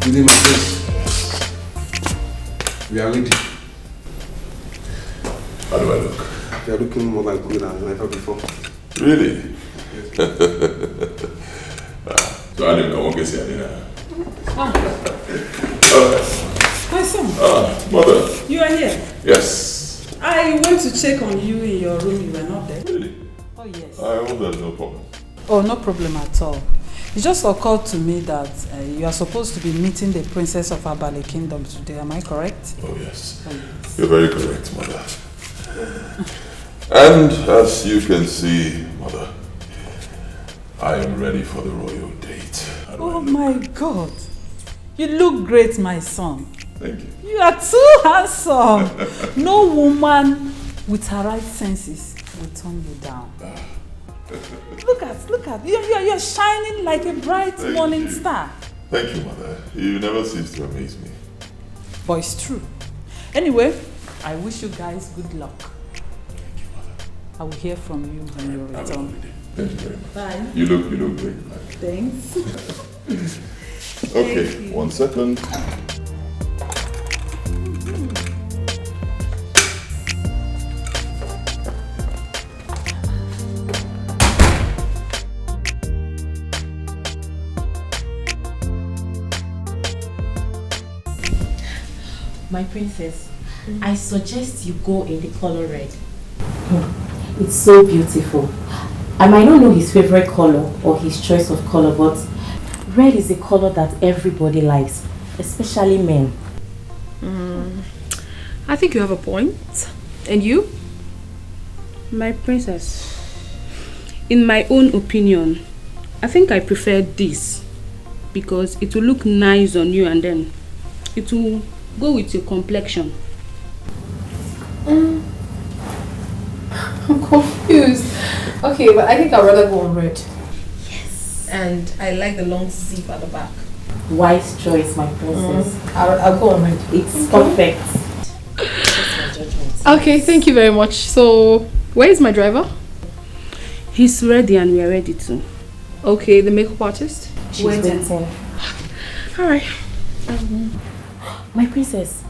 Good day, my friends. We are ready. How do I look? You are looking more like good than ever before. Really? Yes. So I didn't know what to say, Anita. My son. Mother. You are here? Yes. I went to check on you in your room. You were not there. Really? Oh, yes. I hope there's no problem. Oh, no problem at all. It just occurred to me that you are supposed to be meeting the princess of Abale Kingdom today. Am I correct? Oh, yes. Oh, yes. You're very correct, Mother. And as you can see, Mother, I am ready for the royal date. Oh my God. You look great, my son. Thank you. You are too handsome. No woman with her right senses will turn you down. Look at. You're shining like a bright morning star. Thank you, Mother. You never cease to amaze me. But it's true. Anyway, I wish you guys good luck. Thank you, Mother. I will hear from you when you return. Thank you very much. Bye. You look great. Thanks. Okay, 1 second. My princess, I suggest you go in the color red. It's so beautiful. I might not know his favorite color or his choice of color, but red is a color that everybody likes, especially men. I think you have a point. And you? My princess, in my own opinion, I think I prefer this because it will look nice on you and then it will go with your complexion. I'm confused. Okay, but I think I'd rather go on red. Yes. And I like the long sleeve at the back. Wise choice, my princess. I'll go on red. It's perfect. That's my judgment. Okay, thank you very much. So, where is my driver? He's ready and we are ready too. Okay, the makeup artist? She's waiting. Alright. My princess,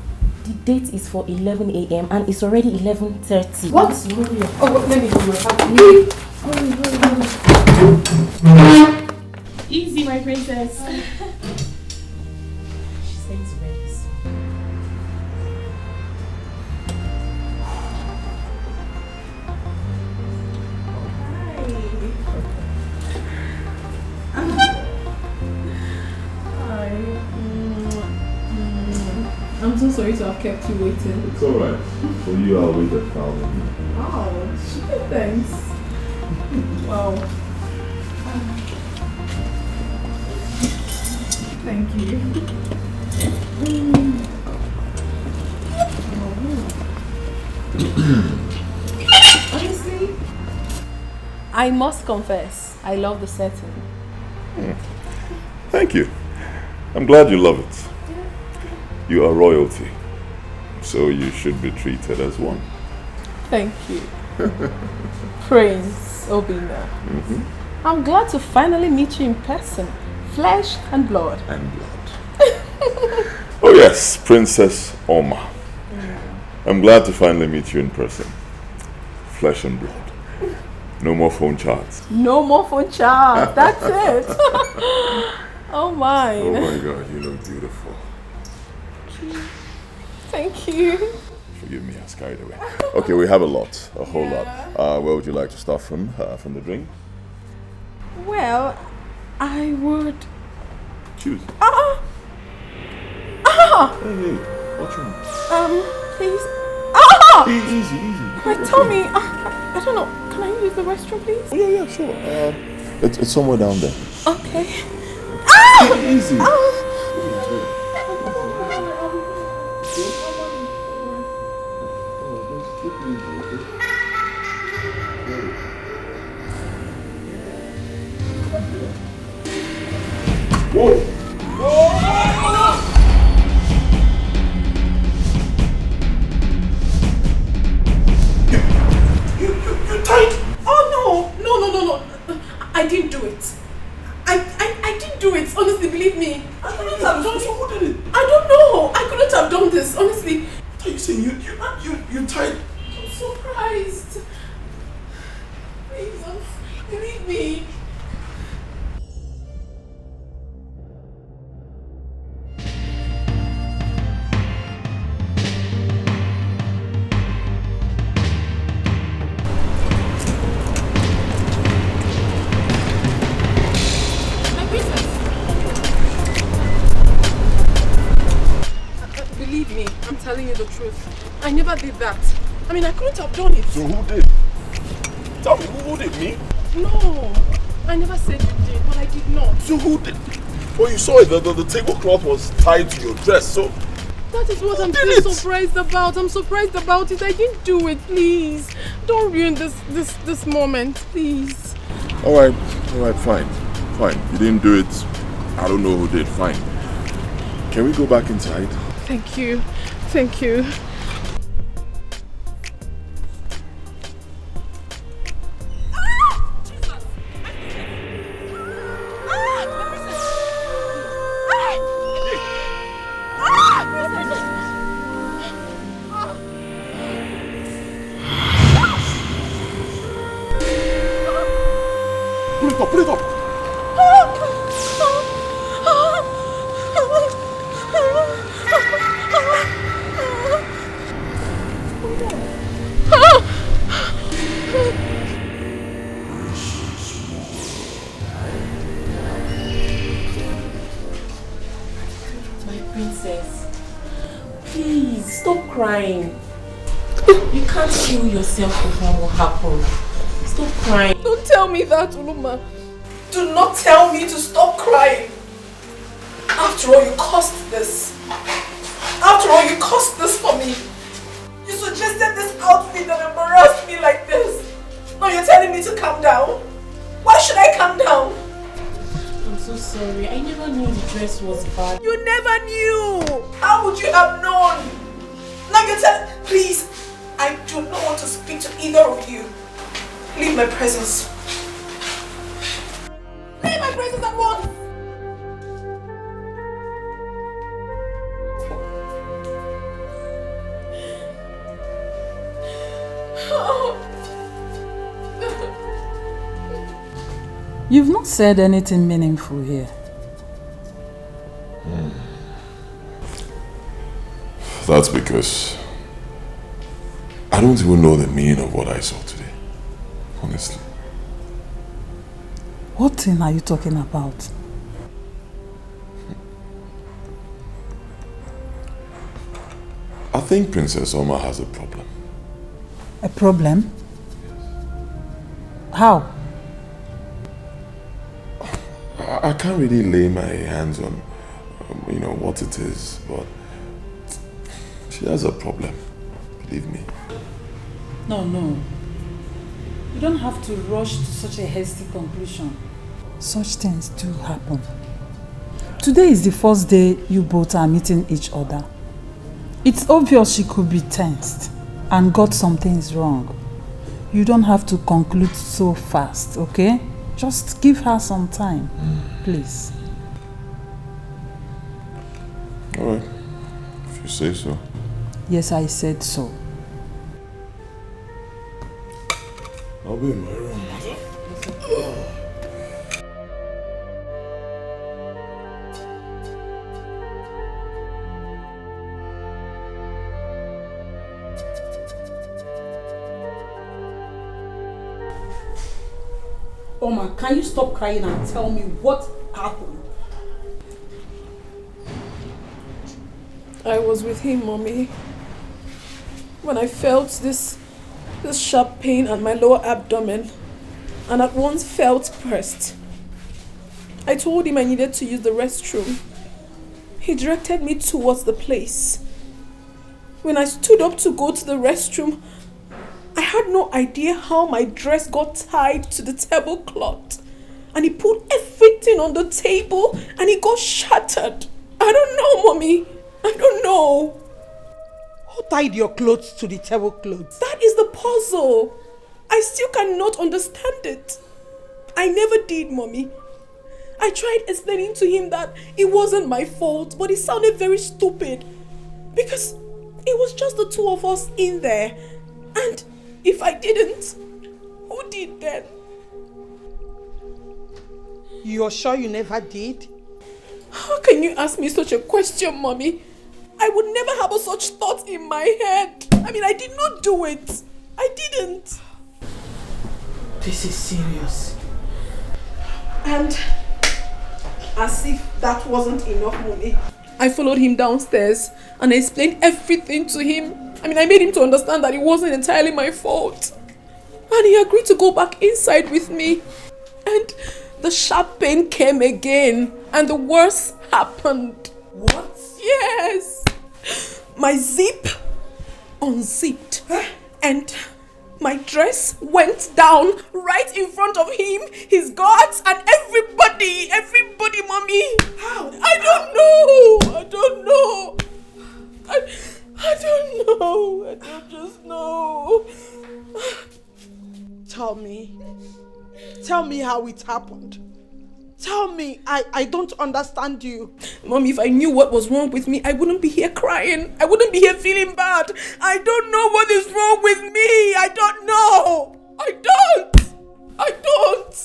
the date is for 11 a.m. and it's already 11:30. What? Oh, let me go my phone. Easy, my princess. She's going to bed. I'm so sorry to have kept you waiting. It's alright. For you, I'll wait 1,000 years. Oh, thanks. Wow. Thank you. Honestly, I must confess, I love the setting. Thank you. I'm glad you love it. You are royalty, so you should be treated as one. Thank you. Prince Obinna. I'm glad to finally meet you in person. Flesh and blood. And blood. Oh yes, Princess Oma. I'm glad to finally meet you in person. Flesh and blood. No more phone chats. No more phone chat. That's it. Oh my. Oh my God, you look beautiful. Thank you. Forgive me, I was carried away. Okay, we have a whole lot. Where would you like to start from? From the drink? Well, I would. Choose. Hey, what's wrong? Please. Easy. My tummy. I don't know. Can I use the restroom, please? Oh, yeah, sure. It's somewhere down there. Okay. Easy. Whoa! You tied? Oh no. I didn't do it. I didn't do it, honestly, believe me. I couldn't have done it. Who did it? I don't know. I couldn't have done this, honestly. What are you saying? You tied... I'm surprised. Please, believe me. Believe me, I'm telling you the truth. I never did that. I mean, I couldn't have done it. So who did? Tell me, who did? Me? No, I never said you did, but I did not. So who did? Well, you saw it, the tablecloth was tied to your dress, so... That is what I'm still surprised about. I'm surprised about it. I didn't do it, please. Don't ruin this moment, please. Alright, fine. You didn't do it. I don't know who did, fine. Can we go back inside? Thank you. Put it up! My princess, please stop crying. You can't kill yourself over what happened. Stop crying. Don't tell me that, Uluma. Do not tell me to stop crying. After all, you caused this. After all, you caused this for me. You suggested this outfit that embarrassed me like this. Now you're telling me to calm down? Why should I calm down? I'm so sorry. I never knew the dress was bad. You never knew. How would you have known? Now you're telling... Please, I do not want to speak to either of you. Leave my presence. Leave my presence at once! You've not said anything meaningful here. That's because I don't even know the meaning of what I saw today. Honestly. What thing are you talking about? I think Princess Oma has a problem. A problem? How? I can't really lay my hands on, what it is, but she has a problem. Believe me. No. You don't have to rush to such a hasty conclusion. Such things do happen. Today is the first day you both are meeting each other. It's obvious she could be tensed and got some things wrong. You don't have to conclude so fast, okay? Just give her some time, please. Alright, if you say so. Yes, I said so. I'll be in my room. Oma, can you stop crying and tell me what happened? I was with him, Mommy. When I felt this sharp pain at my lower abdomen and at once felt pressed, I told him I needed to use the restroom. He directed me towards the place. When I stood up to go to the restroom, I had no idea how my dress got tied to the tablecloth. And he put everything on the table and it got shattered. I don't know, Mommy. I don't know. Who tied your clothes to the tablecloth? That is the puzzle. I still cannot understand it. I never did, Mommy. I tried explaining to him that it wasn't my fault, but it sounded very stupid. Because it was just the two of us in there. And if I didn't, who did then? You're sure you never did? How can you ask me such a question, Mommy? I would never have such thought in my head. I mean, I did not do it. I didn't. This is serious. And as if that wasn't enough, Mommy, I followed him downstairs and I explained everything to him. I mean, I made him to understand that it wasn't entirely my fault. And he agreed to go back inside with me. And the sharp pain came again. And the worst happened. What? Yes. My zip unzipped. And my dress went down right in front of him, his guards, and everybody, Mommy. How? I don't know. I don't know. I don't just know. Tell me how it happened. Tell me, I don't understand you. Mommy, if I knew what was wrong with me, I wouldn't be here crying. I wouldn't be here feeling bad. I don't know what is wrong with me. I don't know. I don't know. I don't.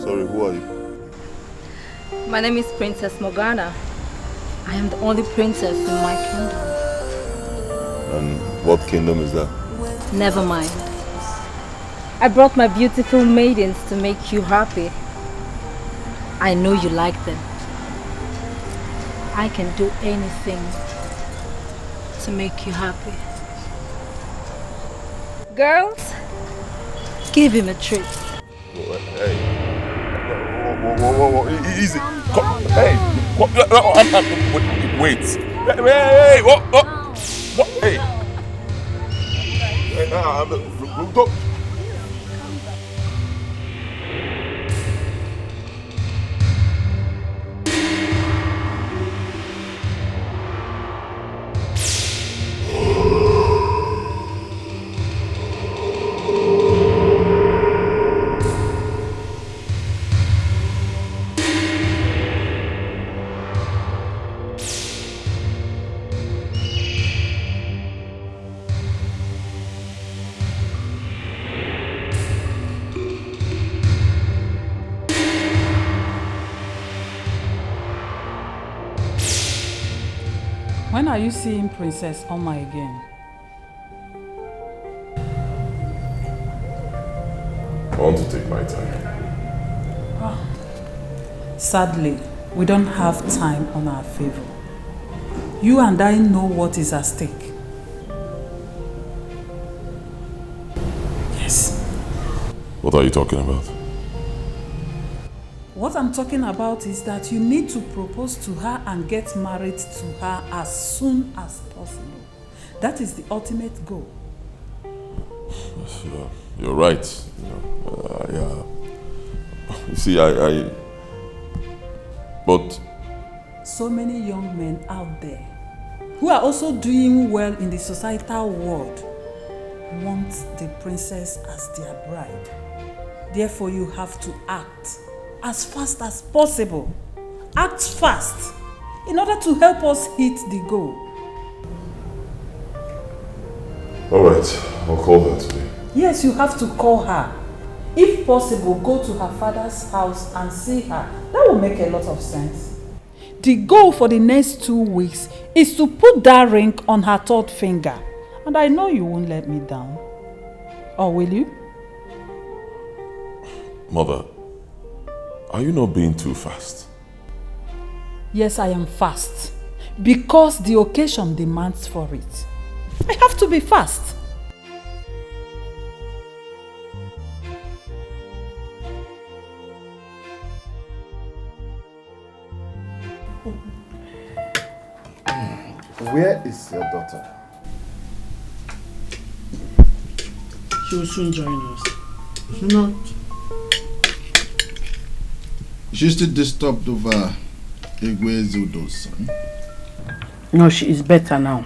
Sorry, who are you? My name is Princess Morgana. I am the only princess in my kingdom. And what kingdom is that? Never mind. I brought my beautiful maidens to make you happy. I know you like them. I can do anything to make you happy. Girls, give him a treat. Hey. Whoa. Easy. Hey. Wait. Hey. What? Hey. Don't. When are you seeing Princess Oma again? I want to take my time. Sadly, we don't have time on our favor. You and I know what is at stake. Yes. What are you talking about? What I'm talking about is that you need to propose to her and get married to her as soon as possible. That is the ultimate goal. You're right. You see, but so many young men out there who are also doing well in the societal world want the princess as their bride. Therefore, you have to act as fast as possible. Act fast in order to help us hit the goal. alright, I'll call her today. Yes, you have to call her. If possible, go to her father's house and see her. That will make a lot of sense. The goal for the next 2 weeks is to put that ring on her third finger. And I know you won't let me down. Or will you? Mother, are you not being too fast? Yes, I am fast. Because the occasion demands for it. I have to be fast. Where is your daughter? She will soon join us. She not. She's still disturbed over Igwe Zudo's son. No, she is better now.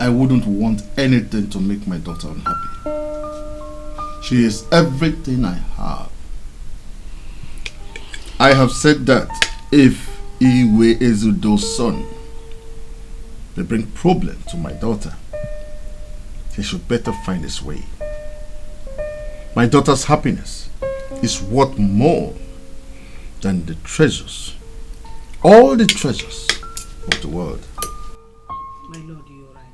I wouldn't want anything to make my daughter unhappy. She is everything I have. I have said that if Iwe Ezudo's son will bring problem to my daughter, he should better find his way. My daughter's happiness is worth more than the treasures, all the treasures of the world. My lord, you're right.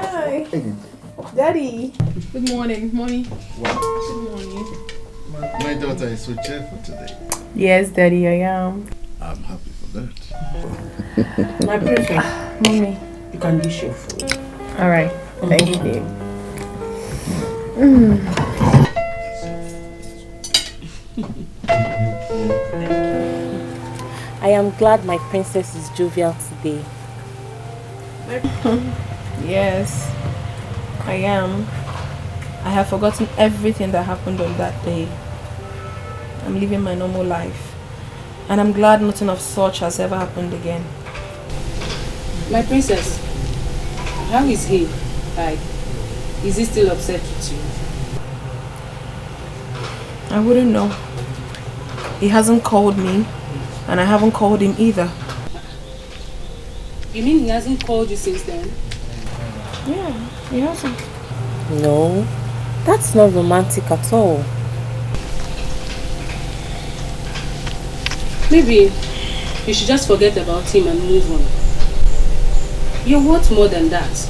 Hi. Daddy. Good morning. Morning. Good morning. My daughter is so cheerful today. Yes, Daddy, I am. I'm happy for that. My princess. Mommy. You can dish your food. Alright. Thank you. I am glad my princess is jovial today. Yes, I am. I have forgotten everything that happened on that day. I'm living my normal life. And I'm glad nothing of such has ever happened again. My princess, how is he? Like, is he still upset with you? I wouldn't know. He hasn't called me, and I haven't called him either. You mean he hasn't called you since then? Yeah, he hasn't. No, that's not romantic at all. Maybe you should just forget about him and move on. You're worth more than that.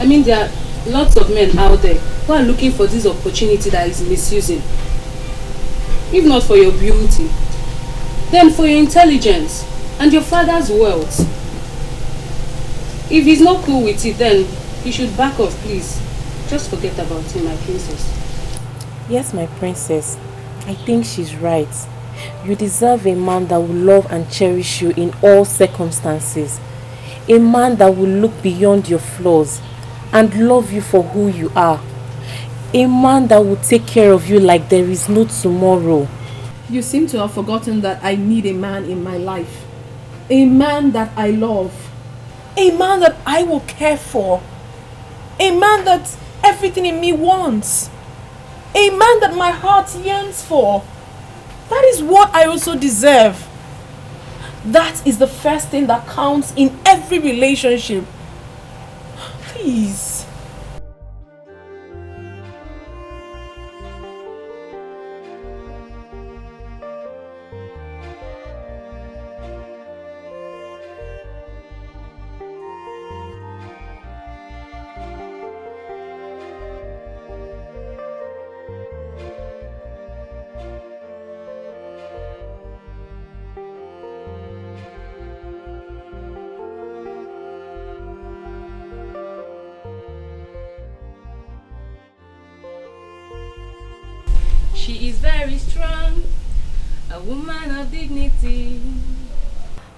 I mean, there are lots of men out there who are looking for this opportunity that is misusing. If not for your beauty, then for your intelligence and your father's wealth. If he's not cool with it, then you should back off, please. Just forget about him, my princess. Yes, my princess. I think she's right. You deserve a man that will love and cherish you in all circumstances. A man that will look beyond your flaws and love you for who you are. A man that will take care of you like there is no tomorrow. You seem to have forgotten that I need a man in my life. A man that I love. A man that I will care for. A man that everything in me wants. A man that my heart yearns for. That is what I also deserve. That is the first thing that counts in every relationship. Please. She is very strong, a woman of dignity.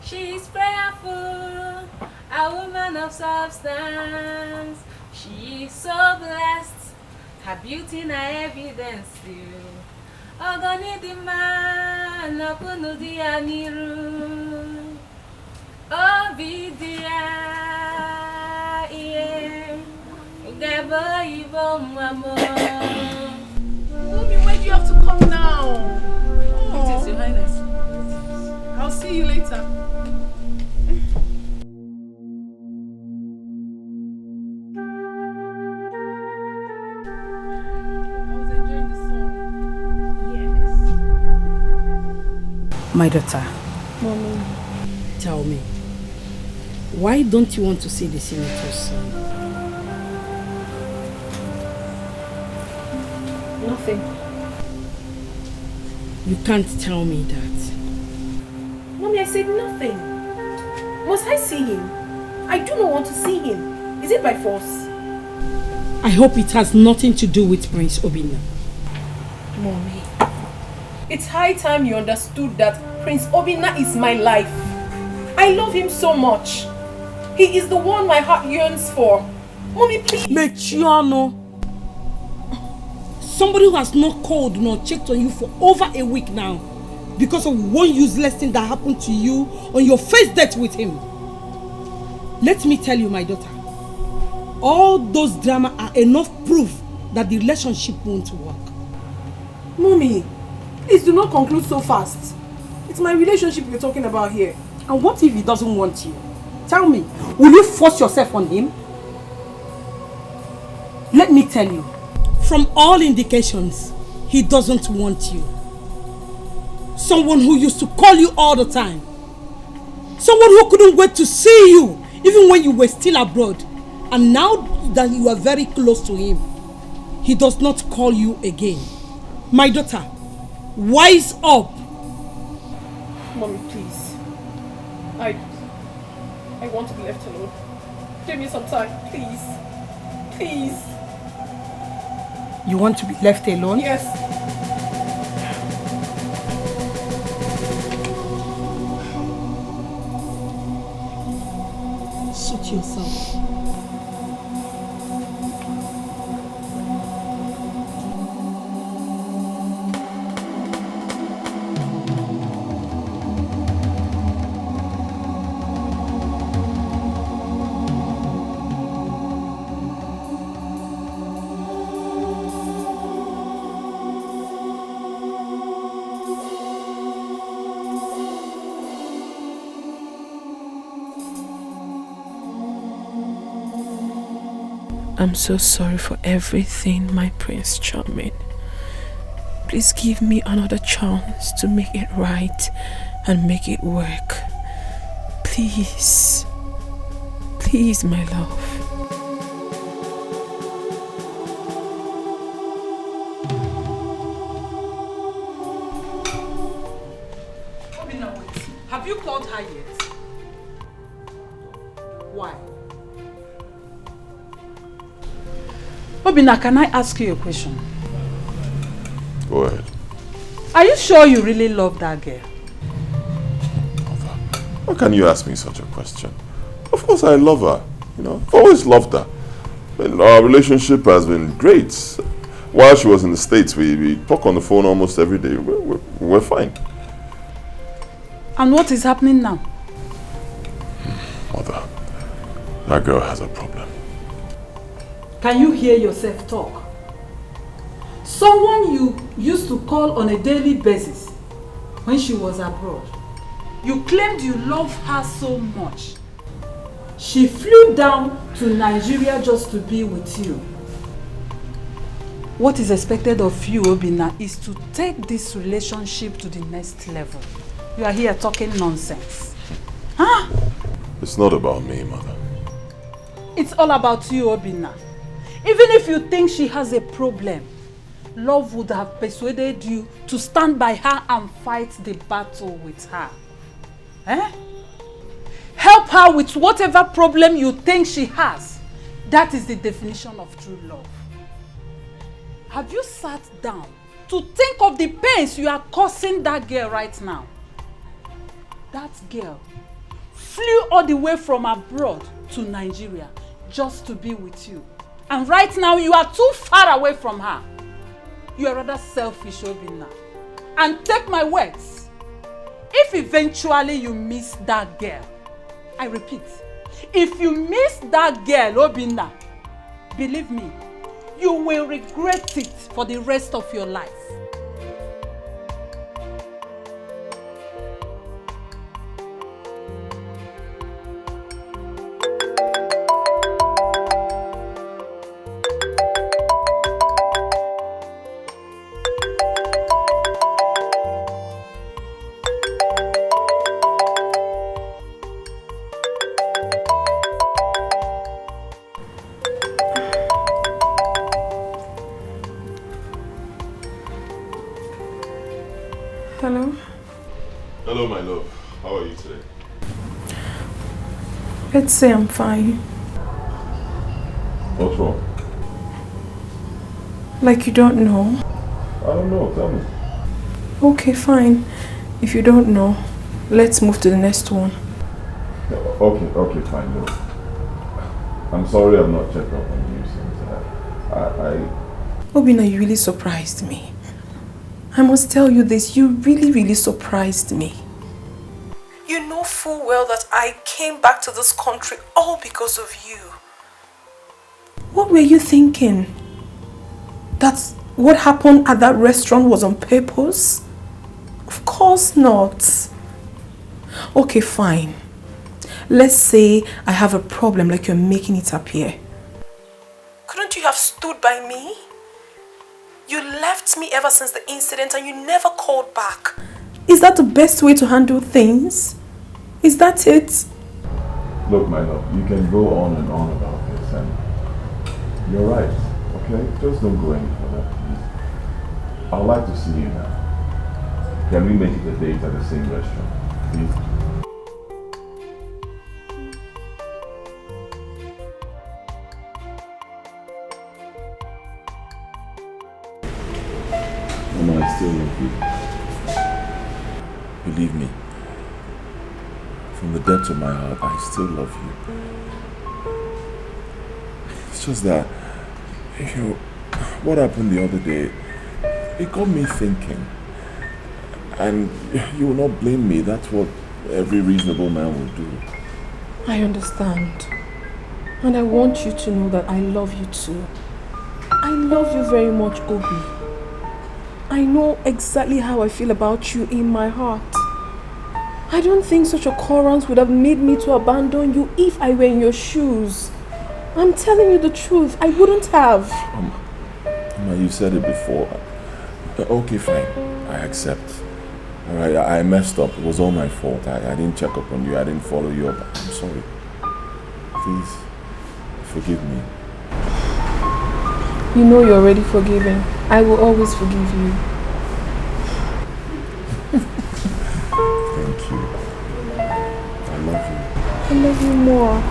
She is prayerful, a woman of substance. She is so blessed, her beauty na evidence too. Ogoni di man, okunu di aniru. Obidia, yeah, ugebo ibo mwamo. Where do you have to come now? It is, Your Highness. I'll see you later. I was enjoying the song. Yes. My daughter, Mommy. tell me, why don't you want to see the senator's son? Nothing. You can't tell me that. Mommy, I said nothing. Must I see him? I do not want to see him. Is it by force? I hope it has nothing to do with Prince Obinna. Mommy, it's high time you understood that Prince Obinna is my life. I love him so much. He is the one my heart yearns for. Mommy, please. Mechiano. Somebody who has not called nor checked on you for over a week now because of one useless thing that happened to you on your first date with him. Let me tell you, my daughter, all those drama are enough proof that the relationship won't work. Mommy, please do not conclude so fast. It's my relationship we're talking about here. And what if he doesn't want you? Tell me, will you force yourself on him? Let me tell you, from all indications, he doesn't want you. Someone who used to call you all the time. Someone who couldn't wait to see you, even when you were still abroad. And now that you are very close to him, he does not call you again. My daughter, wise up. Mommy, please. I want to be left alone. Give me some time, please. Please. You want to be left alone? Yes. Suit yourself. I'm so sorry for everything, my Prince Charming. Please give me another chance to make it right and make it work. Please. Please, my love. Obinna, wait. Have you called her yet? Why? Obinna, can I ask you a question? Go ahead. Are you sure you really love that girl? How can you ask me such a question? Of course I love her. You know, I've always loved her. And our relationship has been great. While she was in the States, we talk on the phone almost every day. We're fine. And what is happening now? Mother, that girl has a problem. Can you hear yourself talk? Someone you used to call on a daily basis when she was abroad. You claimed you love her so much. She flew down to Nigeria just to be with you. What is expected of you, Obinna, is to take this relationship to the next level. You are here talking nonsense. Huh? It's not about me, Mother. It's all about you, Obinna. Even if you think she has a problem, love would have persuaded you to stand by her and fight the battle with her. Eh? Help her with whatever problem you think she has. That is the definition of true love. Have you sat down to think of the pains you are causing that girl right now? That girl flew all the way from abroad to Nigeria just to be with you. And right now you are too far away from her. You are rather selfish, Obinna. And take my words, if eventually you miss that girl, I repeat, if you miss that girl, Obinna, believe me, you will regret it for the rest of your life. Hello? Hello, my love. How are you today? Let's say I'm fine. What's wrong? Like you don't know? I don't know, tell me. Okay, fine. If you don't know, let's move to the next one. Okay, fine, no. I'm sorry I've not checked up on you since Obinna, you really surprised me. I must tell you this, you really surprised me. You know full well that I came back to this country all because of you. What were you thinking? That what happened at that restaurant was on purpose? Of course not. Okay, fine. Let's say I have a problem like you're making it appear. Couldn't you have stood by me? You left me ever since the incident and you never called back. Is that the best way to handle things? Is that it? Look, my love, you can go on and on about this and you're right, okay? Just don't go any further, please. I'd like to see you now. Can we make it a date at the same restaurant, please? Mama, I still love you. Believe me, from the depths of my heart, I still love you. It's just that, what happened the other day, it got me thinking. And you will not blame me, that's what every reasonable man will do. I understand. And I want you to know that I love you too. I love you very much, Obi. I know exactly how I feel about you in my heart. I don't think such occurrence would have made me to abandon you if I were in your shoes. I'm telling you the truth, I wouldn't have. Mama, you said it before. Okay, fine, I accept. Alright, I messed up, it was all my fault. I didn't check up on you, I didn't follow you up. I'm sorry. Please, forgive me. You know you're already forgiven. I will always forgive you. Thank you. I love you. I love you more.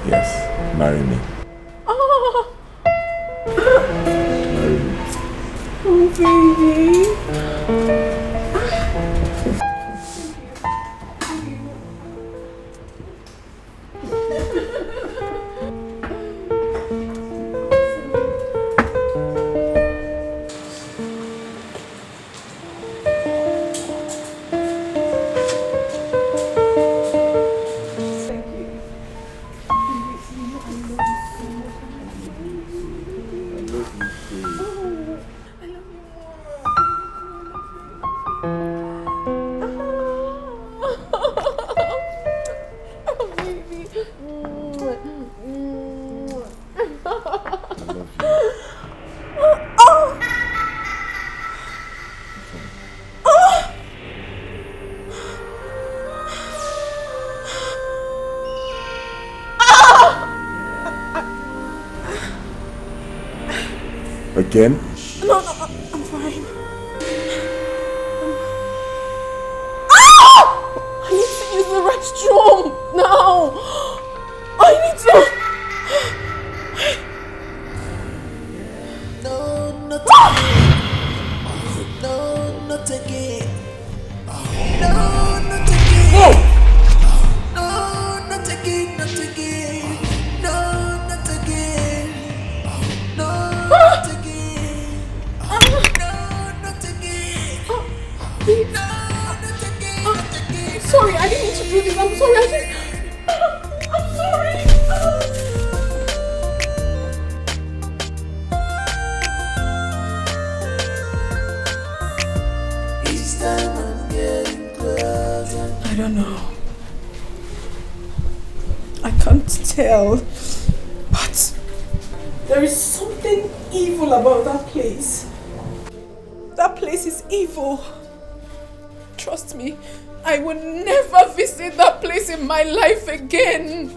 Yes, marry me. Marry me. Oh, baby. Again? No, I'm fine. I need to use the restroom now. I need to. No, not again. No, not again. No, not again. Whoa! No, not again, not again. No, not again. No, not again. No, not again. No, not again, not again. I'm sorry, I didn't mean to do this. I'm sorry, I'm sorry. Each time I'm getting closer. I don't know. I can't tell. But there is something evil about that place. That place is evil. Trust me, I will never visit that place in my life again.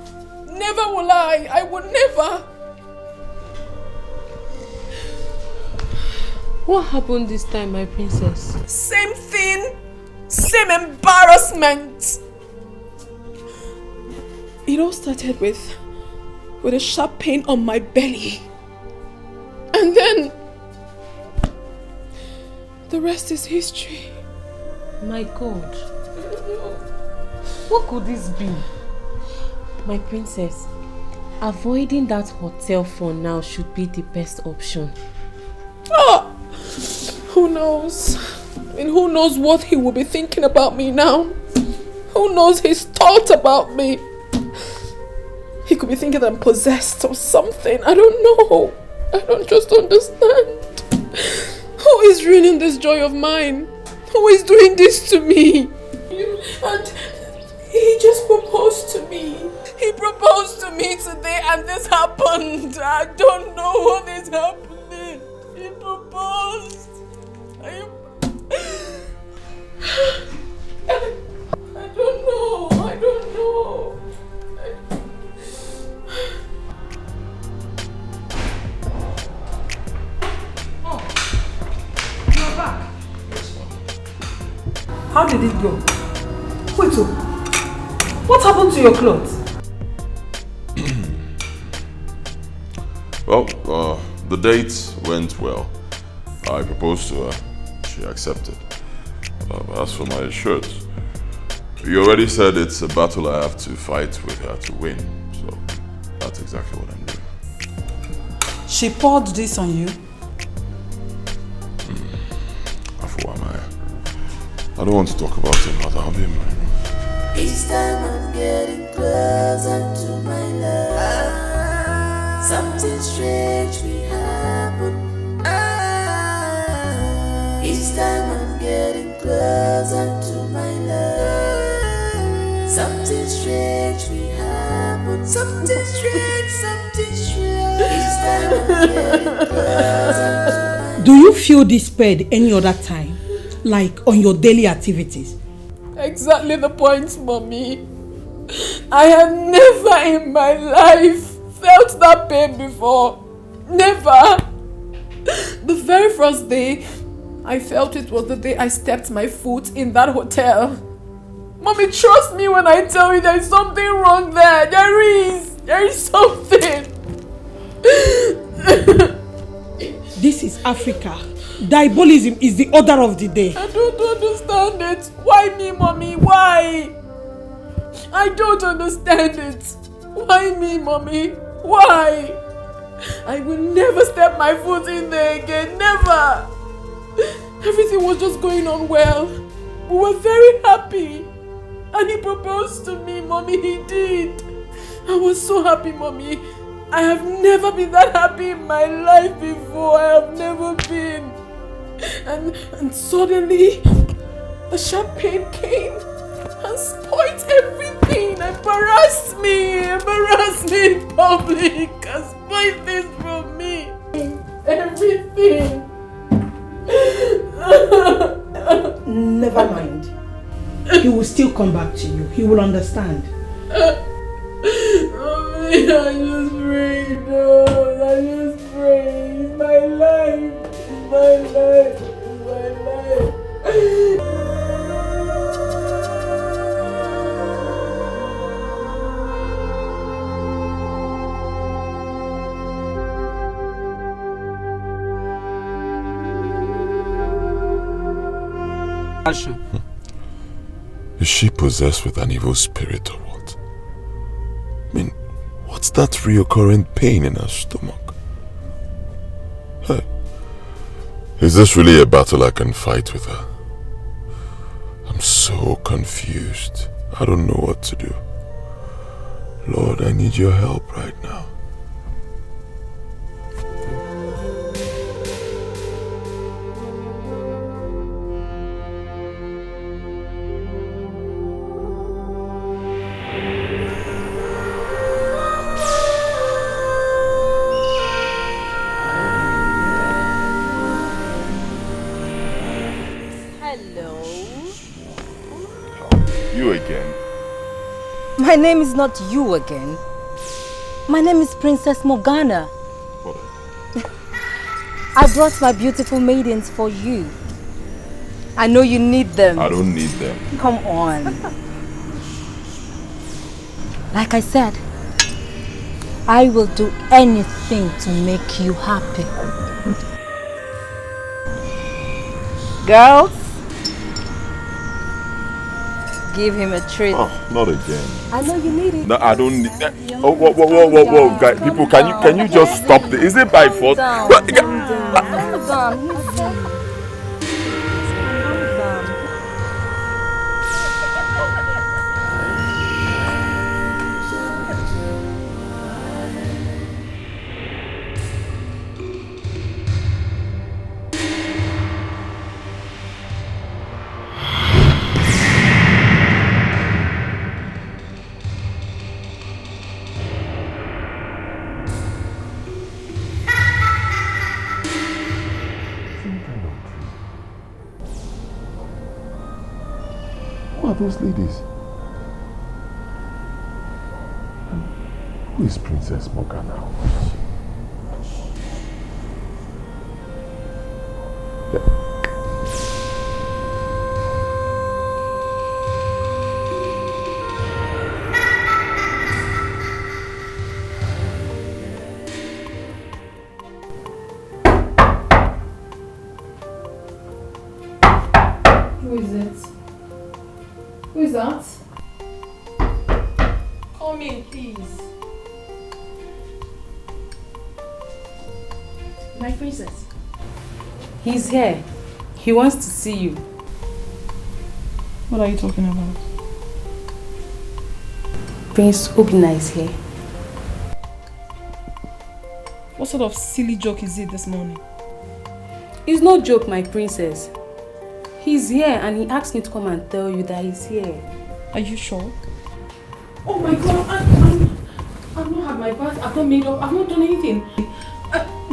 Never will I. I will never. What happened this time, my princess? Same thing, same embarrassment. It all started with a sharp pain on my belly. And then the rest is history. My God. What could this be? My princess, avoiding that hotel for now should be the best option. Oh, who knows? I mean, who knows what he will be thinking about me now? Who knows his thoughts about me? He could be thinking that I'm possessed or something. I don't know. I don't just understand. Who is ruining this joy of mine? Who is doing this to me? And he just proposed to me. He proposed to me today and this happened. I don't know what is happening. He proposed. I don't know. I don't know. You're back. How did it go? Wait, what happened to your clothes? Well, the date went well. I proposed to her. She accepted. As for my shirt, you already said it's a battle I have to fight with her to win. So that's exactly what I'm doing. She poured this on you? I don't want to talk about it, but I'll be in my room. Each time I'm getting closer to my love, something strange will happen. Each time I'm getting closer to my love, something strange will happen. Something strange, something strange. Each time I'm getting closer to Do you feel this pain any other time? Like on your daily activities? Exactly the point, Mommy. I have never in my life felt that pain before. Never. The very first day I felt it was the day I stepped my foot in that hotel. Mommy, trust me when I tell you there's something wrong there. There is something. This is Africa. Diabolism is the order of the day. I don't understand it. Why me, Mommy? Why? I don't understand it. Why me, Mommy? Why? I will never step my foot in there again. Never. Everything was just going on well. We were very happy. And he proposed to me, Mommy. He did. I was so happy, Mommy. I have never been that happy in my life before. I have never been. And suddenly, the sharp pain came and spoiled everything. Embarrassed me in public, and spoiled this from me. Everything. Never mind. He will still come back to you. He will understand. Mommy, I just pray, no. I just pray. It's my life. It's my life. It's my life. Is she possessed with an evil spirit or what? I mean, what's that reoccurring pain in her stomach? Hey, is this really a battle I can fight with her? I'm so confused. I don't know what to do. Lord, I need your help right now. You again? My name is not you again. My name is Princess Morgana. I brought my beautiful maidens for you. I know you need them. I don't need them. Come on. Like I said, I will do anything to make you happy. Girls, give him a treat. Oh, not again. I know you need it. No, I don't need that. Oh, whoa, guys, people, can you just stop this? Is it by force? Calm down. Who are those ladies? Who is Princess Morgana? Who is it? Who is that? Come in, please. My princess. He's here. He wants to see you. What are you talking about? Prince Obinna is here. What sort of silly joke is it this morning? It's no joke, my princess. He's here and he asked me to come and tell you that he's here. Are you sure? Oh my god, I've not had my bath, I've not made up, I've not done anything.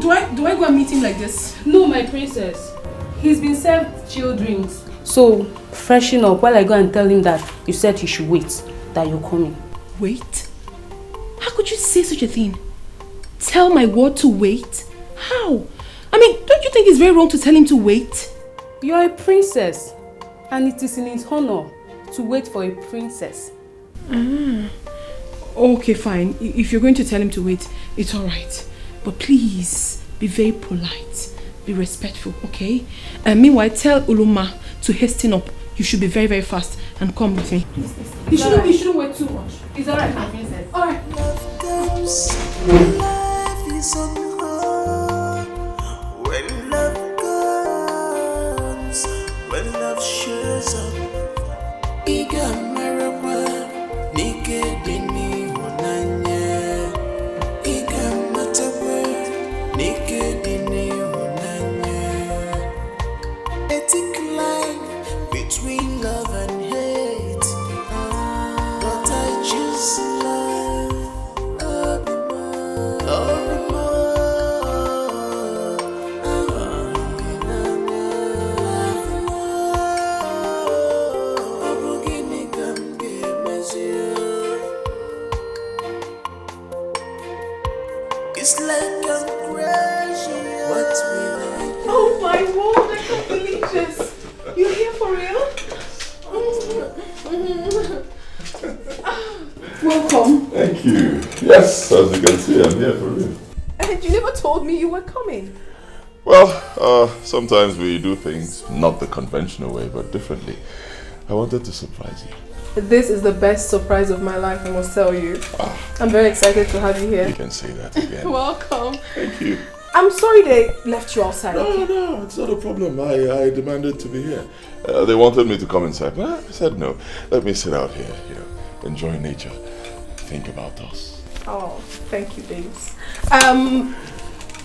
Do I go and meet him like this? No, my princess. He's been served chill drinks. So, freshen up while I go and tell him that you said he should wait, that you're coming. Wait? How could you say such a thing? Tell my ward to wait? How? I mean, don't you think it's very wrong to tell him to wait? You're a princess, and it is in his honor to wait for a princess. Okay, fine. If you're going to tell him to wait, it's alright. But please, be very polite. Be respectful, okay? And meanwhile, tell Uluma to hasten up. You should be very, very fast and come with me. You shouldn't wait too much. It's alright, my princess. Alright. Love comes when life is unhard. When love comes, when love shows up. Iga marama, nikedini honanya. Iga matawa, nikedini honanya. Ethic line between love and hate. But I choose love. It's like I'm crashing. What will I do? Oh my word, I can't believe this. You're here for real? Welcome. Thank you. Yes, as you can see, I'm here for real. And you never told me you were coming. Well, sometimes we do things not the conventional way, but differently. I wanted to surprise you. This is the best surprise of my life, I must tell you. I'm very excited to have you here. You can say that again. Welcome. Thank you. I'm sorry they left you outside. No, it's not a problem. I demanded to be here. They wanted me to come inside, but I said no. Let me sit out here, enjoy nature, think about us. Oh, thank you, babes.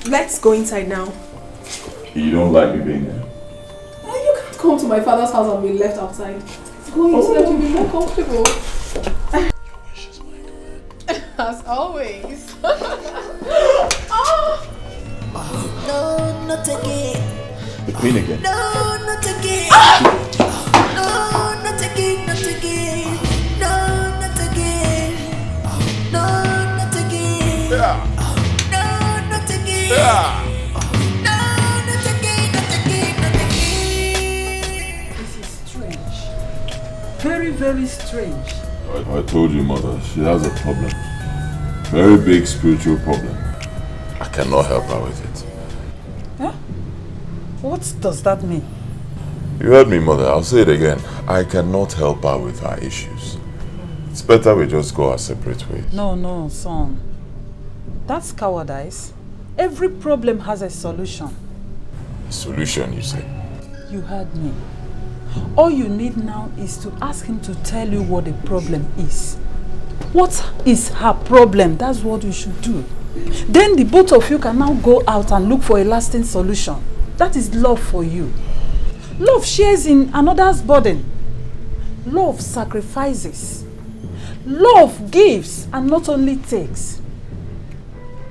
Let's go inside now. You don't like me being here? You can't come to my father's house and be left outside. Go in so that you'll be more comfortable. Your wish is my command. As always. No, not again. The queen again. No, not again. No, not again, not again. No, not again. No, not again. Yeah. No, not again. Yeah. No, very strange. I told you, mother, she has a problem. Very big spiritual problem. I cannot help her with it. Huh? What does that mean? You heard me, mother. I'll say it again. I cannot help her with her issues. It's better we just go our separate ways. No, son. That's cowardice. Every problem has a solution. A solution, you say? You heard me. All you need now is to ask him to tell you what the problem is. What is her problem? That's what you should do. Then the both of you can now go out and look for a lasting solution. That is love for you. Love shares in another's burden. Love sacrifices. Love gives and not only takes.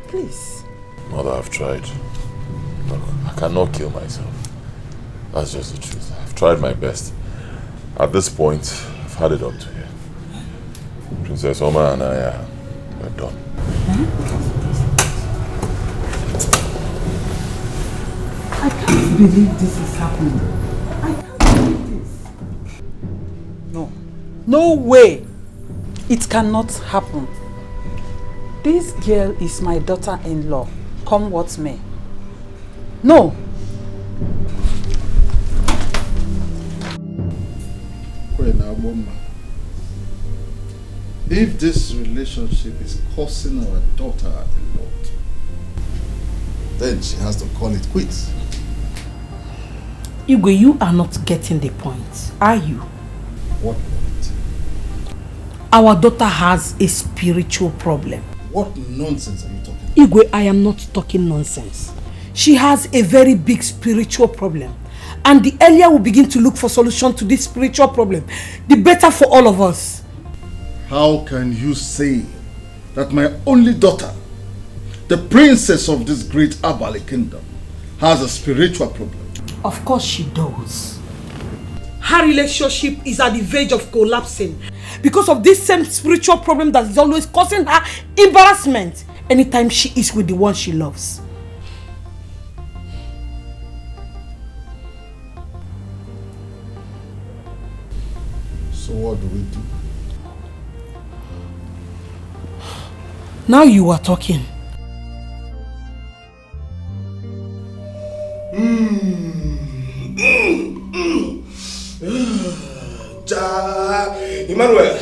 Please. Mother, I've tried. Look, I cannot kill myself. That's just the truth. I've tried my best. At this point, I've had it up to here. Princess Oma and I we're done. I can't believe this is happening. I can't believe this. No way. It cannot happen. This girl is my daughter-in-law. Come what may. No. If this relationship is causing our daughter a lot, then she has to call it quits. Igwe, you are not getting the point, are you? What point? Our daughter has a spiritual problem. What nonsense are you talking about? Igwe, I am not talking nonsense. She has a very big spiritual problem. And the earlier we begin to look for solution to this spiritual problem, the better for all of us. How can you say that my only daughter, the princess of this great Abali kingdom, has a spiritual problem? Of course she does. Her relationship is at the verge of collapsing because of this same spiritual problem that is always causing her embarrassment anytime she is with the one she loves. So what do we do? Now you are talking. Emmanuel,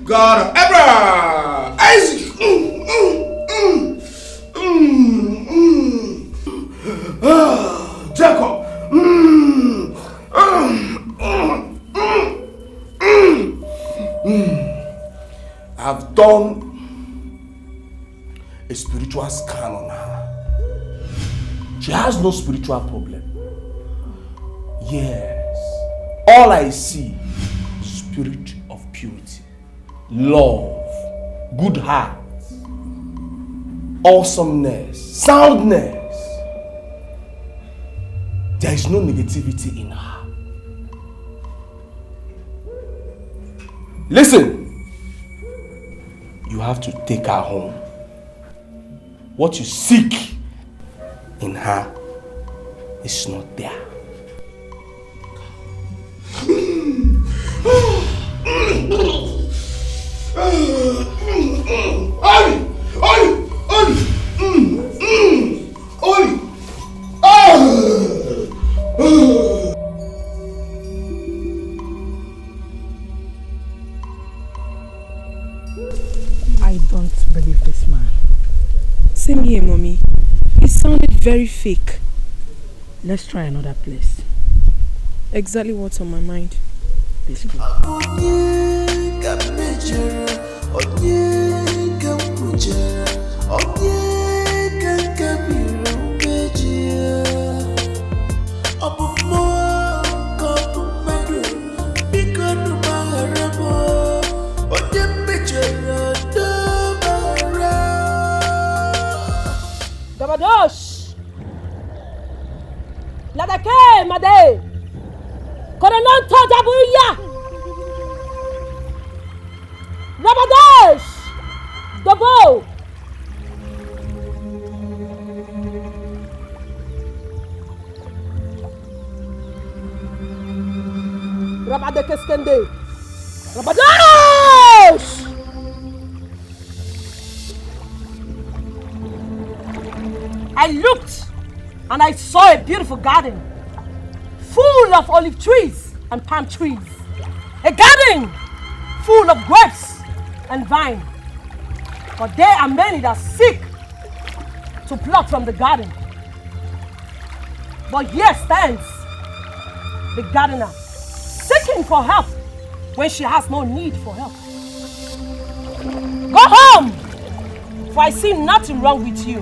God of Abraham, Isaac, Jacob, I've done a spiritual scan on her. She has no spiritual problem. Yes. All I see is spirit of purity, love, good heart, awesomeness, soundness. There is no negativity in her. Listen, you have to take her home. What you seek in her is not there. I don't believe this man. Same here, mommy. It sounded very fake. Let's try another place. Exactly what's on my mind. Let's go. Dabadosh! Ladake, Made! Koronanto Dabuya! Dabadosh! Dabo! Rabade Keskende! Rabadosh! I looked and I saw a beautiful garden full of olive trees and palm trees. A garden full of grapes and vine. But there are many that seek to pluck from the garden. But here stands the gardener seeking for help when she has no need for help. Go home, for I see nothing wrong with you,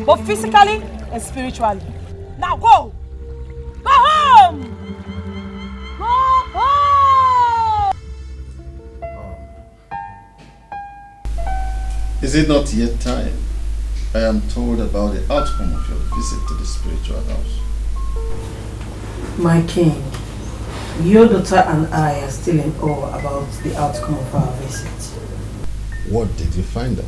both physically and spiritually. Now go! Go home! Go home! Is it not yet time? I am told about the outcome of your visit to the spiritual house. My king, your daughter and I are still in awe about the outcome of our visit. What did you find out?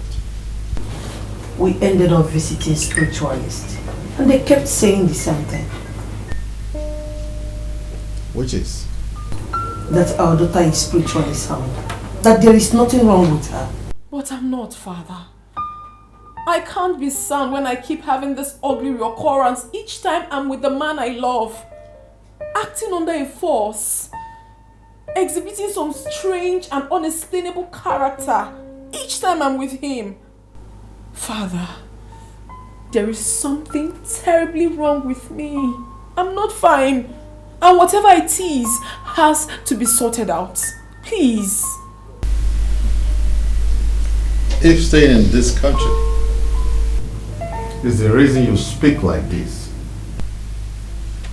We ended up visiting spiritualists, and they kept saying the same thing. Which is? That our daughter is spiritually sound. That there is nothing wrong with her. But I'm not, Father. I can't be sound when I keep having this ugly recurrence each time I'm with the man I love. Acting under a force. Exhibiting some strange and unexplainable character each time I'm with him. Father, there is something terribly wrong with me. I'm not fine. And whatever it is has to be sorted out. Please. If staying in this country is the reason you speak like this,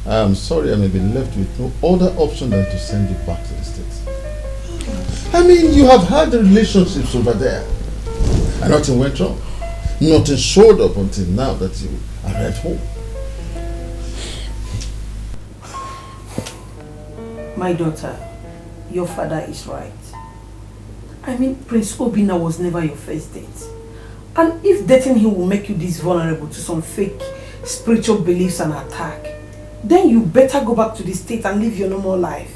I am sorry I may be left with no other option than to send you back to the States. I mean, you have had the relationships over there and nothing went wrong. Nothing showed up until now that you are at home. My daughter, your father is right. I mean, Prince Obinna was never your first date. And if dating him will make you this vulnerable to some fake spiritual beliefs and attack, then you better go back to the States and live your normal life.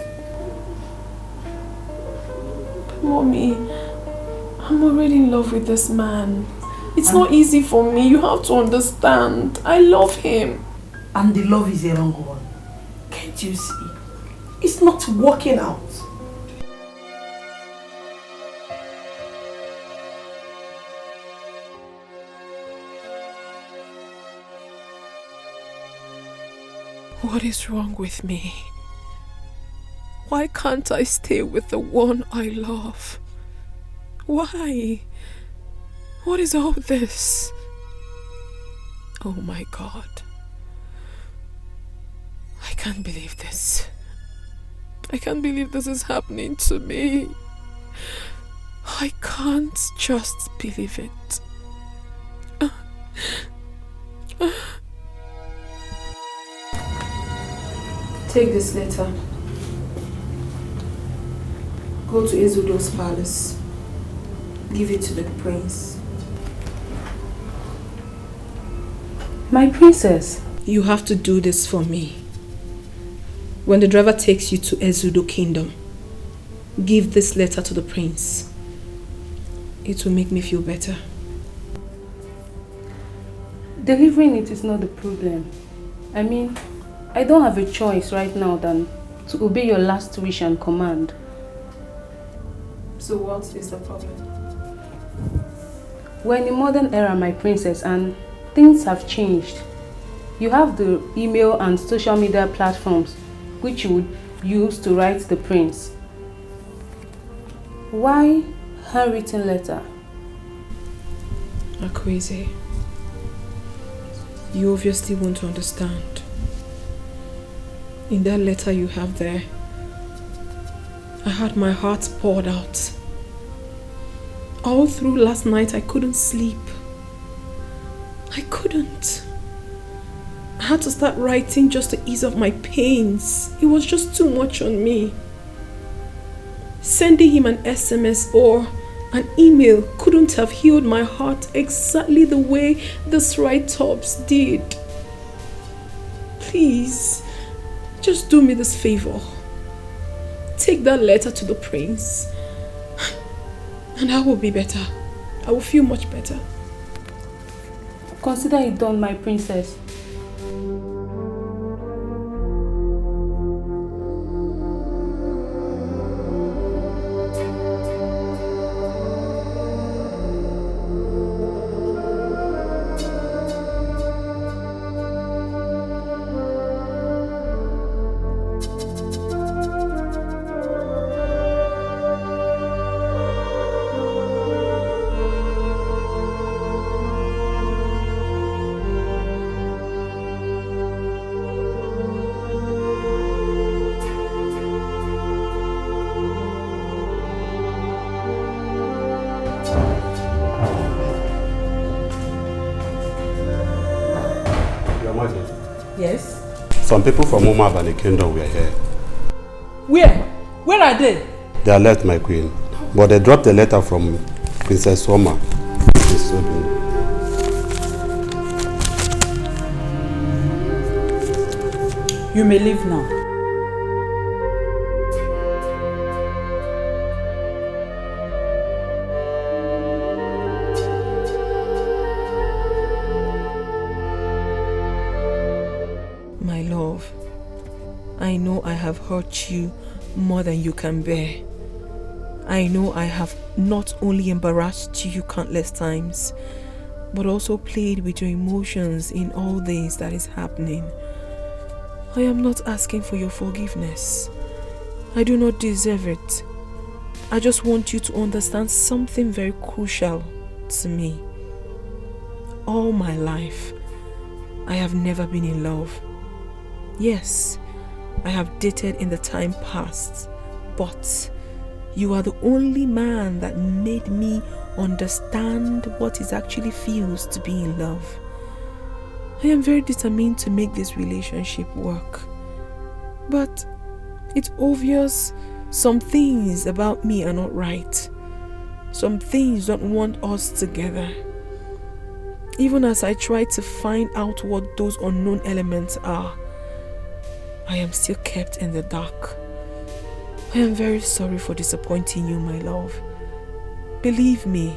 Mommy, I'm already in love with this man. It's not easy for me. You have to understand. I love him. And the love is a wrong one. Can't you see? It's not working out. What is wrong with me? Why can't I stay with the one I love? Why? What is all this? Oh my God. I can't believe this. I can't believe this is happening to me. I can't just believe it. Take this letter. Go to Ezudo's palace. Give it to the prince. My princess. You have to do this for me. When the driver takes you to Ezudo Kingdom, give this letter to the prince. It will make me feel better. Delivering it is not the problem. I mean, I don't have a choice right now than to obey your last wish and command. So what is the problem? We're in the modern era, my princess, and things have changed. You have the email and social media platforms which you would use to write the prince. Why handwritten letter? Akweze, you obviously won't understand. In that letter you have there, I had my heart poured out. All through last night I couldn't sleep. I couldn't. I had to start writing just to ease off my pains. It was just too much on me. Sending him an SMS or an email couldn't have healed my heart exactly the way this write-ups did. Please, just do me this favor. Take that letter to the prince And I will be better. I will feel much better. Consider it done, my princess. Yes? Some people from Mourning and the kingdom were here. Where? Where are they? They are left, my queen. But they dropped a letter from Princess Chioma. You may leave now. My love, I know I have hurt you more than you can bear. I know I have not only embarrassed you countless times, but also played with your emotions in all this that is happening. I am not asking for your forgiveness. I do not deserve it. I just want you to understand something very crucial to me. All my life, I have never been in love. Yes, I have dated in the time past, but you are the only man that made me understand what it actually feels to be in love. I am very determined to make this relationship work. But it's obvious some things about me are not right. Some things don't want us together. Even as I try to find out what those unknown elements are, I am still kept in the dark. I am very sorry for disappointing you, my love. Believe me,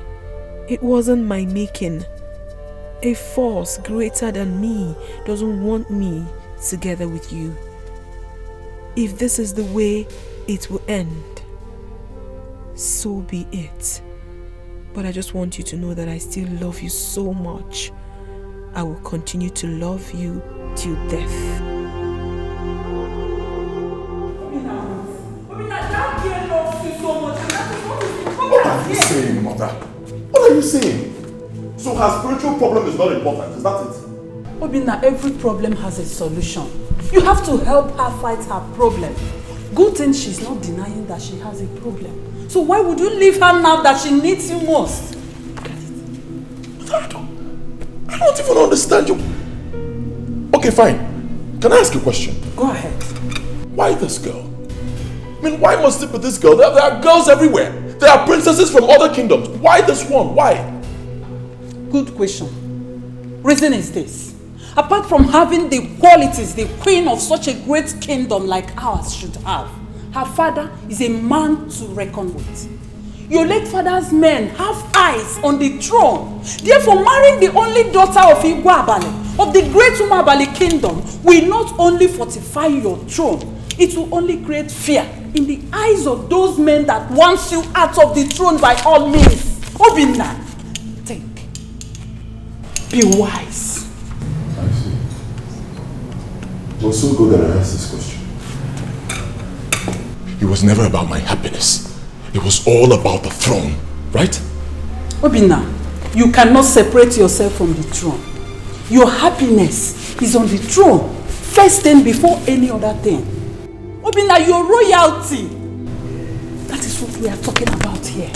it wasn't my making. A force greater than me doesn't want me together with you. If this is the way it will end, so be it. But I just want you to know that I still love you so much. I will continue to love you till death. What are you saying, mother? What are you saying? So her spiritual problem is not important, is that it? Obinna, every problem has a solution. You have to help her fight her problem. Good thing she's not denying that she has a problem. So why would you leave her now that she needs you most? I don't even understand you. Okay, fine. Can I ask you a question? Go ahead. Why this girl? I mean, why must it be this girl? There are girls everywhere. There are princesses from other kingdoms. Why this one? Why? Good question. Reason is this. Apart from having the qualities the queen of such a great kingdom like ours should have, her father is a man to reckon with. Your late father's men have eyes on the throne. Therefore, marrying the only daughter of Igwabale, of the great Umabale kingdom, will not only fortify your throne, it will only create fear in the eyes of those men that wants you out of the throne by all means. Obinna, think. Be wise. I see. It was so good that I asked this question. It was never about my happiness. It was all about the throne, right? Obinna, you cannot separate yourself from the throne. Your happiness is on the throne, first thing before any other thing. Obinna, your royalty. That is what we are talking about here.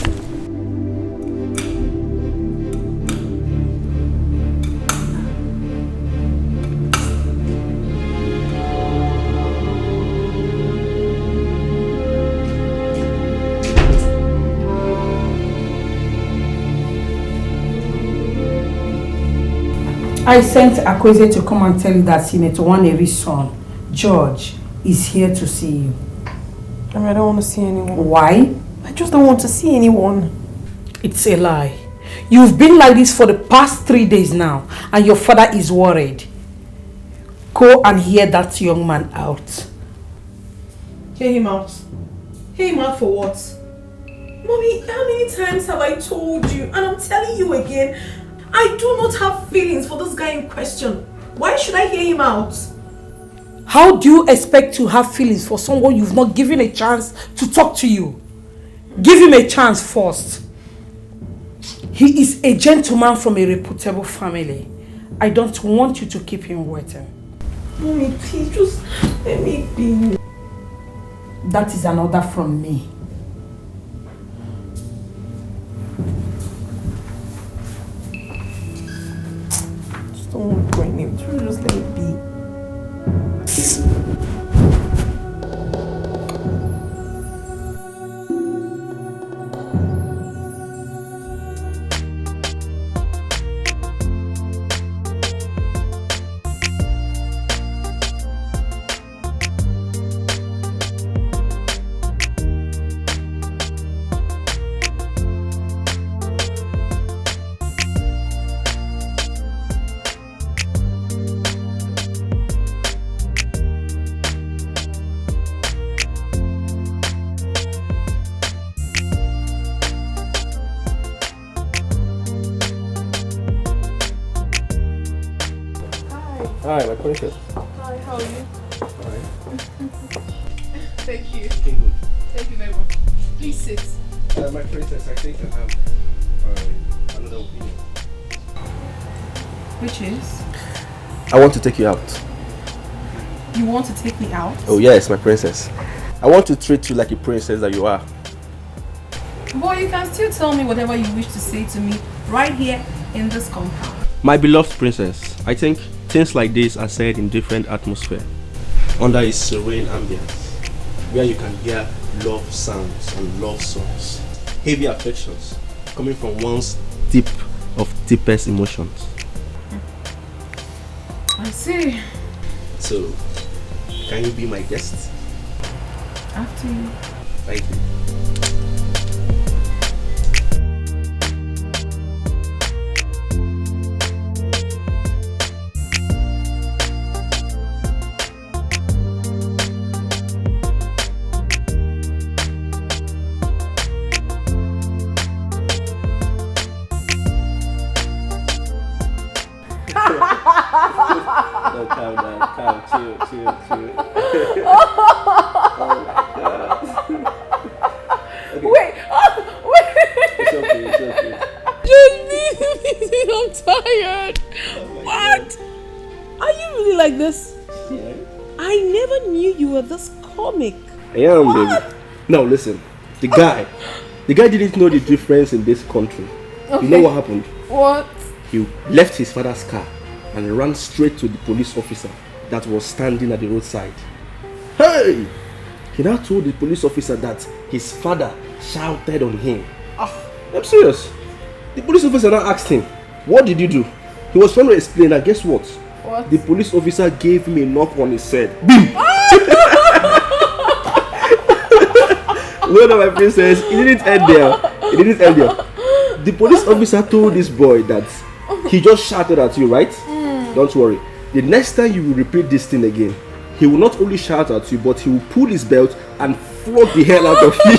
I sent Accusations to come and tell you that Senator Nwaoha's son, George, is here to see you. I don't want to see anyone. Why? I just don't want to see anyone. It's a lie. You've been like this for the past 3 days now, and your father is worried. Go and hear that young man out. Hear him out. Hear him out for what? Mommy, how many times have I told you? And I'm telling you again, I do not have feelings for this guy in question. Why should I hear him out? How do you expect to have feelings for someone you've not given a chance to talk to you? Give him a chance first. He is a gentleman from a reputable family. I don't want you to keep him waiting. Mommy, please just let me be. That is an order from me. Just don't want to go in him. Just let me be. Hi, my princess. Hi, how are you? Alright. Thank you. Looking good. Thank you very much. Please sit. My princess, I think I have another opinion. Which is? I want to take you out. You want to take me out? Oh yes, my princess. I want to treat you like a princess that you are. Boy, you can still tell me whatever you wish to say to me right here in this compound. My beloved princess, I think things like this are said in different atmosphere, under a serene ambience, where you can hear love sounds and love songs, heavy affections coming from one's deep of deepest emotions. I see. So, can you be my guest? After you. Thank you. Calm down, calm, chill. Oh my God. Okay. Wait. It's okay. I'm tired. What? Are you really like this? Yeah. I never knew you were this comic. I am, baby. Now listen, the guy didn't know the difference in this country. Okay. You know what happened? What? He left his father's car and ran straight to the police officer that was standing at the roadside. Hey! He now told the police officer that his father shouted on him. I'm serious. The police officer now asked him, what did you do? He was trying to explain, and guess what? What? The police officer gave him a knock on his head. Boom! Well done, my princess. It didn't end there. The police officer told this boy that he just shouted at you, right? Don't worry. The next time you will repeat this thing again, he will not only shout at you, but he will pull his belt and flog the hell out of you.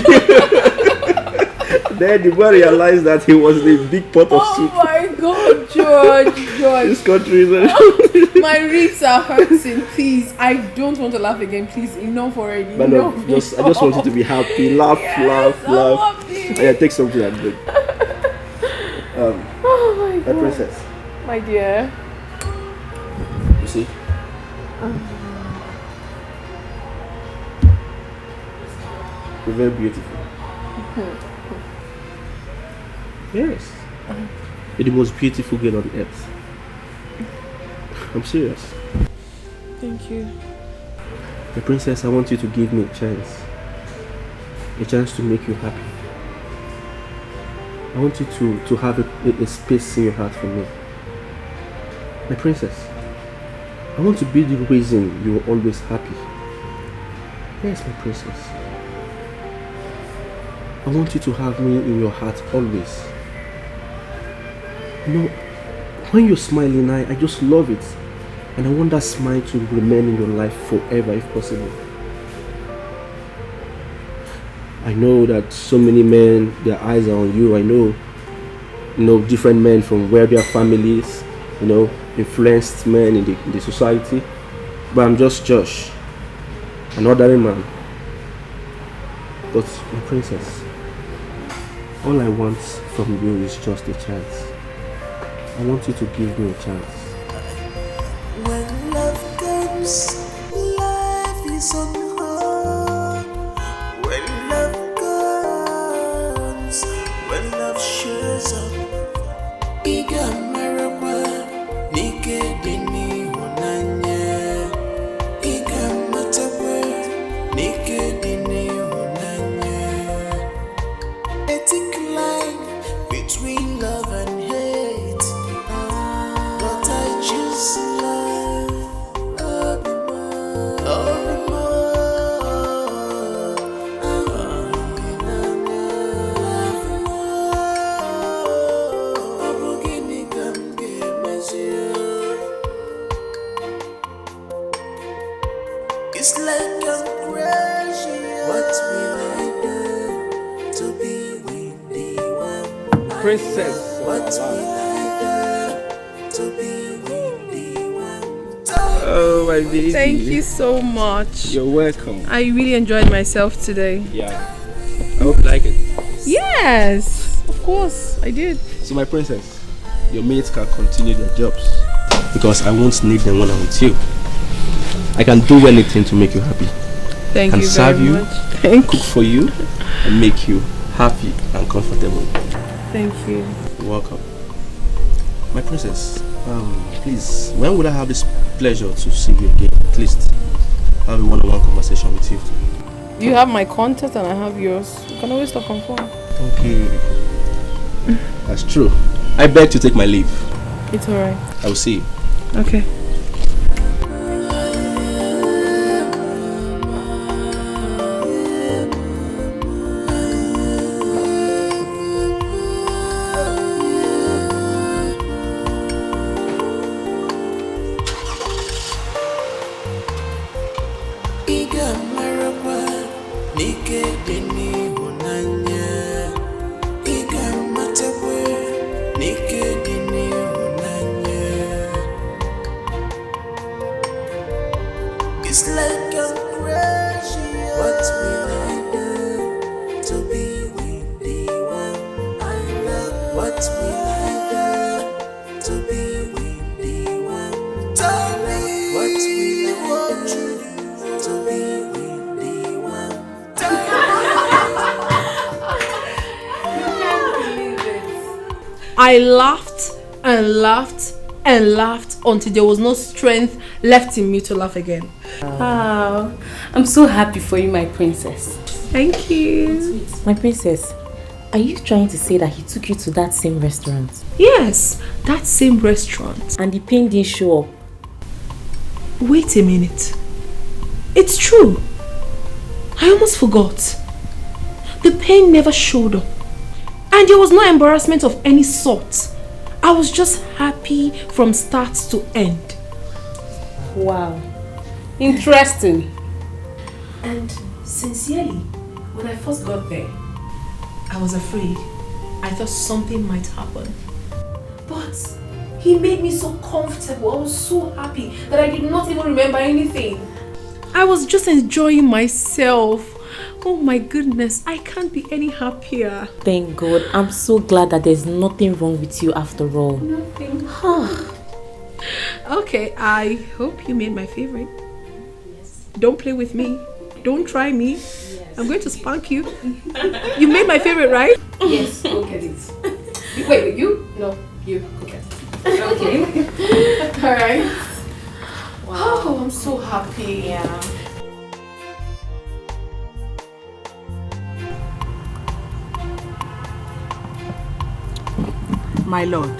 Then the boy realized that he was in a big pot of soup. Oh my God, George. This country is My ribs are hurting. Please, I don't want to laugh again. Please, enough already. But no, I just want you to be happy. Laugh. Yeah, take something and drink. Oh my God. My princess. My dear. You see? You're very beautiful. Yes. You're the most beautiful girl on earth. I'm serious. Thank you. My princess, I want you to give me a chance. A chance to make you happy. I want you to have a space in your heart for me. My princess, I want to be the reason you are always happy. Yes, my princess. I I want you to have me in your heart always. You know, when you're smiling, I just love it. And I want that smile to remain in your life forever if possible. I know that so many men, their eyes are on you. I know, different men from where their families, influenced men in the society. But I'm just Josh, an ordinary man. But my princess, all I want from you is just a chance. I want you to give me a chance. When love comes, life is on hold. When love comes, when love shows up, Iga Maraba, Nike Dini Honanya, Iga Matabe, Nike Dini Honanya. Ethic line between love and hate, but I choose love. It's like I'm crazy. What will I do to be with the one? Princess. What will I do to be with the one? Oh, my baby. Thank you so much. You're welcome. I really enjoyed myself today. Yeah. I hope you like it. Yes, of course, I did. So my princess, your mates can continue their jobs because I won't need them when I'm with you. I can do anything to make you happy. Thank you very serve you, much. cook for you, and make you happy and comfortable. Thank you. You're welcome. My princess, please, when would I have this pleasure to see you again? At least have a one-on-one conversation with you. You have my contact and I have yours. You can always talk on phone. Okay. That's true. I beg to take my leave. It's alright. I will see you. Okay. Iga Maraba, Nike Dini Honanya, Iga Matabe, Nike Dini Honanya. It's like I'm crazy. What will I do to be with the one I love? What will I do to be with the one? Tell me, what will I do to be with the one? I laughed and laughed and laughed until there was no strength left in me to laugh again. Wow. I'm so happy for you, my princess. Thank you. My princess, are you trying to say that he took you to that same restaurant? Yes, that same restaurant. And the pain didn't show up? Wait a minute. It's true. I almost forgot. The pain never showed up. And there was no embarrassment of any sort. I was just happy from start to end. Wow. Interesting. And sincerely, when I first got there, I was afraid. I thought something might happen. But he made me so comfortable. I was so happy that I did not even remember anything. I was just enjoying myself. Oh my goodness, I can't be any happier. Thank God. I'm so glad that there's nothing wrong with you after all. Nothing. Okay, I hope you made my favorite. Yes. Don't play with me. Don't try me. Yes. I'm going to spank you. You made my favorite, right? Yes, go get it. Wait, you? No, you. Go get it. Okay. Alright. Wow. Oh, I'm so happy. Yeah. My lord,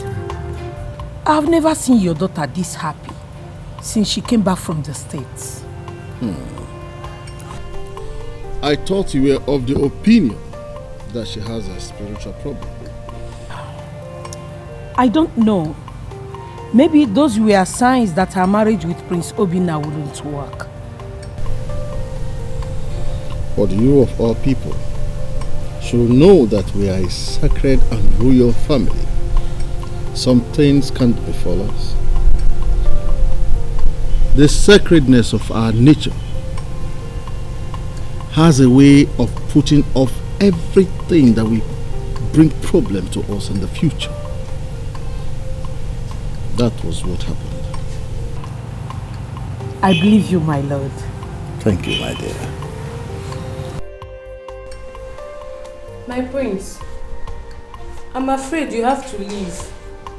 I've never seen your daughter this happy since she came back from the States. I thought you were of the opinion that she has a spiritual problem? I don't know. Maybe those were signs that her marriage with Prince Obinna wouldn't work. But you of all people should know that we are a sacred and royal family. Some things can't befall us. The sacredness of our nature has a way of putting off everything that will bring problem to us in the future. That was what happened. I believe you, my lord. Thank you, my dear. My prince, I'm afraid you have to leave.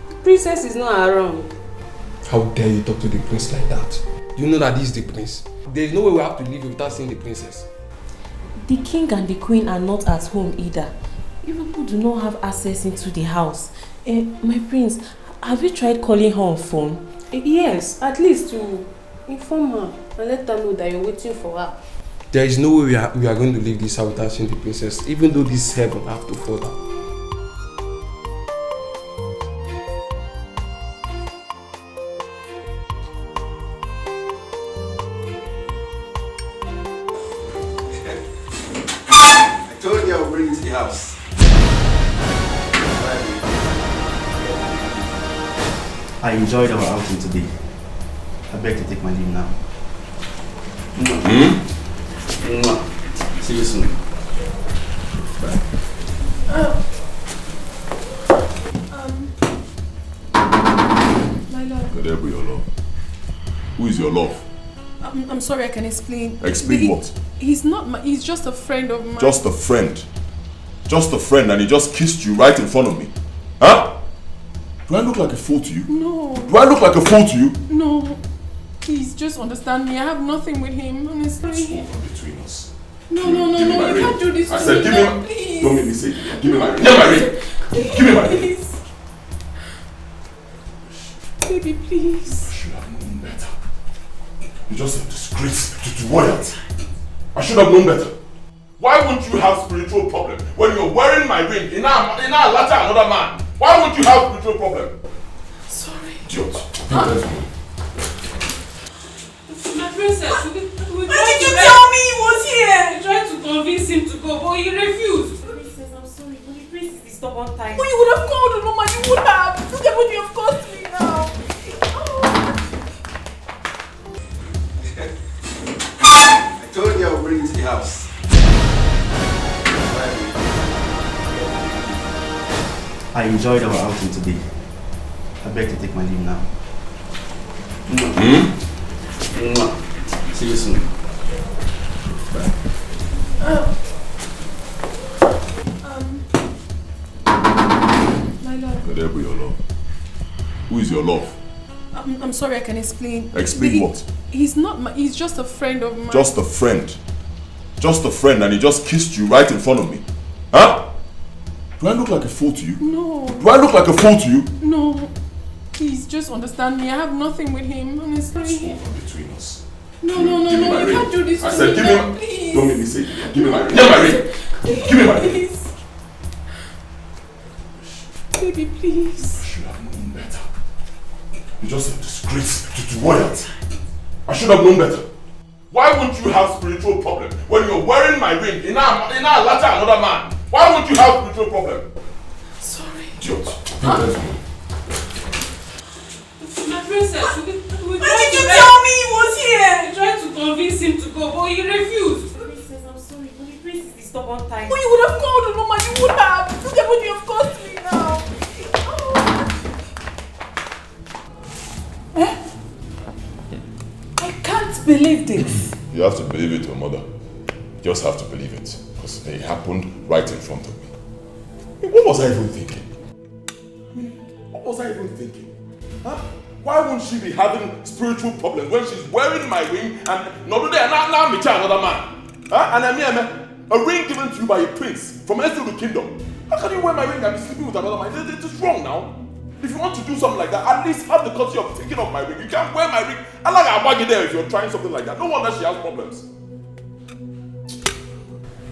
The princess is not around. How dare you talk to the prince like that? Do you know that this is the prince? There is no way we have to leave without seeing the princess. The king and the queen are not at home either. You people do not have access into the house. My prince, have you tried calling her on phone? Yes, at least to inform her and let her know that you're waiting for her. There is no way we are going to leave this house without seeing the princess, even though this heaven have to fall down. I told you I would bring you to the house. I enjoyed our outing today. I beg to take my leave now. See you soon. Bye. My love. Could there be your love? Who is your love? I'm sorry, I can explain. Explain what? He's not he's just a friend of mine. Just a friend. Just a friend, and he just kissed you right in front of me. Huh? Do I look like a fool to you? No. Do I look like a fool to you? No. Please, just understand me. I have nothing with him, honestly. Between us. No. You can't do this I to said, me. give No, me. please. Don't make me say it. Give me my ring. Give me my ring. Give me my ring. Please. Baby, please. I should have known better. You're just a disgrace to royalty. I should have known better. Why won't you have spiritual problem when you're wearing my ring in our latter another man? Why won't you have spiritual problem? Sorry. Idiot. My princess, we Why did you tell me he was here? We tried to convince him to go, but he refused. Princess, I'm sorry, but the prince is the stubborn type. Well, you would have called her, Mama. You would have. Look at what you have cost me now. I told you I would bring you to the house. I enjoyed our outing today. I beg to take my leave now. See you soon. Bye. My love. Could there be your love? Who is your love? I'm sorry, I can explain. Explain what? He's just a friend of mine. Just a friend. Just a friend, and he just kissed you right in front of me. Huh? Do I look like a fool to you? No. Do I look like a fool to you? No. Please, just understand me. I have nothing with him, honestly. Between us. No. Give me my You ring. can't do this I to said, me. give No, me. please. Don't make me say it. Give me my ring. Give me my ring. Give me my ring. Please. Baby, please. I should have known better. You're just a disgrace to royalty. I should have known better. Why won't you have spiritual problem when you're wearing my ring in our latter another man? Why won't you have spiritual problem? Sorry. Idiot. My princess, we Why did you tell me he was here? We tried to convince him to go, but he refused. Princess, I'm sorry, but the prince is the stubborn type. Well, you would have called her, Mama. You would have. Look at what you have cost me now. I can't believe this. You have to believe it, your mother. You just have to believe it. Because it happened right in front of me. What was I even thinking? What was I even thinking? Huh? Why won't she be having spiritual problems when she's wearing my ring and not there now meet another man? Huh? And I mean, a ring given to you by a prince from Esau the kingdom. How can you wear my ring and be sleeping with another man? It is wrong now. If you want to do something like that, at least have the courtesy of taking off my ring. You can't wear my ring. I like I'll bag you there if you're trying something like that. No wonder she has problems.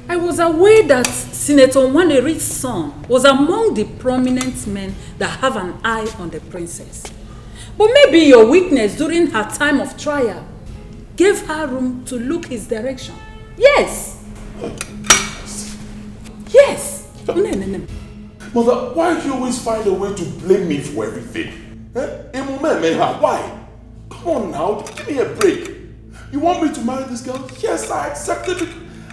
I I was aware that Senator Nwaoha's son was among the prominent men that have an eye on the princess. But maybe your witness during her time of trial gave her room to look his direction. Yes. Yes. No. Mother, why do you always find a way to blame me for everything? Why? Come on now, give me a break. You want me to marry this girl? Yes, I accept it.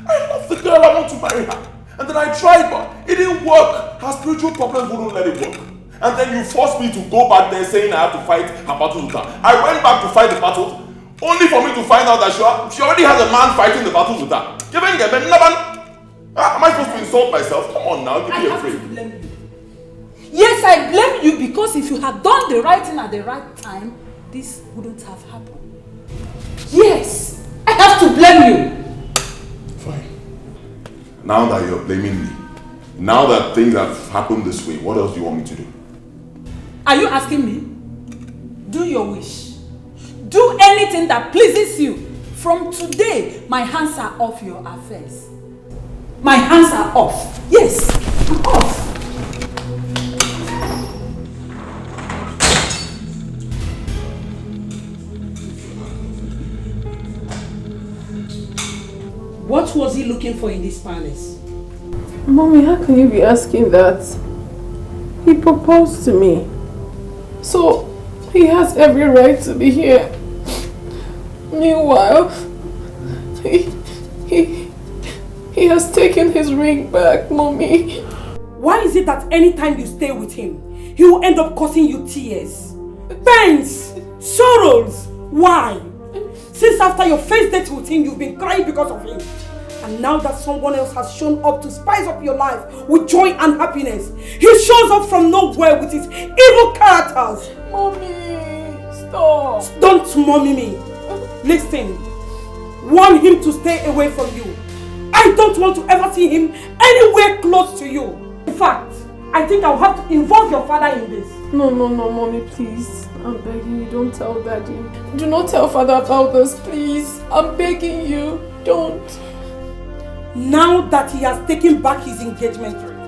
I love the girl, I want to marry her. And then I tried, but it didn't work. Her spiritual problems wouldn't let it work. And then you forced me to go back there saying I have to fight her battles with her. I went back to fight the battles, only for me to find out that she already has a man fighting the battles with her. Am I supposed to insult myself? Come on now, give me a break. To blame you. Yes, I blame you because if you had done the right thing at the right time, this wouldn't have happened. Yes, I have to blame you. Fine. Now that you're blaming me, now that things have happened this way, what else do you want me to do? Are you asking me? Do your wish. Do anything that pleases you. From today, my hands are off your affairs. My hands are off. Yes, I'm off. What was he looking for in this palace? Mommy, how can you be asking that? He proposed to me. So, he has every right to be here. Meanwhile, he has taken his ring back, Mommy. Why is it that anytime you stay with him, he will end up causing you tears, pains, sorrows? Why? Since after your first date with him, you've been crying because of him. And now that someone else has shown up to spice up your life with joy and happiness, he shows up from nowhere with his evil characters. Mommy, stop. Don't mommy me. Listen, warn him to stay away from you. I don't want to ever see him anywhere close to you. In fact, I think I'll have to involve your father in this. No, Mommy, please. I'm begging you, don't tell Daddy. Do not tell Father about this, please. I'm begging you, don't. Now that he has taken back his engagement ring,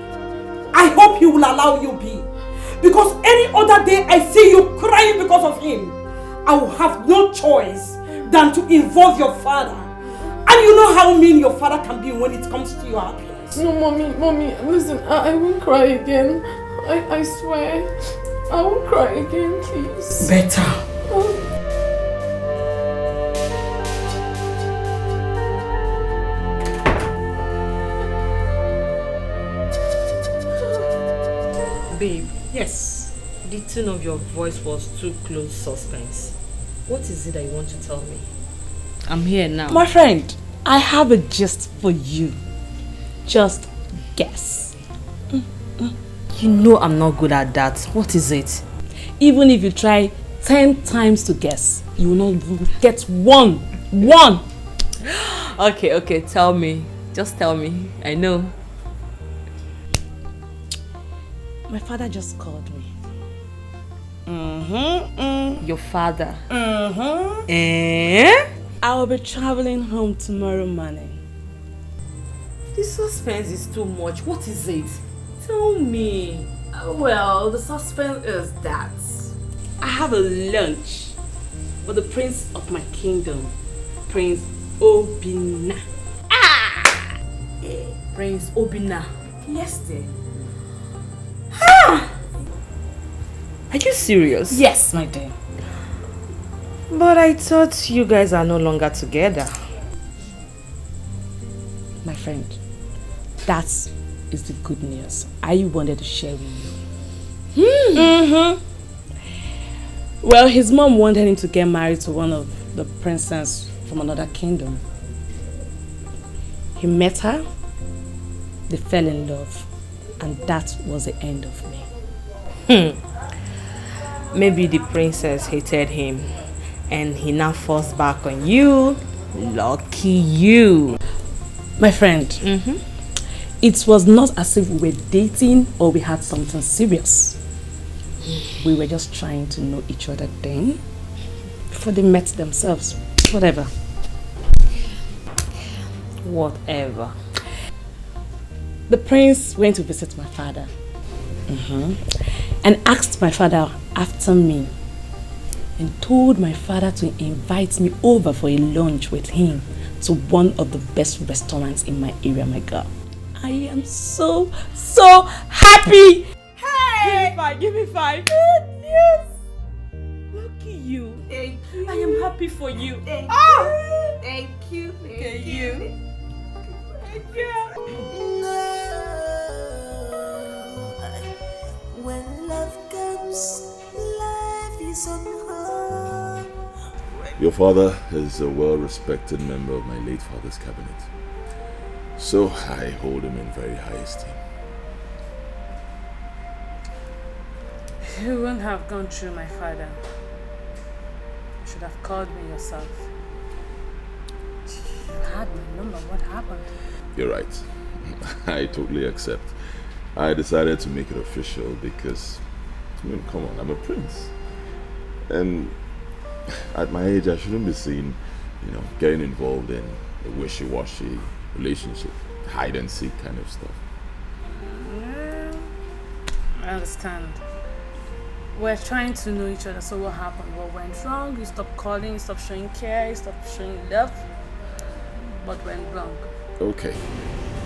I hope he will allow you be. Because any other day I see you crying because of him, I will have no choice than to involve your father. And you know how mean your father can be when it comes to your happiness. No, Mommy, listen, I won't cry again. I swear. I won't cry again, please. Better. Babe. Yes. The tone of your voice was too close suspense. What is it that you want to tell me? I'm here now. My friend, I have a gist for you. Just guess. You know I'm not good at that. What is it? Even if you try 10 times to guess, you will not get one. Okay, tell me. Just tell me. I know. My father just called me. Your father? I will be traveling home tomorrow morning. The suspense is too much. What is it? Tell me. Well, the suspense is that I have a lunch with the prince of my kingdom, Prince Obinna. Prince Obinna. Yes, dear. Are you serious? Yes, my dear. But I thought you guys are no longer together. My friend, that is the good news I wanted to share with you. Well, his mom wanted him to get married to one of the princesses from another kingdom. He met her, they fell in love, and that was the end of me. Maybe the princess hated him and he now forced back on you. Lucky you. My friend, it was not as if we were dating or we had something serious. We were just trying to know each other then, before they met themselves. Whatever. The prince went to visit my father and asked my father after me and told my father to invite me over for a lunch with him to one of the best restaurants in my area, my girl. I am so happy. Hey! Give me five. Good news. Lucky you. Thank you. I am happy for you. Thank you. Thank you. When love comes, life is unhard. Your father is a well-respected member of my late father's cabinet, so I hold him in very high esteem. You wouldn't have gone through my father. You should have called me yourself. You had my number. What happened? You're right. I totally accept. I decided to make it official because, I mean, come on, I'm a prince. And at my age, I shouldn't be seen, getting involved in a wishy-washy relationship, hide-and-seek kind of stuff. Yeah, I understand. We're trying to know each other, so what happened? What went wrong? You stopped calling, you stopped showing care, you stopped showing love. What went wrong? Okay.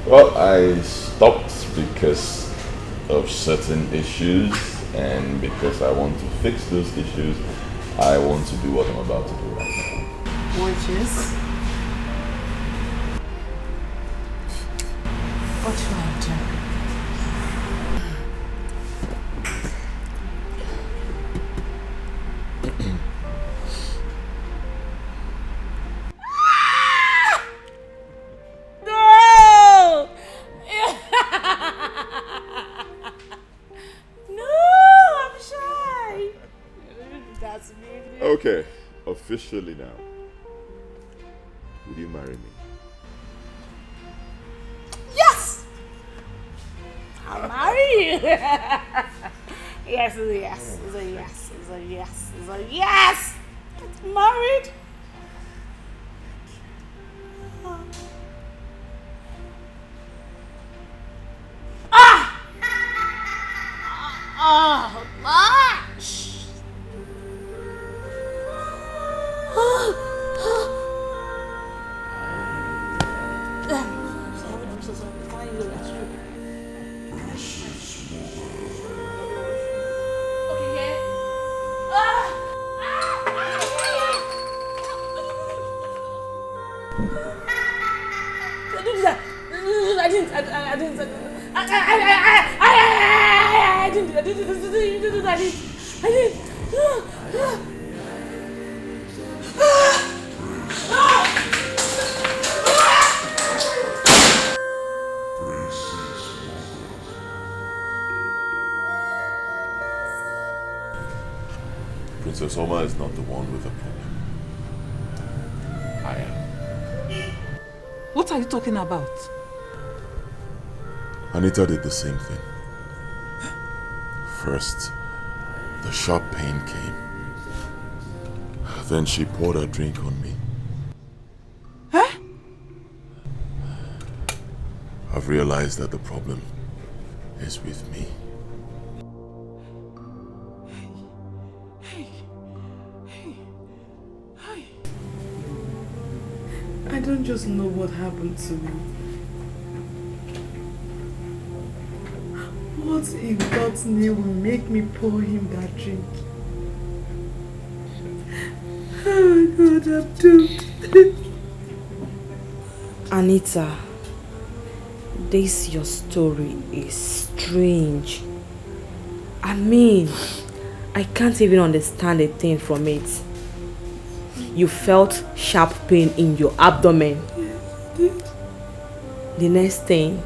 Well, I stopped because of certain issues, and because I want to fix those issues, I want to do what I'm about to do right now. Which is? What should I do? Okay, officially now. Would you marry me? Yes! I'll marry you. Yes, it's a yes. It's a yes. It's a yes. It's a yes. Get married. I'm so sorry. Can I use the restroom? Okay, yeah. Don't do that. I didn't. I didn't do that. I didn't. Princess Oma is not the one with the problem. I am. What are you talking about? Anita did the same thing. First, the sharp pain came. Then she poured her drink on me. Huh? I've realized that the problem is with me. I don't just know what happened to me. What if God's name will make me pour him that drink? Oh my God, I'm doomed. Anita, this your story is strange. I mean, I can't even understand a thing from it. You felt sharp pain in your abdomen. The next thing,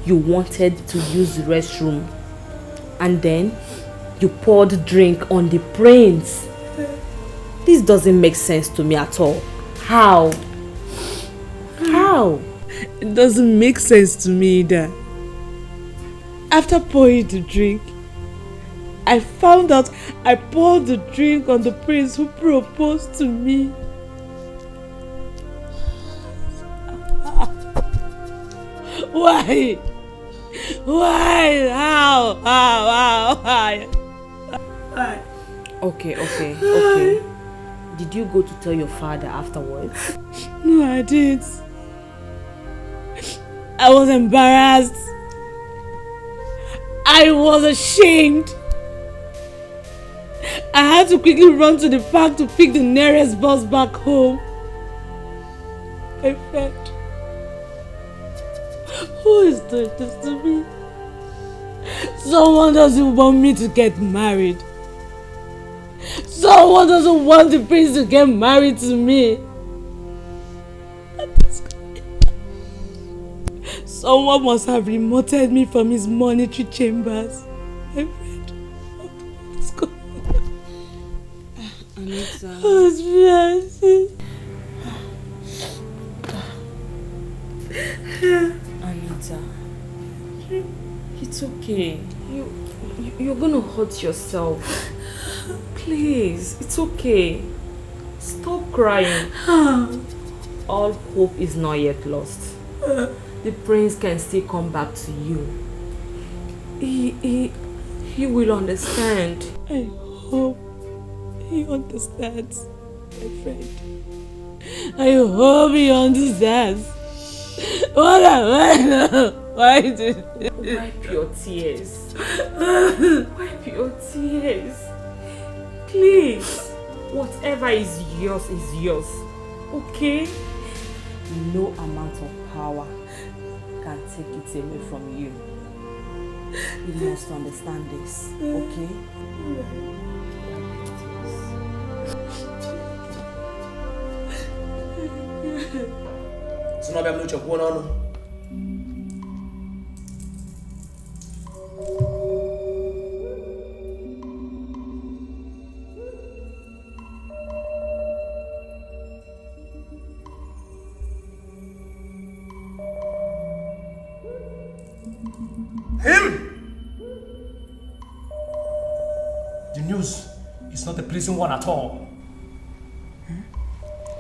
you wanted to use the restroom. And then, you poured drink on the prince. This doesn't make sense to me at all. How? How? It doesn't make sense to me either. After pouring the drink, I found out I poured the drink on the prince who proposed to me. Why? Why? How? Okay. Did you go to tell your father afterwards? No, I didn't. I was embarrassed. I was ashamed. I had to quickly run to the park to pick the nearest bus back home. My friend, who is doing this to me? Someone doesn't want me to get married. Someone doesn't want the prince to get married to me. Someone must have remoted me from his monetary chambers. My friend, what's going on? Anita. Anita. It's okay. You're gonna hurt yourself. Please, it's okay. Stop crying. All hope is not yet lost. The prince can still come back to you. He will understand. I hope he understands, my friend. I hope he understands. What am I now? Why did Wipe your tears. Wipe your tears. Please. Whatever is yours, okay? No amount of power can take it away from you. You must understand this, okay? So now I'm not going on. Him! The news is not a pleasing one at all.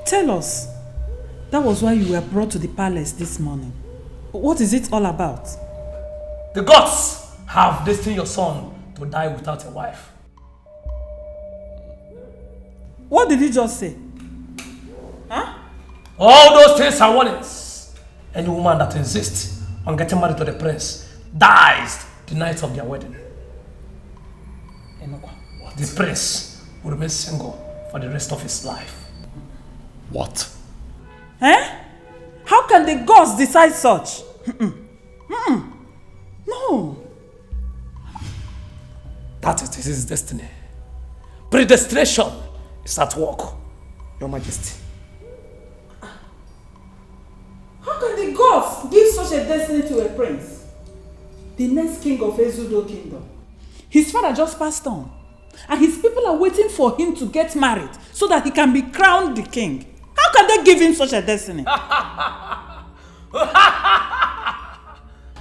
Tell us. That was why you were brought to the palace this morning. What is it all about? The gods have destined your son to die without a wife. What did he just say? Huh? All those things are warnings. Any woman that insists on getting married to the prince dies the night of their wedding. The prince will remain single for the rest of his life. What? Eh? How can the gods decide such? No. That is his destiny. Predestination is at work, Your Majesty. How can the gods give such a destiny to a prince? The next king of Ezudo kingdom. His father just passed on. And his people are waiting for him to get married so that he can be crowned the king. How can they give him such a destiny?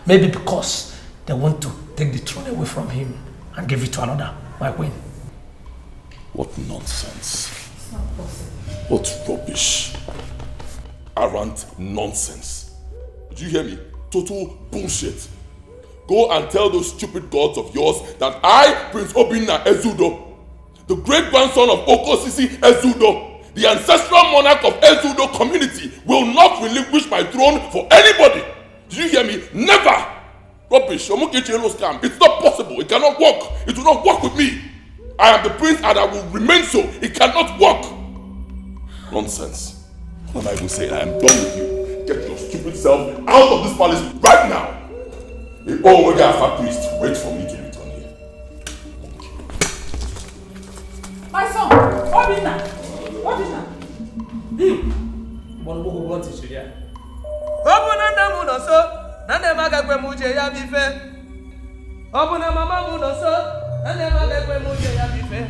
Maybe because they want to take the throne away from him and give it to another, my queen. What nonsense. It's not possible. What rubbish. Arrant nonsense. Did you hear me? Total bullshit. Go and tell those stupid gods of yours that I, Prince Obinna Ezudo, the great-grandson of Okosisi Ezudo, the ancestral monarch of Ezudo community, will not relinquish my throne for anybody. Did you hear me? Never! Rubbish. It's not possible. It cannot work. It will not work with me. I am the prince and I will remain so. It cannot work. Nonsense. What am I even saying? I am done with you. Get your stupid self out of this palace right now. The Omega priest wait for me to return here. My son, Obinna! Obinna! Obuna na mu no so, na ne magakwe mu je ya bife. Obuna mama mu no so, na ne magakwe mu je ya bife.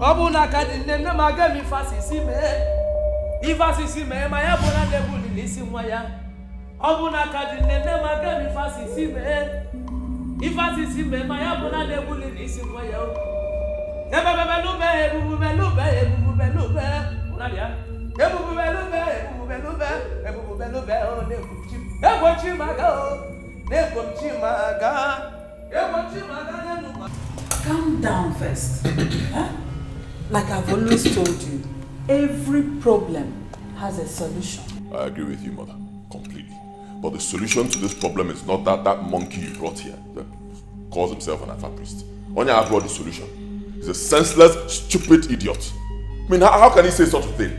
Obuna kadi ne ne magami fasisi me. Ifasisi me ma ya bona de buli nisi mwa ya. Obuna kadi ne ne magami fasisi me. Ifasisi me ma ya bona de buli nisi mwa ya. Ebe lube. Una dia. Calm down first. Huh? Like I've always told you, every problem has a solution. I agree with you, mother, completely. But the solution to this problem is not that monkey you brought here that calls himself an Alpha priest. Onya brought the solution. He's a senseless, stupid idiot. I mean, how can he say such a thing?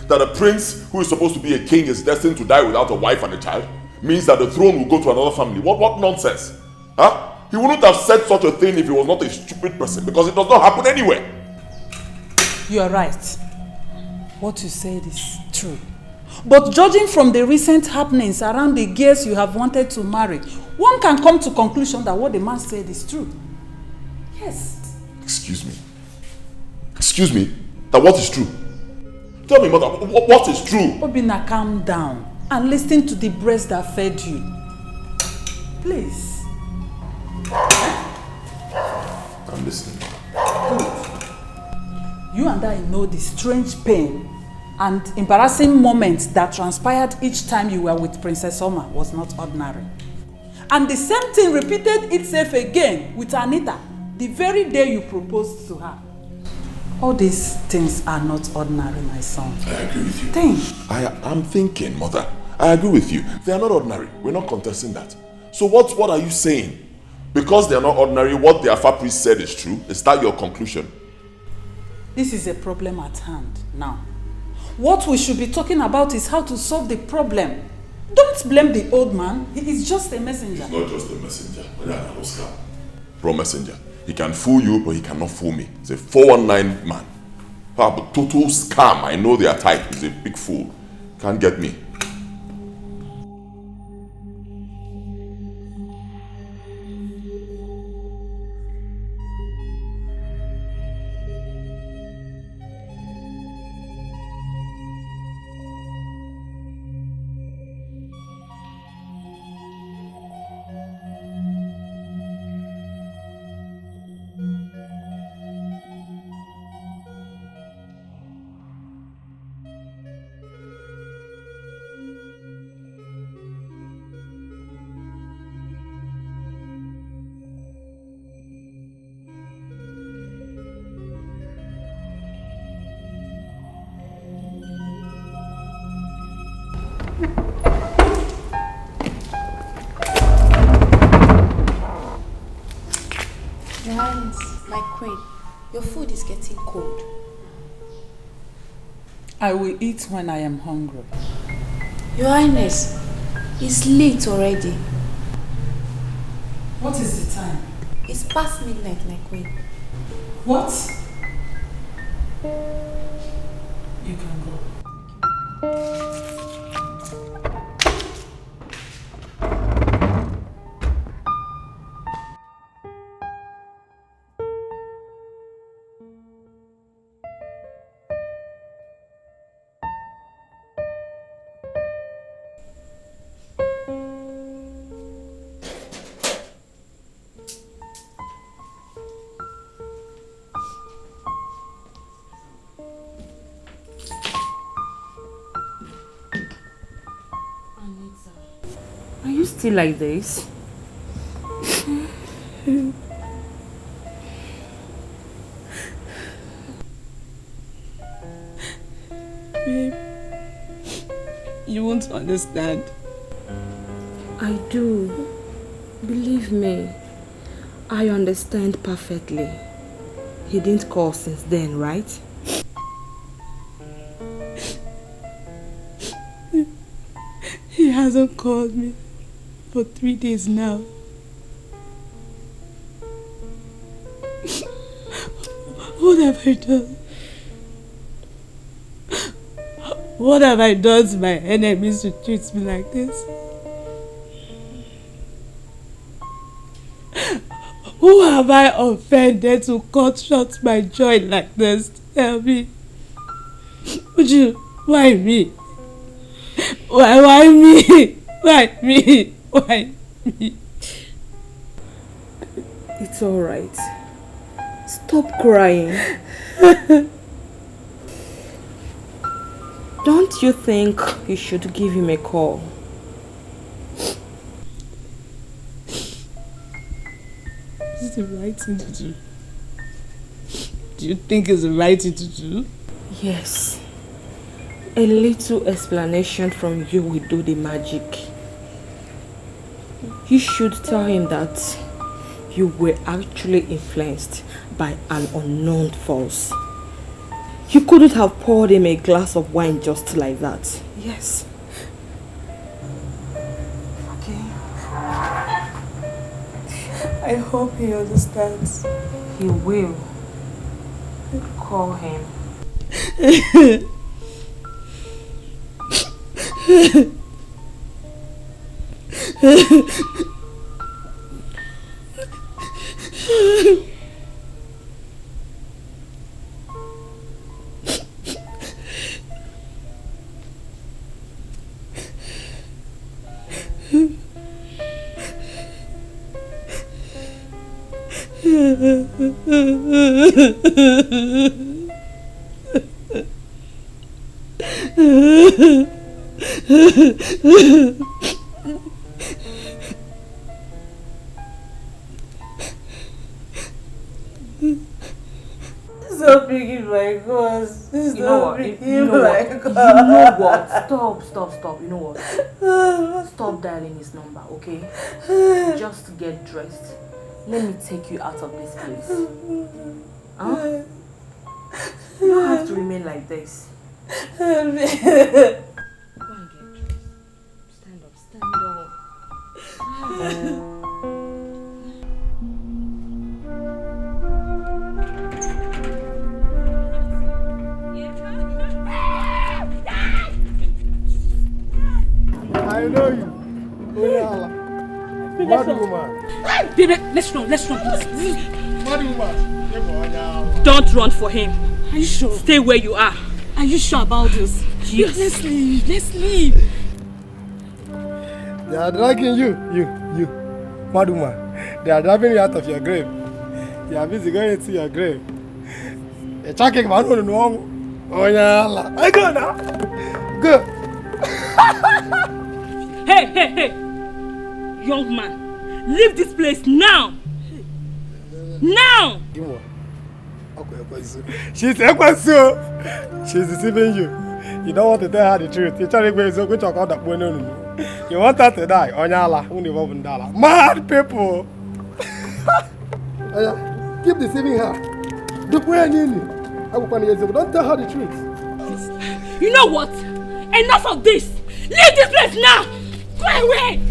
That a prince who is supposed to be a king is destined to die without a wife and a child? Means that the throne will go to another family. What nonsense? Huh? He wouldn't have said such a thing if he was not a stupid person, because it does not happen anywhere. You are right. What you said is true. But judging from the recent happenings around the girls you have wanted to marry, one can come to conclusion that what the man said is true. Yes. Excuse me. Excuse me? That what is true? Tell me, mother, what is true? Obinna, calm down and listen to the breast that fed you. Please. I'm listening. Good. You and I know the strange pain and embarrassing moments that transpired each time you were with Princess Oma was not ordinary. And the same thing repeated itself again with Anita the very day you proposed to her. All these things are not ordinary, my son. I agree with you. Think. I'm thinking, mother. I agree with you. They are not ordinary. We're not contesting that. So what are you saying? Because they are not ordinary, what the Alpha priest said is true? Is that your conclusion? This is a problem at hand now. What we should be talking about is how to solve the problem. Don't blame the old man. He is just a messenger. He's not just a messenger. Bro, messenger. He can fool you, but he cannot fool me. He's a 419 man. But total scam. I know their type. He's a big fool. Can't get me. Your Highness, my queen, your food is getting cold. I will eat when I am hungry. Your Highness, it's late already. What is the time? It's past midnight, my queen. What? You can go. Are you still like this? Babe, you won't understand. I do. Believe me, I understand perfectly. He didn't call since then, right? He hasn't called me for 3 days now. What have I done? What have I done to my enemies to treat me like this? Who have I offended to cut short my joy like this? Tell me. Would you? Why me? Why me? Why me? Why me? It's alright. Stop crying. Don't you think you should give him a call? the right thing to do? Do you think it's the right thing to do? Yes. A little explanation from you will do the magic. You should tell him that you were actually influenced by an unknown force. You couldn't have poured him a glass of wine just like that. Yes. Okay. I hope he understands. He will. Call him. Stop picking my cause. You know what? Stop. You know what? Stop dialing his number, okay? Just get dressed. Let me take you out of this place. Huh? You don't have to remain like this. Go and get dressed. Stand up. I know you. Mad woman. Baby, let's run. Mad woman. Don't run for him. Are you sure? Stay where you are. Are you sure about this? Yes. Let's leave. They are dragging you. Mad woman. They are driving you out of your grave. You are busy going into your grave. They're checking man on the wrong. Oh yeah. I go now. Go. Hey. Young man, leave this place now. Now. She's deceiving you. You don't want to tell her the truth. You're trying to go talk about that boy. No. You want her to die. Mad people. Keep deceiving her. Don't tell her the truth. You know what? Enough of this. Leave this place now. Go away.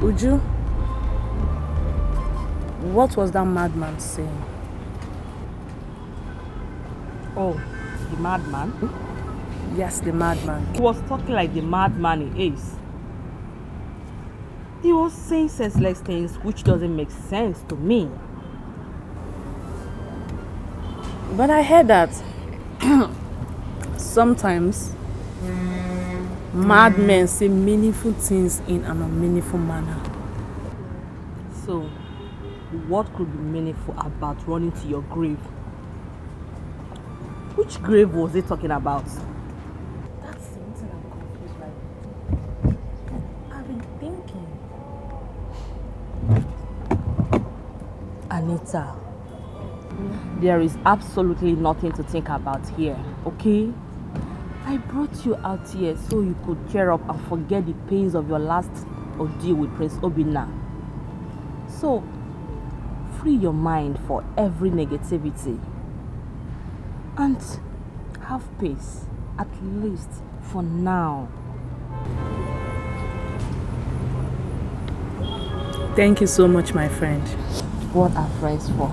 Uju, what was that madman saying? Oh, the madman? Yes, the madman. He was talking like the madman he is. He was saying senseless things which doesn't make sense to me. But I heard that sometimes madmen say meaningful things in an unmeaningful manner. So, what could be meaningful about running to your grave? Which grave was he talking about? That's something I'm confused by. I've been thinking. Anita, there is absolutely nothing to think about here, okay? I brought you out here so you could cheer up and forget the pains of your last ordeal with Prince Obinna. So, free your mind for every negativity and have peace, at least For now. Thank you so much, my friend. What are friends for?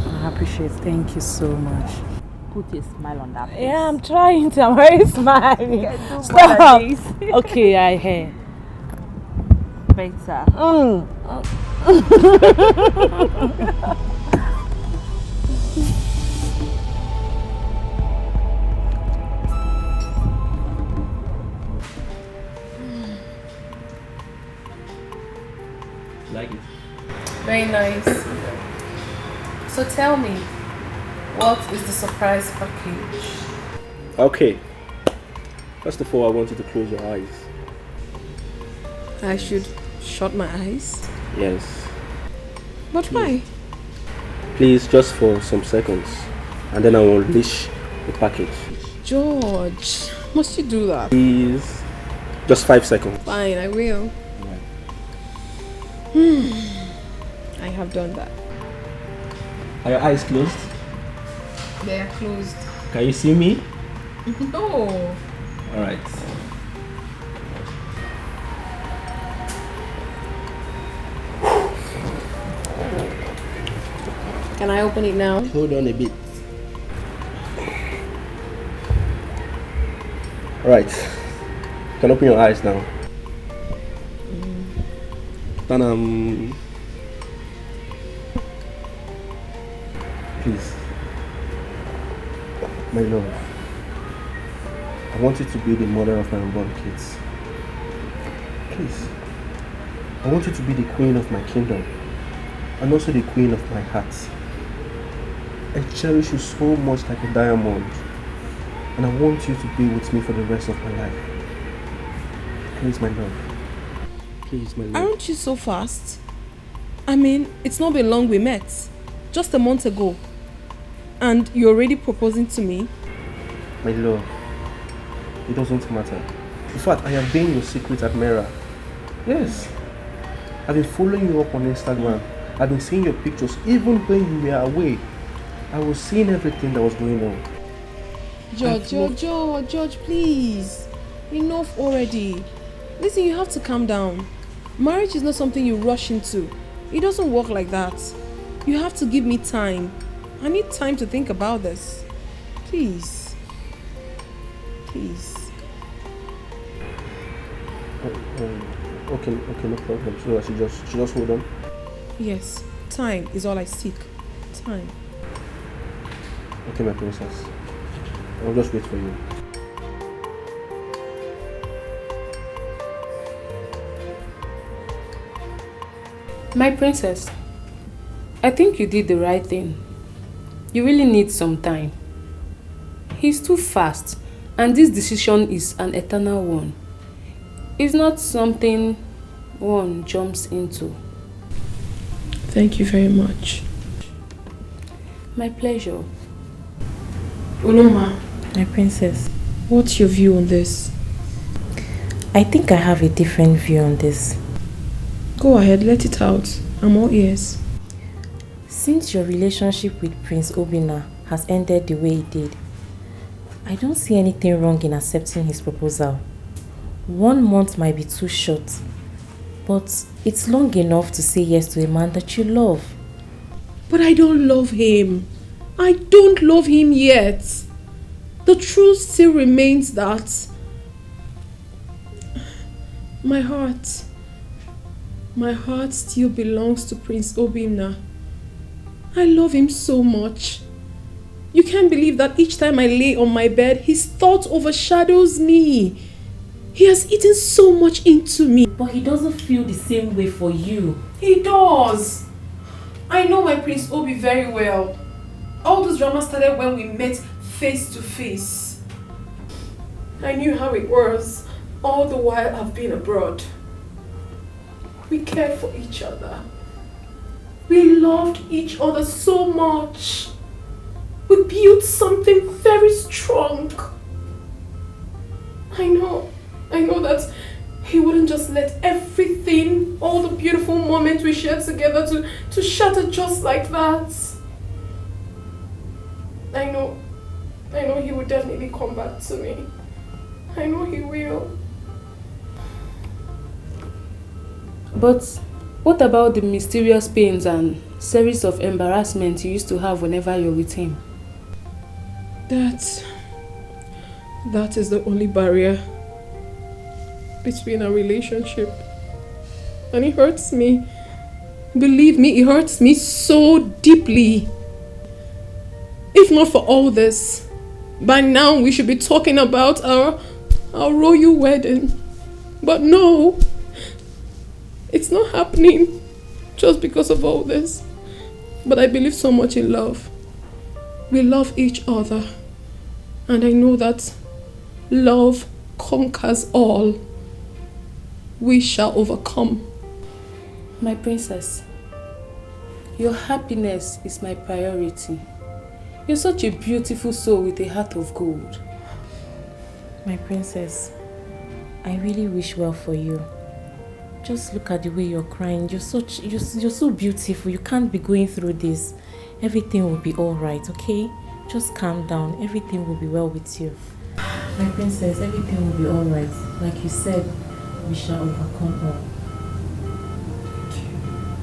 I appreciate it. Thank you so much. Put a smile on that face. Yeah, I'm trying to. I'm very smiling. Stop. Okay, I hear. Better. Like it? Very nice. So tell me, what is the surprise package? Okay. First of all, I want you to close your eyes. I should shut my eyes? Yes. But why? Please, just for some seconds. And then I will unleash the package. George, must you do that? Please. Just 5 seconds. Fine, I will. I have done that. Are your eyes closed? They are closed. Can you see me? No. Alright. Can I open it now? Hold on a bit. Alright. You can open your eyes now. Then please, my love, I want you to be the mother of my unborn kids. Please, I want you to be the queen of my kingdom and also the queen of my heart. I cherish you so much like a diamond, and I want you to be with me for the rest of my life. Please, my love. Please, my love. Aren't you so fast? I mean, it's not been long we met. Just a month ago. And you're already proposing to me? My love, it doesn't matter. In fact, I have been your secret admirer. Yes. I've been following you up on Instagram. I've been seeing your pictures even when you were away. I was seeing everything that was going on. George, please. Enough already. Listen, you have to calm down. Marriage is not something you rush into. It doesn't work like that. You have to give me time. I need time to think about this. Please. Please. Okay, no problem. So I should just hold on. Yes, time is all I seek. Time. Okay, my princess. I'll just wait for you. My princess, I think you did the right thing. You really need some time. He's too fast, and this decision is an eternal one. It's not something one jumps into. Thank you very much. My pleasure. Uloma, my princess, what's your view on this? I think I have a different view on this. Go ahead, let it out. I'm all ears. Since your relationship with Prince Obinna has ended the way it did, I don't see anything wrong in accepting his proposal. 1 month might be too short, but it's long enough to say yes to a man that you love. But I don't love him. I don't love him yet. The truth still remains that my heart still belongs to Prince Obinna. I love him so much. You can't believe that each time I lay on my bed, his thought overshadows me. He has eaten so much into me. But he doesn't feel the same way for you. He does. I know my Prince Obi very well. All this drama started when we met face to face. I knew how it was all the while I've been abroad. We cared for each other. We loved each other so much. We built something very strong. I know that he wouldn't just let everything, all the beautiful moments we shared together to shatter just like that. I know he would definitely come back to me. I know he will. But what about the mysterious pains and series of embarrassments you used to have whenever you're with him? That is the only barrier between our relationship. And it hurts me. Believe me, it hurts me so deeply. If not for all this, by now we should be talking about our royal wedding. But no, it's not happening just because of all this. But I believe so much in love. We love each other. And I know that love conquers all. We shall overcome. My princess, your happiness is my priority. You're such a beautiful soul with a heart of gold. My princess, I really wish well for you. Just look at the way you're crying. You're so beautiful. You can't be going through this. Everything will be alright, okay? Just calm down. Everything will be well with you. My princess, everything will be alright. Like you said, we shall overcome all.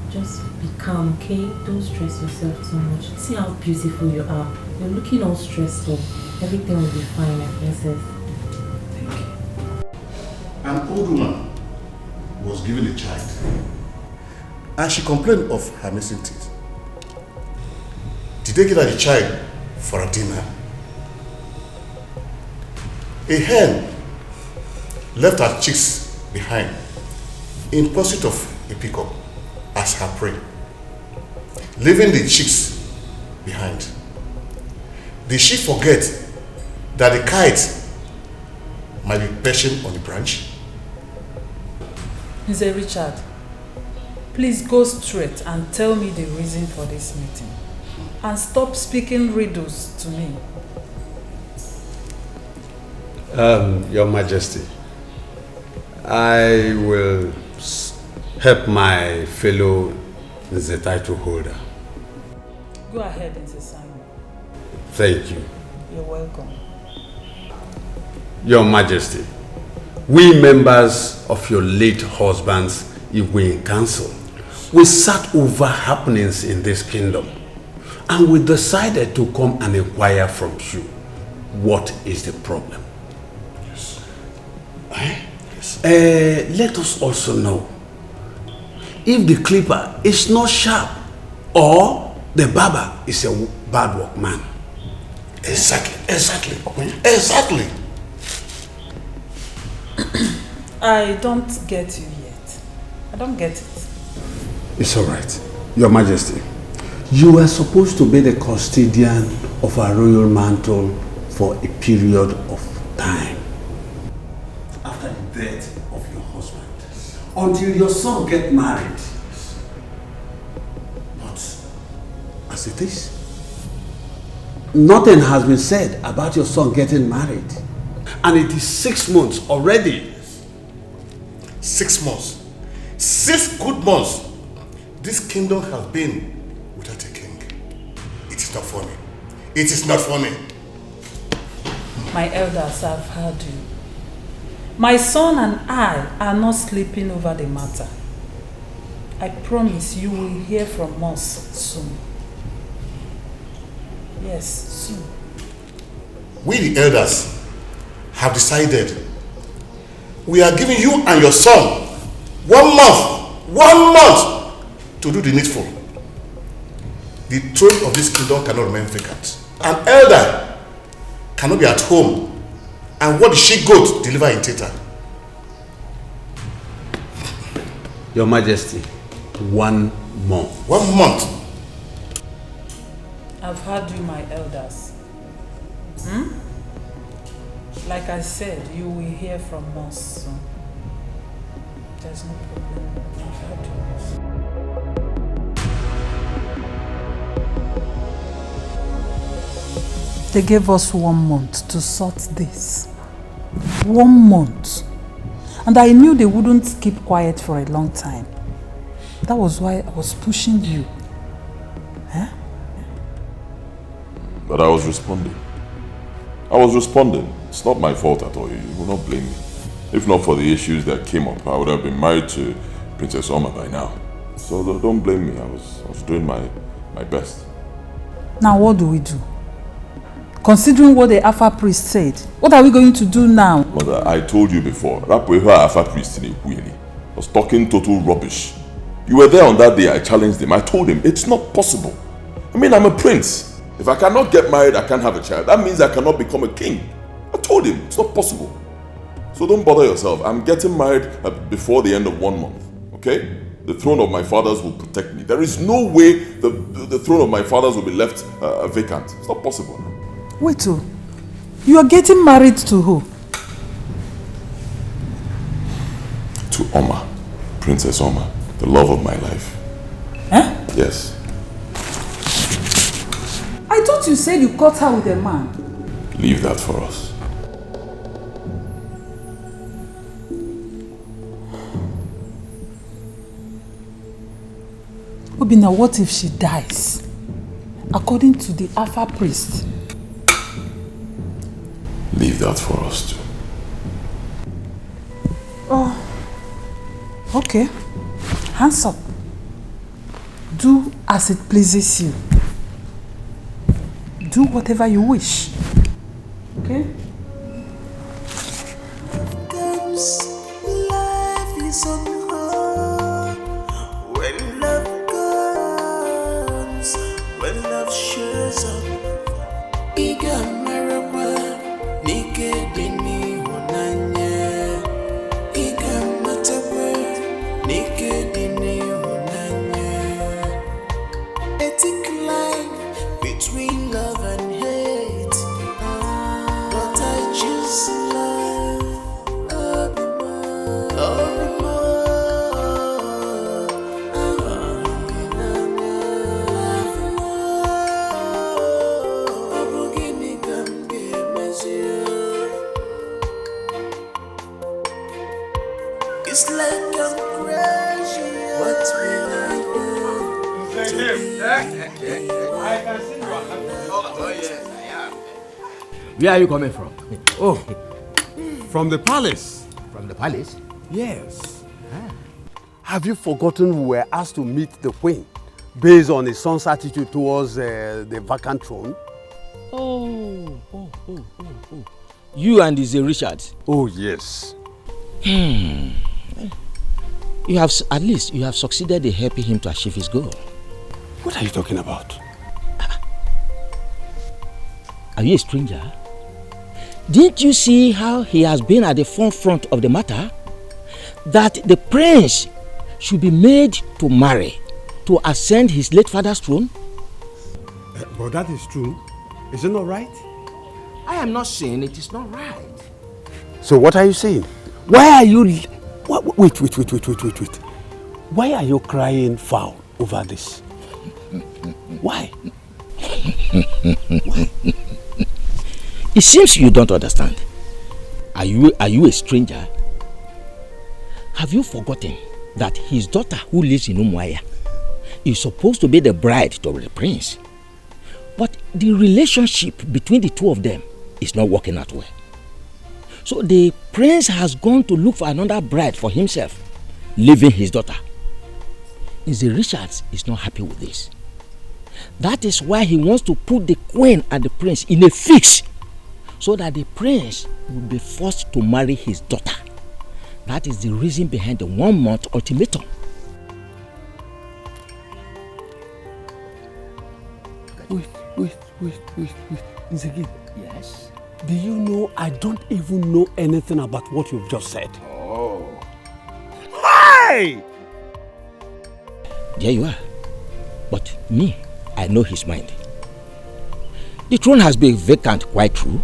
Just be calm, okay? Don't stress yourself too much. See how beautiful you are. You're looking all stressful. Everything will be fine, my princess. Thank you. An old woman was given a child, and she complained of her missing teeth. Did they give her the child for a dinner? A hen left her chicks behind in pursuit of a peacock as her prey, leaving the chicks behind. Did she forget that the kite might be perching on the branch? Mr. Richard, please go straight and tell me the reason for this meeting. And stop speaking riddles to me. Your Majesty, I will help my fellow the title holder. Go ahead, Mr. Simon. Thank you. You're welcome. Your Majesty, we members of your late husband's Igwe Council, we sat over happenings in this kingdom and we decided to come and inquire from you. What is the problem? Yes. Yes. Let us also know if the clipper is not sharp or the barber is a bad workman. Exactly. I don't get you yet. I don't get it. It's all right. Your Majesty, you are supposed to be the custodian of our royal mantle for a period of time. After the death of your husband, until your son gets married. But as it is, nothing has been said about your son getting married. And it is 6 months already. 6 months. 6 good months. This kingdom has been without a king. It is not funny. It is not funny. My elders have heard you. My son and I are not sleeping over the matter. I promise you will hear from us soon. Yes, soon. We the elders have decided we are giving you and your son 1 month to do the needful. The throne of this kingdom cannot remain vacant. An elder cannot be at home and what the she-goat deliver in theater. Your Majesty, 1 month. 1 month. I've heard you, my elders. Like I said, you will hear from us soon. There's no problem. I've heard you. They gave us 1 month to sort this. 1 month. And I knew they wouldn't keep quiet for a long time. That was why I was pushing you. But I was responding. I was responding. It's not my fault at all. You will not blame me. If not for the issues that came up, I would have been married to Princess Oma by now. So don't blame me. I was doing my best. Now what do we do? Considering what the Alpha priest said, what are we going to do now? Mother, I told you before, that Alpha priest was talking total rubbish. You were there on that day. I challenged him. I told him it's not possible. I mean, I'm a prince. If I cannot get married, I can't have a child. That means I cannot become a king. I told him it's not possible. So don't bother yourself. I'm getting married before the end of 1 month. Okay? The throne of my fathers will protect me. There is no way the throne of my fathers will be left vacant. It's not possible. Wait, you are getting married to who? To Oma. Princess Oma. The love of my life. Huh? Yes. I thought you said you caught her with a man. Leave that for us. Obinna, what if she dies? According to the Alpha priest. Leave that for us too. Oh. Okay. Hands up. Do as it pleases you. Do whatever you wish. Okay? Life is unhard. When love comes, when love shows up, Iga maraba, Nike dini honanya. Iga mataba, Nike dini honanya. Ethic line between love and hate, but I choose love. It's like I'm crazy. What will I do? I can see you are happy. Oh yes, I am. Where are you coming from? Oh, from the palace. From the palace? Yes. Have you forgotten we were asked to meet the queen based on his son's attitude towards the vacant throne? Oh. You and Zé Richard? Oh, yes. You have, at least, you have succeeded in helping him to achieve his goal. What are you talking about? Are you a stranger? Didn't you see how he has been at the forefront of the matter? That the prince should be made to marry to ascend his late father's throne? But that is true. Is it not right? I am not saying it is not right. So what are you saying? Why are you... Wait. Why are you crying foul over this? Why? Why? It seems you don't understand. Are you a stranger? Have you forgotten that his daughter who lives in Nwaoha is supposed to be the bride to the prince? But the relationship between the two of them is not working out well. So the prince has gone to look for another bride for himself, leaving his daughter. Zé Richard is not happy with this. That is why he wants to put the queen and the prince in a fix, so that the prince will be forced to marry his daughter. That is the reason behind the 1 month ultimatum. Wait. Nzegi. Yes? Do you know I don't even know anything about what you've just said? Oh. Hey! There you are. But me, I know his mind. The throne has been vacant, quite true,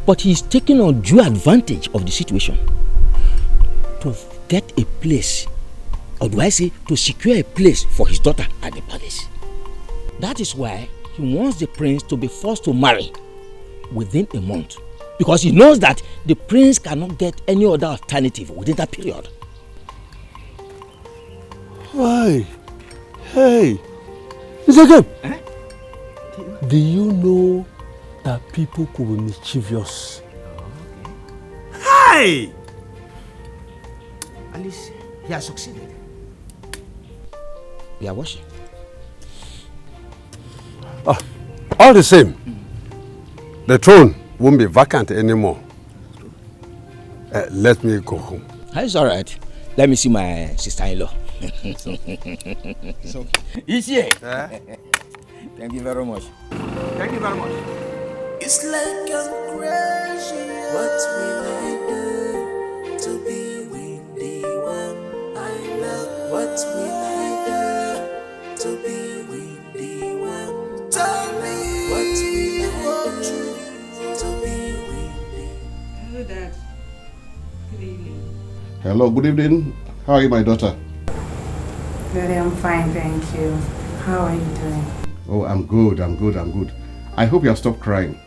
but he is taking undue advantage of the situation to get a place, or do I say to secure a place for his daughter at the palace. That is why he wants the prince to be forced to marry within a month, because he knows that the prince cannot get any other alternative within that period. Why? Hey! It's okay. Do you know that people could be mischievous. Hey! At least he has succeeded. We are watching. All the same, the throne won't be vacant anymore. Let me go home. It's all right. Let me see my sister-in-law. It's okay. He's here. Thank you very much. Thank you very much. It's like I'm crashing. What will I do to be with the one I love? What will I do to be with the one? Tell me. What will I do to be with the? Hello, Dad. Good evening. Hello, good evening. How are you, my daughter? Daddy, I'm fine, thank you. How are you doing? Oh, I'm good. I hope you have stopped crying.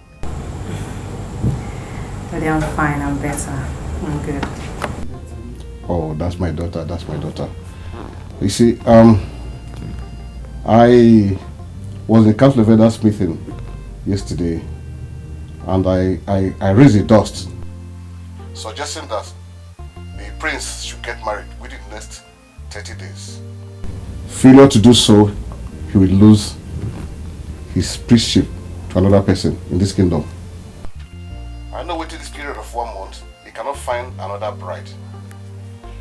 Daddy, I'm fine, I'm better. I'm good. Oh, that's my daughter. You see, I was in Council of Elders meeting yesterday, and I raised the dust, suggesting that the prince should get married within the next 30 days. Failure to do so, he will lose his priestship to another person in this kingdom. I know within this period of 1 month, he cannot find another bride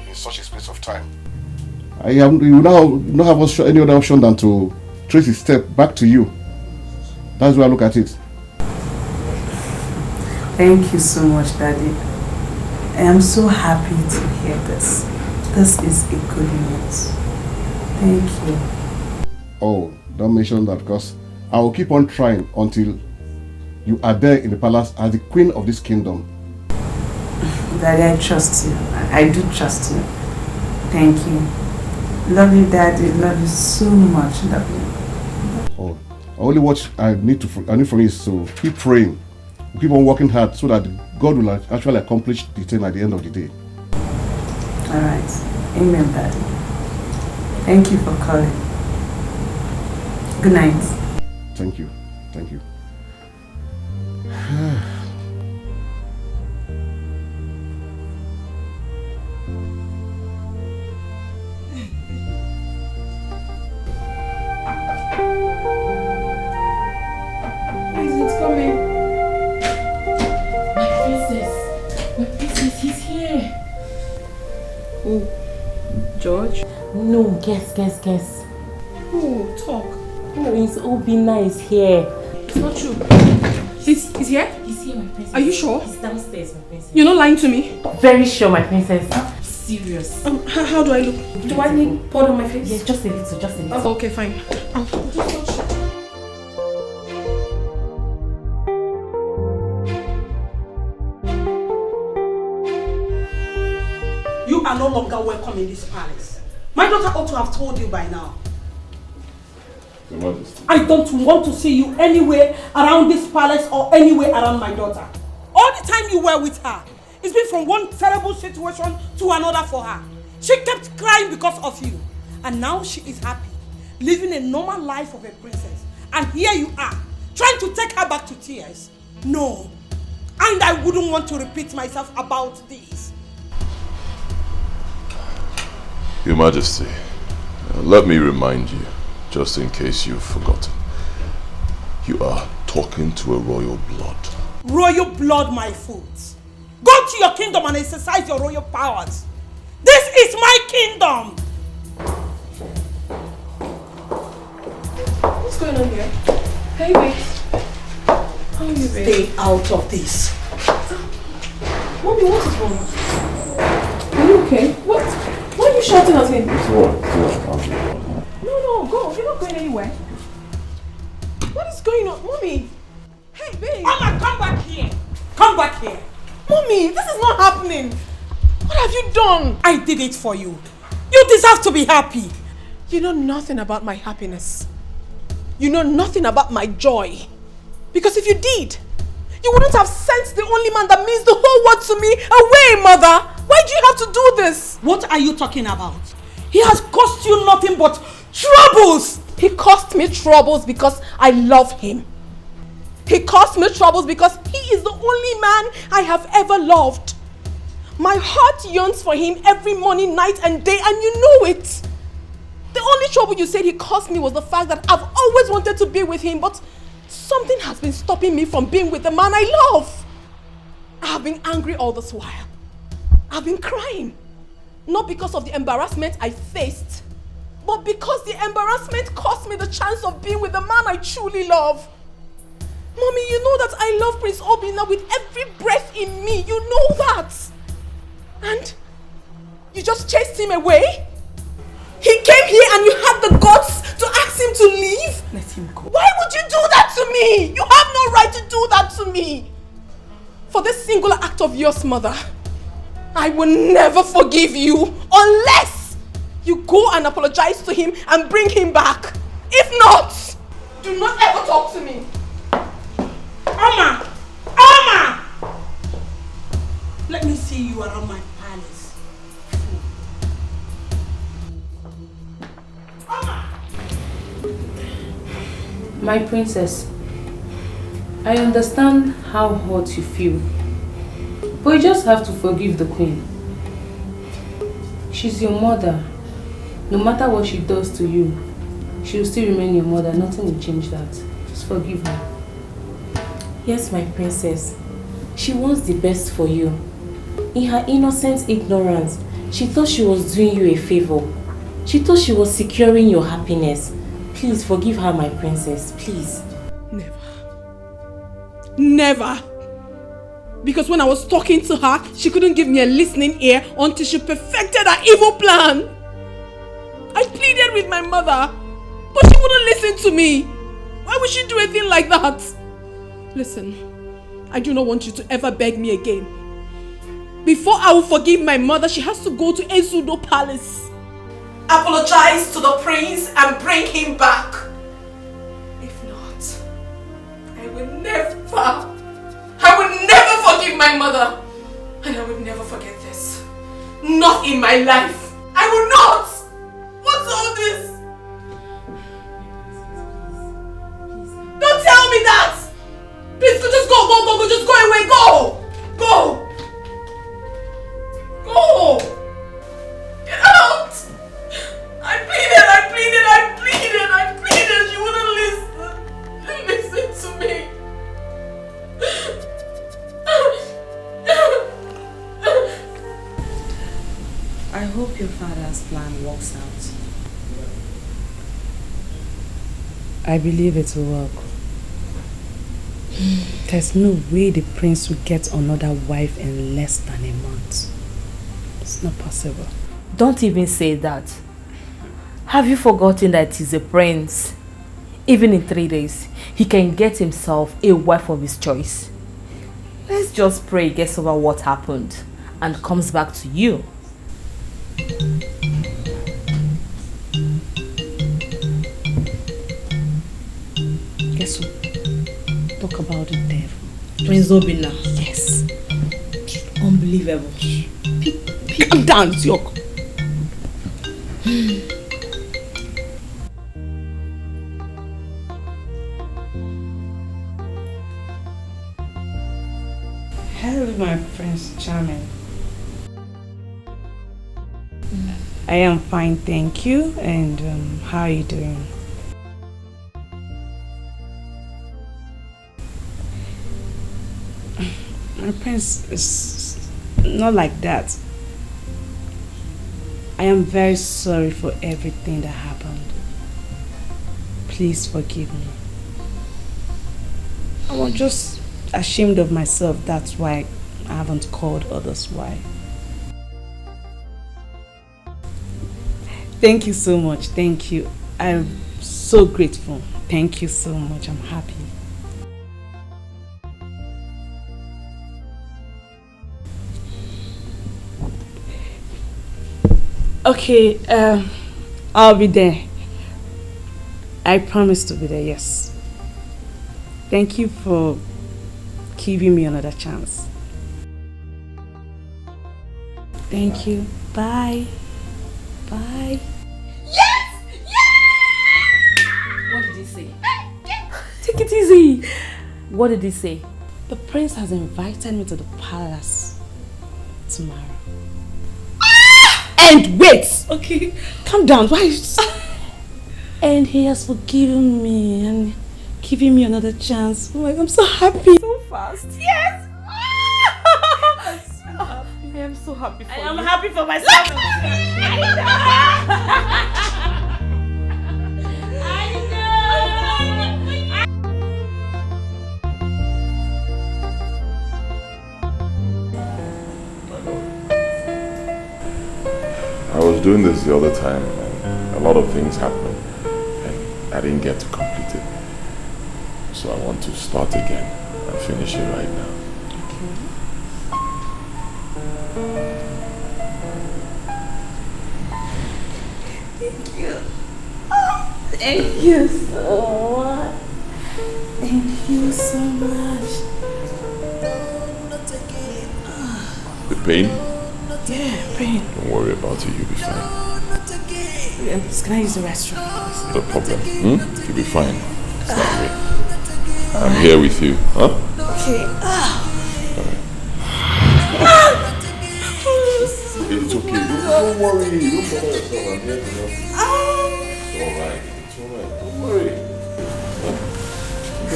in such a space of time. You now don't have any other option than to trace his step back to you. That's why I look at it. Thank you so much, Daddy. I am so happy to hear this. This is a good news. Thank you. Oh, don't mention that, because I will keep on trying until you are there in the palace as the queen of this kingdom. Daddy, I trust you. I do trust you. Thank you. Love you, Daddy. Love you so much. Love you. Oh, only what I need from you is to keep praying, keep on working hard, so that God will actually accomplish the thing at the end of the day. All right. Amen, Daddy. Thank you for calling. Good night. Thank you. It's coming. My princess, he's here. Who? George? No, guess. Who? Talk. Prince Obinna is here. It's not true. He's here? He's here, my princess. Are you sure? He's downstairs, my princess. You're not lying to me? Very sure, my princess. Serious. How do I look? Do I need powder on my face? Yes, just a little. Oh, okay, fine. You are no longer welcome in this palace. My daughter ought to have told you by now. Your Majesty. I don't want to see you anywhere around this palace or anywhere around my daughter. All the time you were with her, it's been from one terrible situation to another for her. She kept crying because of you. And now she is happy, living a normal life of a princess. And here you are, trying to take her back to tears. No. And I wouldn't want to repeat myself about this. Your Majesty, let me remind you, just in case you've forgotten, you are talking to a royal blood. Royal blood, my foot. Go to your kingdom and exercise your royal powers. This is my kingdom. What's going on here? Hey, wait. How are you, babe? Stay out of this. Mommy, what is wrong? Are you okay? What? Why are you shouting at him? No, go. You're not going anywhere. What is going on? Mommy! Hey, babe! Mama, come back here! Come back here! Mommy, this is not happening! What have you done? I did it for you. You deserve to be happy. You know nothing about my happiness. You know nothing about my joy. Because if you did, you wouldn't have sent the only man that means the whole world to me away, Mother! Why do you have to do this? What are you talking about? He has cost you nothing but troubles! He cost me troubles because I love him. He caused me troubles because he is the only man I have ever loved. My heart yearns for him every morning, night and day, and you know it. The only trouble you said he caused me was the fact that I've always wanted to be with him, but something has been stopping me from being with the man I love. I have been angry all this while. I've been crying. Not because of the embarrassment I faced, but because the embarrassment cost me the chance of being with the man I truly love. Mommy, you know that I love Prince Obinna with every breath in me. You know that. And you just chased him away? He came here and you had the guts to ask him to leave? Let him go. Why would you do that to me? You have no right to do that to me. For this singular act of yours, mother, I will never forgive you unless you go and apologize to him and bring him back. If not, do not ever talk to me. Oma! Oma! Let me see you around my palace. My princess, I understand how hurt you feel, but you just have to forgive the queen. She's your mother. No matter what she does to you, she will still remain your mother. Nothing will change that. Just forgive her. Yes, my princess. She wants the best for you. In her innocent ignorance, she thought she was doing you a favor. She thought she was securing your happiness. Please forgive her, my princess. Please. Never. Because when I was talking to her, she couldn't give me a listening ear until she perfected her evil plan. I pleaded with my mother, but she wouldn't listen to me. Why would she do a thing like that? Listen, I do not want you to ever beg me again. Before I will forgive my mother, she has to go to Ezudo Palace, apologize to the prince and bring him back. If not, I will never forgive my mother. And I will never forget this. Not in my life. I will not. What's all this? Don't tell me that. Please, just go, just go away, go. Get out. I pleaded. You wouldn't listen to me. I hope your father's plan works out. I believe it will work. There's no way the prince will get another wife in less than a month. It's not possible. Don't even say that. Have you forgotten that he's a prince? Even in 3 days, he can get himself a wife of his choice. Let's just pray he gets over what happened and comes back to you. Guess what? Talk about the devil. Prince Obinna. Yes. Unbelievable. Calm down, Yoko. Hello, my Prince Charming. I am fine, thank you. And how are you doing? My prince is not like that. I am very sorry for everything that happened. Please forgive me. I was just ashamed of myself. That's why I haven't called others why. Thank you so much. Thank you. I'm so grateful. Thank you so much. I'm happy. Okay, I'll be there. I promise to be there, yes. Thank you for giving me another chance. Thank you. Bye. Bye. Yes! Yes! What did he say? Take it easy. What did he say? The prince has invited me to the palace tomorrow. And wait! Okay. Calm down, why? And he has forgiven me and given me another chance. Oh my God, I'm so happy. So fast. Yes! I'm so happy. I am so happy for you. I am happy for myself. I was doing this the other time and a lot of things happened and I didn't get to complete it. So I want to start again and finish it right now. Thank you. Thank you so much. Thank you so much. The pain? Yeah, pain. Don't worry about it, you'll be fine. Can I use the restroom? No problem. You'll be fine. It's not me. I'm here with you. Huh? Okay. It's okay. Don't worry. Don't bother yourself. I'm here to help you. It's alright. It's alright. Don't worry.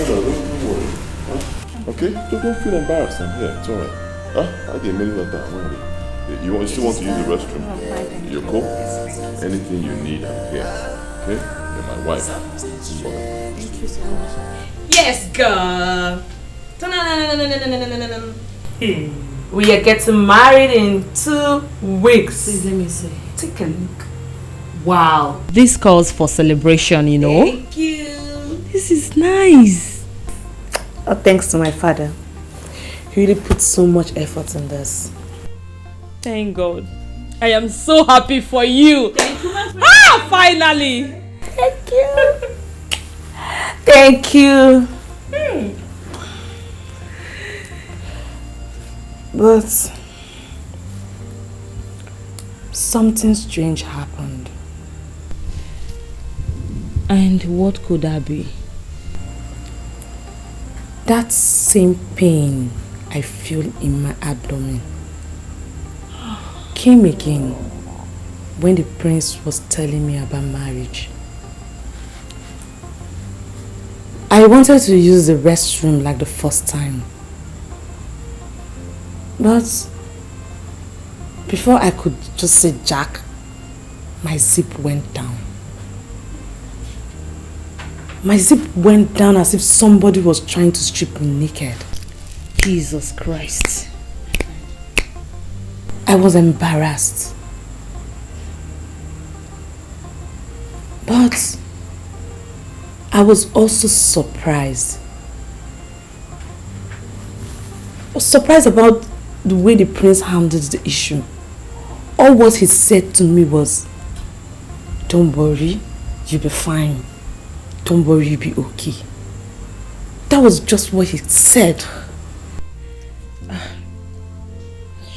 Don't worry. Huh? Okay? Don't feel embarrassed. I'm here. It's alright. Huh? I get many of that. Don't worry. You still want to use the restroom? You're cool? Anything you need, I'm here. Okay? You're my wife. Thank you so much. Yes, girl. We are getting married in 2 weeks. Please let me see. Take a look. Wow. This calls for celebration, you know. Thank you. This is nice. Oh, thanks to my father. He really put so much effort in this. Thank God. I am so happy for you. Thank you, my friend. Ah, finally. Thank you. Thank you. But something strange happened. And what could that be? That same pain I feel in my abdomen came again when the prince was telling me about marriage. I wanted to use the restroom like the first time. But before I could just say Jack, my zip went down. My zip went down as if somebody was trying to strip me naked. Jesus Christ. I was embarrassed. But I was also surprised. I was surprised about the way the prince handled the issue. All what he said to me was, "Don't worry, you'll be fine. Don't worry, you'll be okay." That was just what he said.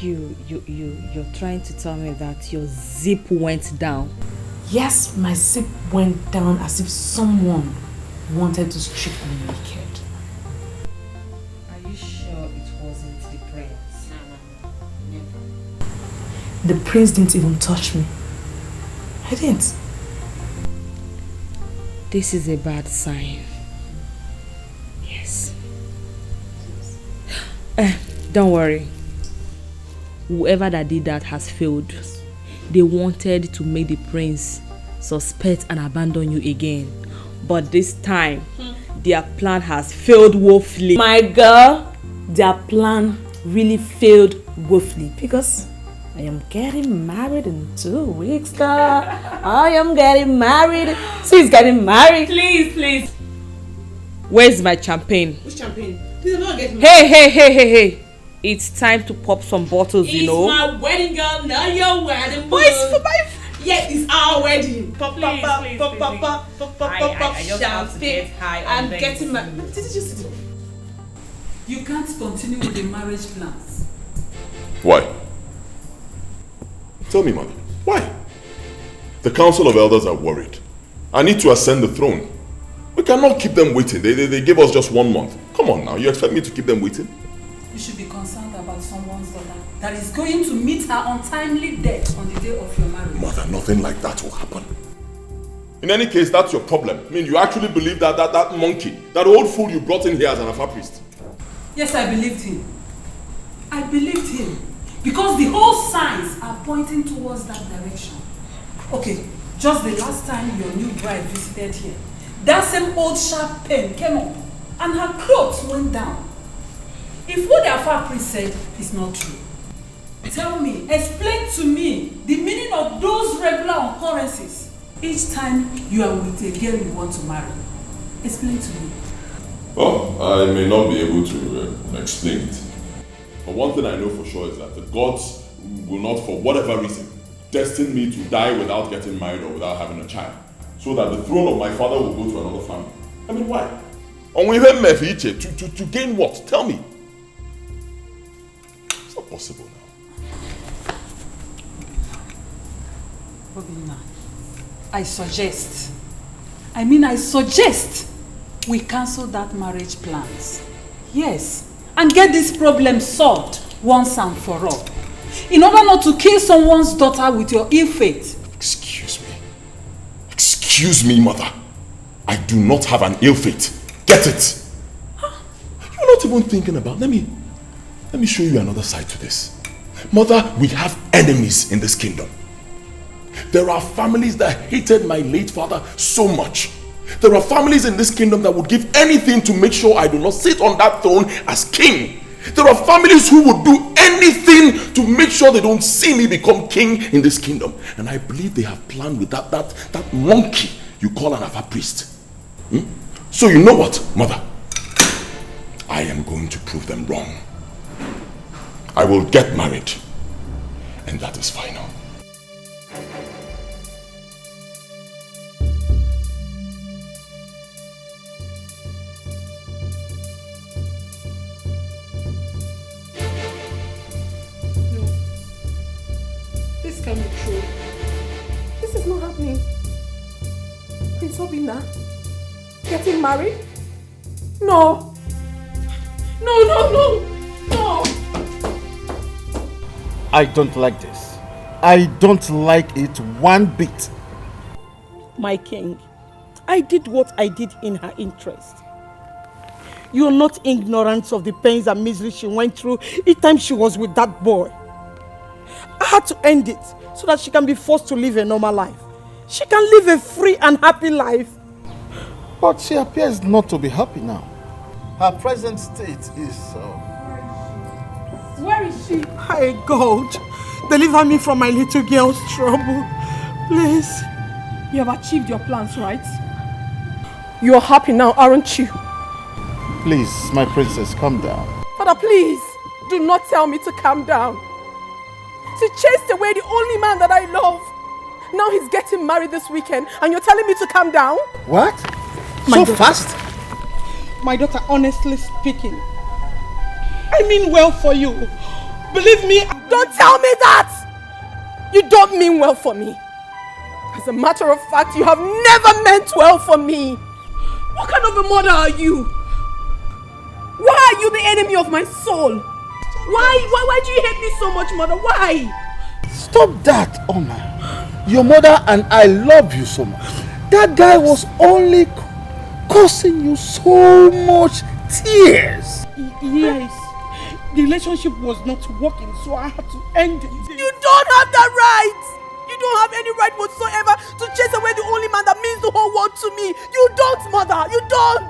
You're trying to tell me that your zip went down? Yes, my zip went down as if someone wanted to strip me naked. Are you sure it wasn't the prince? No, never. The prince didn't even touch me. I didn't. This is a bad sign. Yes. Don't worry. Whoever that did that has failed. They wanted to make the prince suspect and abandon you again. But this time, their plan has failed woefully. My girl, their plan really failed woefully because I am getting married in 2 weeks, girl. I am getting married. She's getting married. Please. Where's my champagne? Which champagne? Please, I'm not getting married. Hey. It's time to pop some bottles, you know. It's my wedding, girl, not your wedding. But it's for my... Yes, it's our wedding. Pop, Please. I just have to get high on I'm getting married. You can't continue with the marriage plans. Why? Tell me, mother. Why? The council of elders are worried. I need to ascend the throne. We cannot keep them waiting. They gave us just 1 month. Come on now, you expect me to keep them waiting? You should be concerned about someone's daughter that is going to meet her untimely death on the day of your marriage. Mother, nothing like that will happen. In any case, that's your problem. I mean, you actually believe that monkey, that old fool you brought in here as an Afa priest? Yes, I believed him. I believed him. Because the whole signs are pointing towards that direction. Okay, just the last time your new bride visited here, that same old sharp pen came up and her clothes went down. If what the Afa priest said is not true, tell me, explain to me the meaning of those regular occurrences each time you are with a girl you want to marry. Explain to me. Well, I may not be able to explain it. But one thing I know for sure is that the gods will not, for whatever reason, destine me to die without getting married or without having a child. So that the throne of my father will go to another family. I mean, why? To gain what? Tell me. It's not possible now. Obinna, I suggest we cancel that marriage plans. Yes, and get this problem solved once and for all. In order not to kill someone's daughter with your ill fate. Excuse me, mother. I do not have an ill fate. Get it? You're not even thinking about. Let me show you another side to this. Mother, we have enemies in this kingdom. There are families that hated my late father so much. There are families in this kingdom that would give anything to make sure I do not sit on that throne as king. There are families who would do anything to make sure they don't see me become king in this kingdom. And I believe they have planned with that monkey you call an Afa priest. So you know what, mother? I am going to prove them wrong. I will get married. And that is final. This can't be true. This is not happening. Prince Obinna getting married? No. No. I don't like this. I don't like it one bit. My king, I did what I did in her interest. You're not ignorant of the pains and misery she went through each time she was with that boy. I had to end it so that she can be forced to live a normal life. She can live a free and happy life. But she appears not to be happy now. Her present state is... Where is she? Hi, God. Deliver me from my little girl's trouble. Please. You have achieved your plans, right? You are happy now, aren't you? Please, my princess, calm down. Father, please, do not tell me to calm down. She chased away the only man that I love. Now he's getting married this weekend and you're telling me to calm down? What? Fast? My daughter, honestly speaking, I mean well for you. Believe me. Don't tell me that! You don't mean well for me. As a matter of fact, you have never meant well for me. What kind of a mother are you? Why are you the enemy of my soul? Why do you hate me so much, mother? Why? Stop that, Oma. Your mother and I love you so much. That guy was only causing you so much tears. Yes. The relationship was not working, so I had to end it. You don't have that right. You don't have any right whatsoever to chase away the only man that means the whole world to me. You don't, mother. You don't.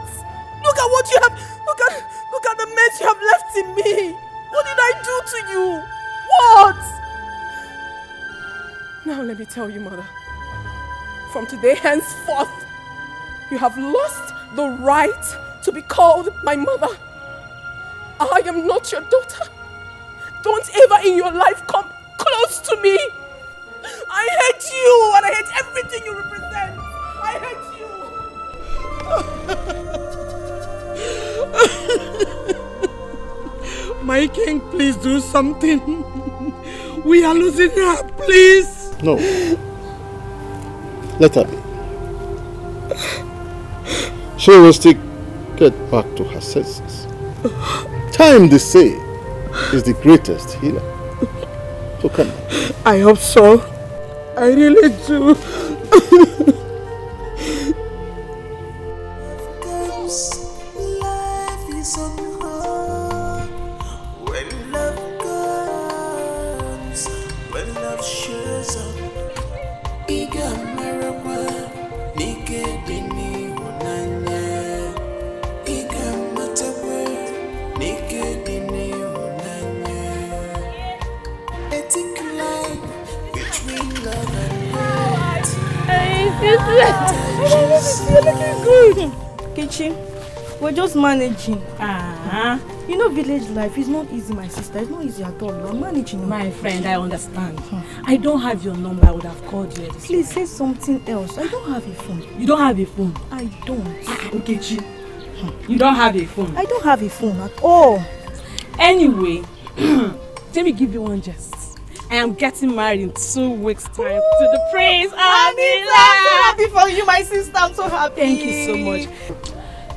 Look at what you have. Look at the mess you have left in me. What did I do to you? What? Now let me tell you, mother. From today henceforth, you have lost the right to be called my mother. I am not your daughter. Don't ever in your life come close to me. I hate you and I hate everything you represent. I hate you. My king, please do something. We are losing her, please. No. Let her be. She will stick get back to her senses. Time, they say, is the greatest healer. So come on. I hope so. I really do. Life is so hard. When love comes, when love shows up, Iga Marakwa, Nike Dini Hunanya, Iga Matawe, Nike Dini Hunanya. Ethic line between love and hate. You're looking good. Kichi, we're just managing. You know, village life is not easy, my sister. It's not easy at all. We're managing. My friend, I understand. I don't have your number. I would have called you. Please say something else. I don't have a phone. You don't have a phone? I don't. Nkechi, you don't have a phone? I don't have a phone at all. Anyway, let me give you one gist. I am getting married in 2 weeks' time to the prince. Anita, I'm so happy for you, my sister. I'm so happy. Thank you so much.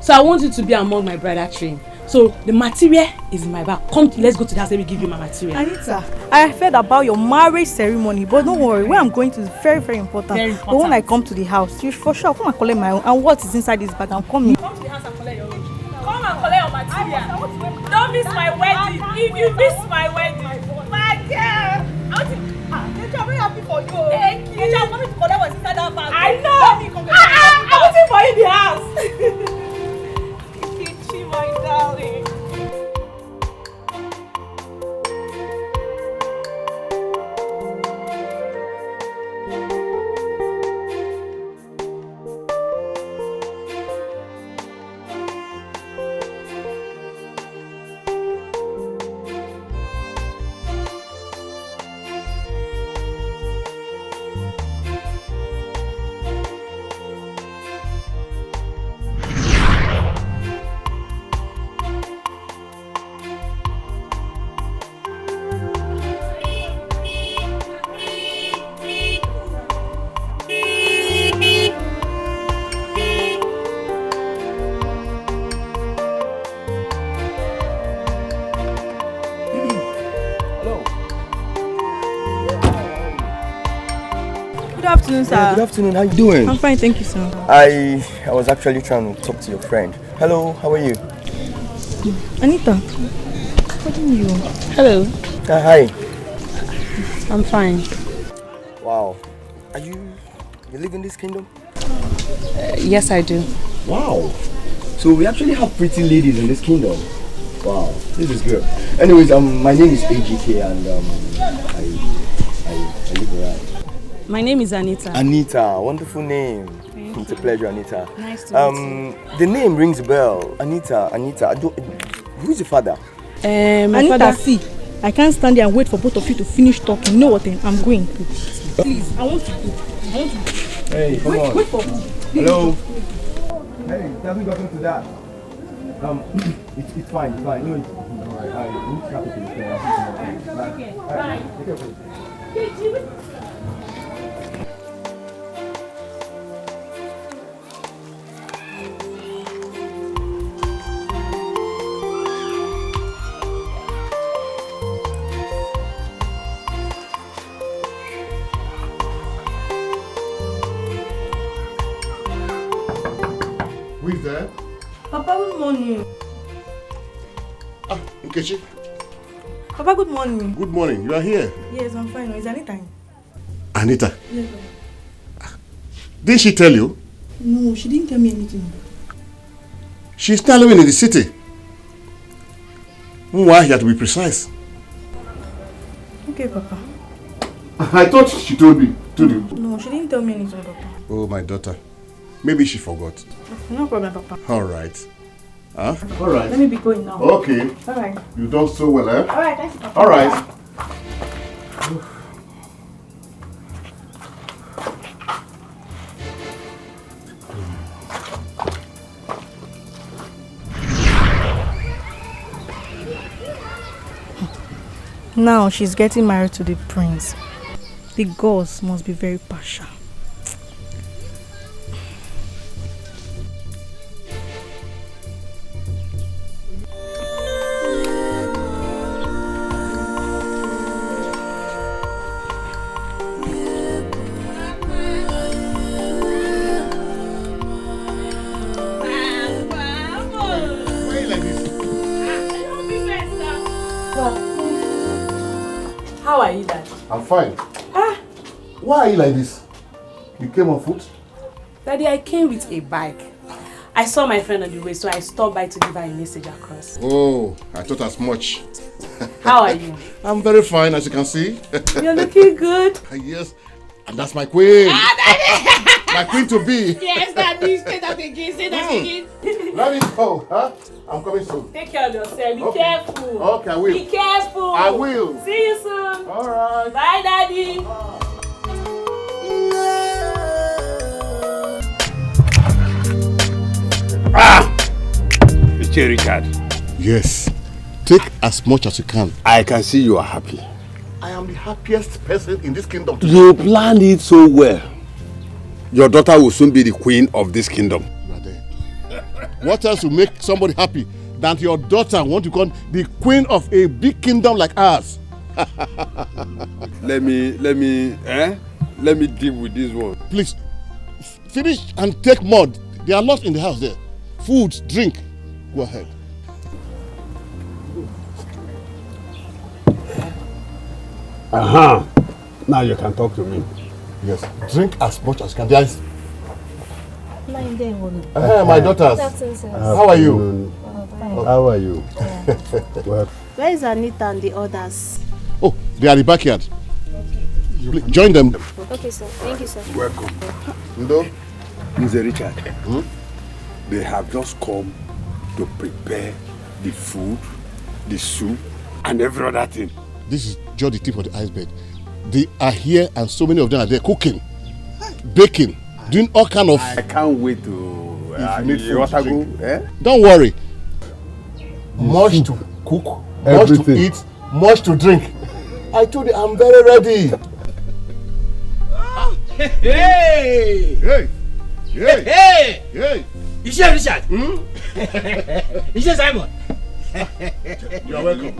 So I want you to be among my bridal train. So the material is in my bag. Come, let's go to the house. Let me give you my material. Anita, I heard about your marriage ceremony, but don't worry. Where I'm going to is very, very important. Very But when I come to the house, you for sure come and collect my own. And what is inside this bag? I'm coming. Come to the house and collect your own. Come and collect your material. Don't miss my wedding. If you miss my wedding, my girl, I'm very happy for you. Thank you. I'm coming to collect what's inside that bag. I know. I'm waiting for you in the house. Kichi, my darling. Good afternoon, sir. Yeah, good afternoon. How you doing? I'm fine, thank you, sir. I was actually trying to talk to your friend. Hello, how are you? Anita, what are you? Hello. Hi. I'm fine. Wow. You live in this kingdom? Yes, I do. Wow. So we actually have pretty ladies in this kingdom. Wow, this is good. Anyways, my name is AGK and I live around. My name is Anita. Anita, wonderful name. It's a pleasure, Anita. Nice to meet you. The name rings a bell. Anita. Who's your father? My father, see, I can't stand there and wait for both of you to finish talking. You know what? I'm going. Please, I want to go. Hey, come on. Wait for me. Hello. Hey, it hasn't gotten to that. It's fine. No, it's alright. I need to start with you. Bye. Take care, please. Who is there? Papa, good morning. Nkechi. Papa, good morning. Good morning. You are here. Yes, I'm fine. Is Anita in? Anita. Yes, Didn't she tell you? no, she didn't tell me anything. She's now living in the city. Nwaoha, to be precise. Okay, Papa. I thought she told you. No, she didn't tell me anything, Papa. Oh, my daughter. Maybe she forgot. No problem, Papa. All right. Huh? All right. Let me be going now. Okay. All right. You done so well, eh? All right, thanks, Papa. All right. Now she's getting married to the prince. The gods must be very partial. How are you, Daddy? I'm fine. Ah, Why are you like this? You came on foot? Daddy, I came with a bike. I saw my friend on the way, so I stopped by to give her a message across. Oh, I thought as much. How are you? I'm very fine, as you can see. You're looking good. Yes, and that's my queen. My queen to be. Yes, Daddy. Say that again. Say that again. Let me go, huh? I'm coming soon. Take care of yourself. Be Okay. careful. Okay, I will. Be careful. I will. See you soon. All right. Bye, Daddy. Mr. Richard. Yes. Take as much as you can. I can see you are happy. I am the happiest person in this kingdom. You planned it so well. Your daughter will soon be the queen of this kingdom. You are there. What else will make somebody happy than your daughter want to become the queen of a big kingdom like ours? Let me deal with this one. Please, finish and take more. There are lots in the house there. Food, drink. Go ahead. Now you can talk to me. Yes. Drink as much as you can. There is... My daughters. How are you? How are you? Well, where is Anita and the others? Oh, they are in the backyard. Please, join them. Okay, sir. Thank you, sir. Welcome. No? Mr. Richard, they have just come to prepare the food, the soup, and every other thing. This is just the tip of the iceberg. They are here and so many of them are there cooking, baking, doing all kind of... I can't wait to... Don't worry. Much to cook, much to eat, much to drink. I told you I'm very ready. Hey! Hey! Hey! Hey! Hey! Iṣẹ́ Richard. Iṣẹ́ Simon. You are welcome.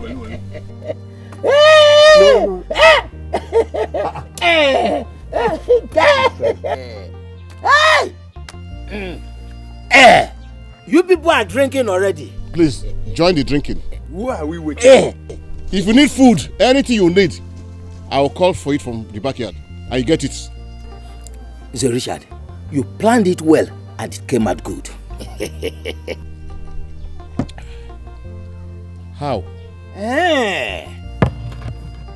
You people are drinking already. Please join the drinking. Who are we waiting? If you need food, anything you need, I will call for it from the backyard and you get it. Mr. Richard, you planned it well and it came out good. How?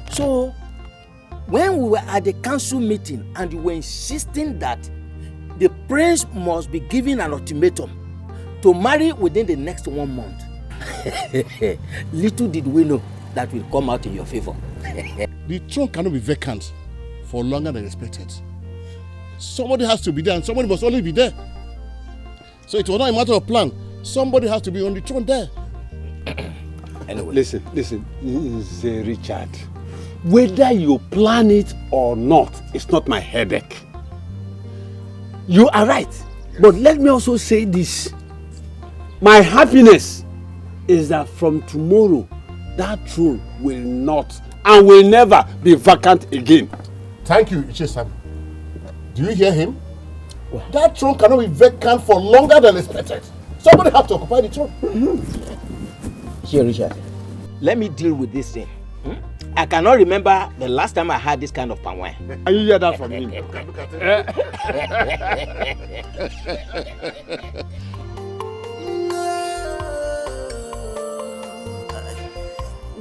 So, when we were at the council meeting and you were insisting that the prince must be given an ultimatum to marry within the next 1 month, little did we know that will come out in your favor. The throne cannot be vacant for longer than expected. Somebody has to be there and somebody must only be there. So it was not a matter of plan. Somebody has to be on the throne there. Anyway. Listen, Mr. Richard. Whether you plan it or not, it's not my headache. You are right. Yes. But let me also say this. My happiness is that from tomorrow, that throne will not and will never be vacant again. Thank you, Ichie-san. Do you hear him? Well, that throne cannot be vacant for longer than expected. Somebody has to occupy the throne. Here, Richard, let me deal with this thing. I cannot remember the last time I had this kind of palm wine. Can you hear that from me? Look at it.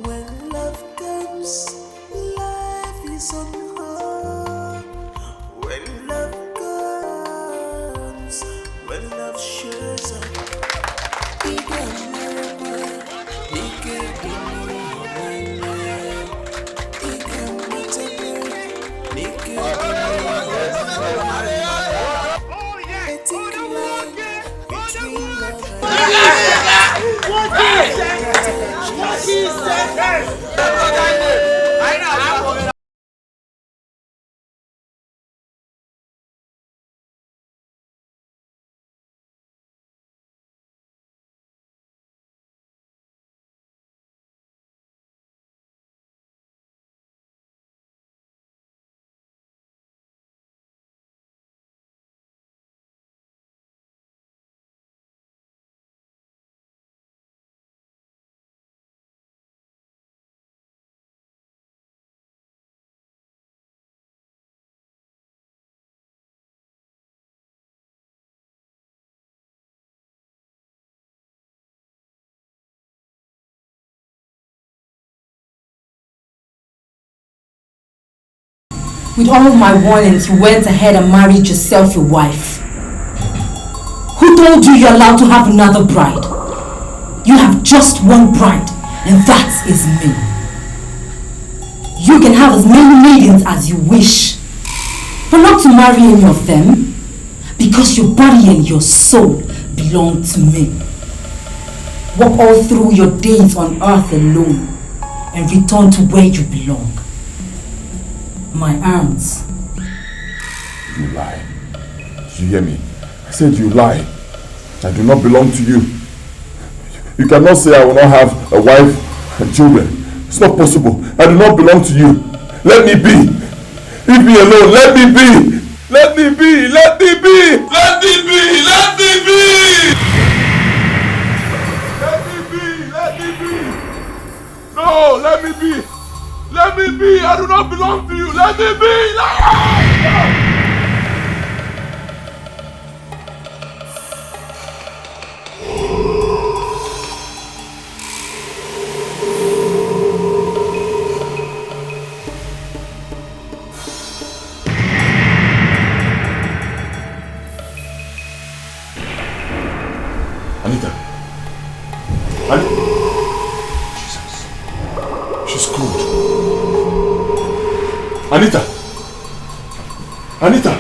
When love comes, life is on hold. When love comes, when love shows up, we can never, we can be With all my warnings, you went ahead and married yourself a wife. Who told you you're allowed to have another bride? You have just one bride, and that is me. You can have as many maidens as you wish, but not to marry any of them, because your body and your soul belong to me. Walk all through your days on earth alone, and return to where you belong. My arms. You lie. Did you hear me? I said you lie. I do not belong to you. You cannot say I will not have a wife and children. It's not possible. I do not belong to you. Let me be. Leave me alone. Let me be. Let me be. Let me be. Let me be. Let me be. Let me be. Let me be. No, let me be. Let me be. I do not belong to you. Let me be. Anita. Jesus. She's cold. Anita. Anita.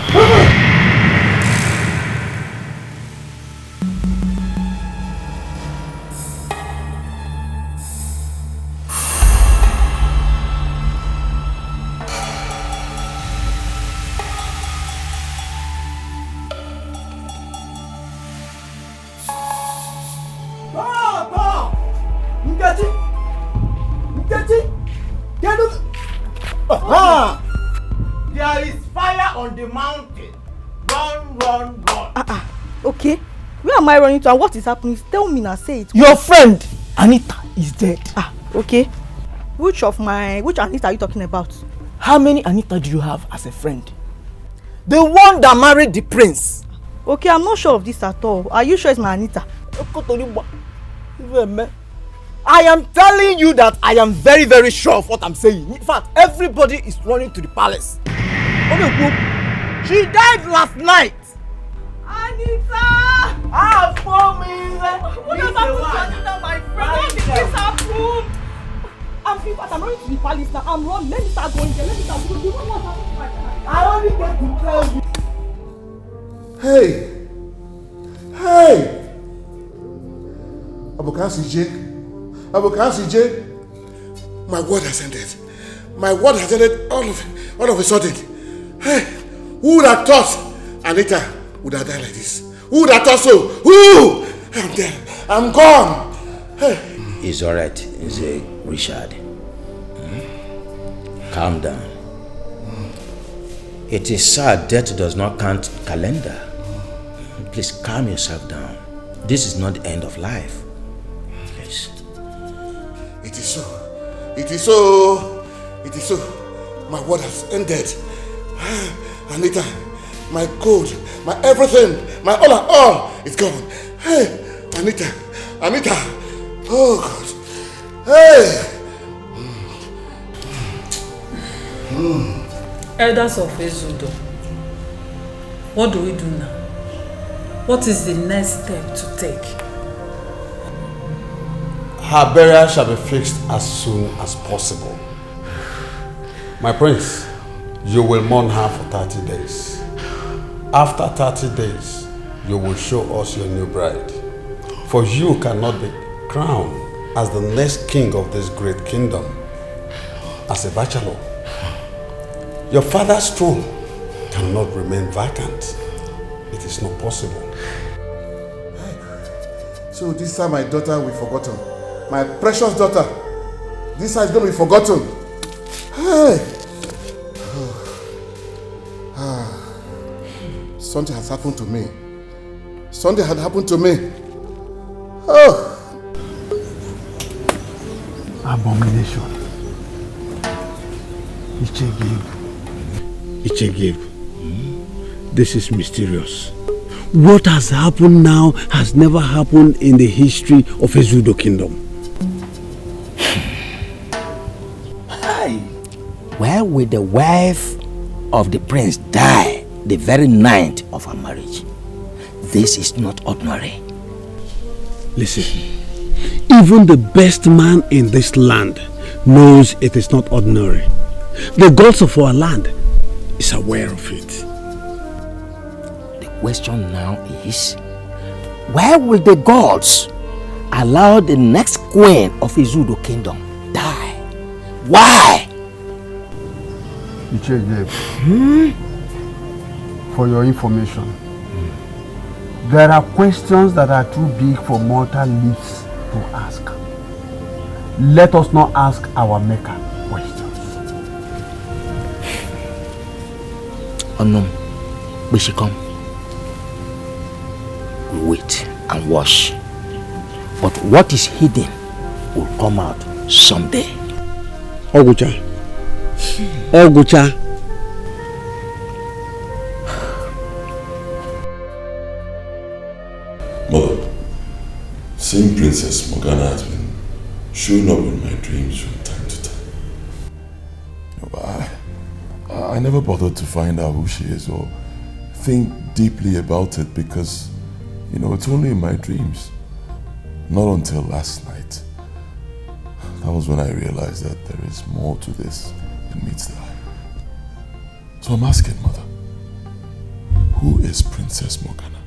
There is fire on the mountain. Run, run, run. Okay. Where am I running to and what is happening? Tell me now, say it. Your friend, Anita, is dead. Okay. Which Anita are you talking about? How many Anita do you have as a friend? The one that married the prince. Okay, I'm not sure of this at all. Are you sure it's my Anita? I am telling you that I am very, very sure of what I'm saying. In fact, everybody is running to the palace. She died last night. Anita! For me. What has happened to Anita, my friend? All the things happened. I'm running to the palace now. I'm running. Let me start going there. Let me start going there. What happened to my friend? I only get to tell you. Hey! Hey! Abukasi J. My word has ended. My word has ended all of a sudden. Hey! Who would have thought Anita would have died like this? Who would have thought so? Who? I'm dead. I'm gone. Hey! It's alright, Richard. Calm down. It is sad death does not count calendar. Please calm yourself down. This is not the end of life. Please. It is so. It is so. It is so. My word has ended. Anita, my gold, my everything, my all and all is gone. Hey, Anita. Oh God. Hey. Elders of Ezudo, what do we do now? What is the next step to take? Her burial shall be fixed as soon as possible. My prince, you will mourn her for 30 days. After 30 days, you will show us your new bride. For you cannot be crowned as the next king of this great kingdom as a bachelor. Your father's throne cannot remain vacant. It is not possible. So this time my daughter will be forgotten. My precious daughter. This time is going to be forgotten. Hey. Something has happened to me. Something had happened to me. Oh. Abomination. Ichegib. This is mysterious. What has happened now has never happened in the history of Ezudo Kingdom. Where will the wife of the prince die the very night of our marriage. This is not ordinary. Listen, even the best man in this land knows it is not ordinary. The gods of our land is aware of it. The question now is, why will the gods allow the next queen of Izudo kingdom die? Why? For your information, there are questions that are too big for mortal lips to ask. Let us not ask our maker questions. Unknown, we should come. We wait and watch. But what is hidden will come out someday. Ogucha. Ogucha. Mother, same Princess Morgana has been showing up in my dreams from time to time. I never bothered to find out who she is or think deeply about it because, it's only in my dreams. Not until last night. That was when I realized that there is more to this than meets the eye. So I'm asking, Mother, who is Princess Morgana?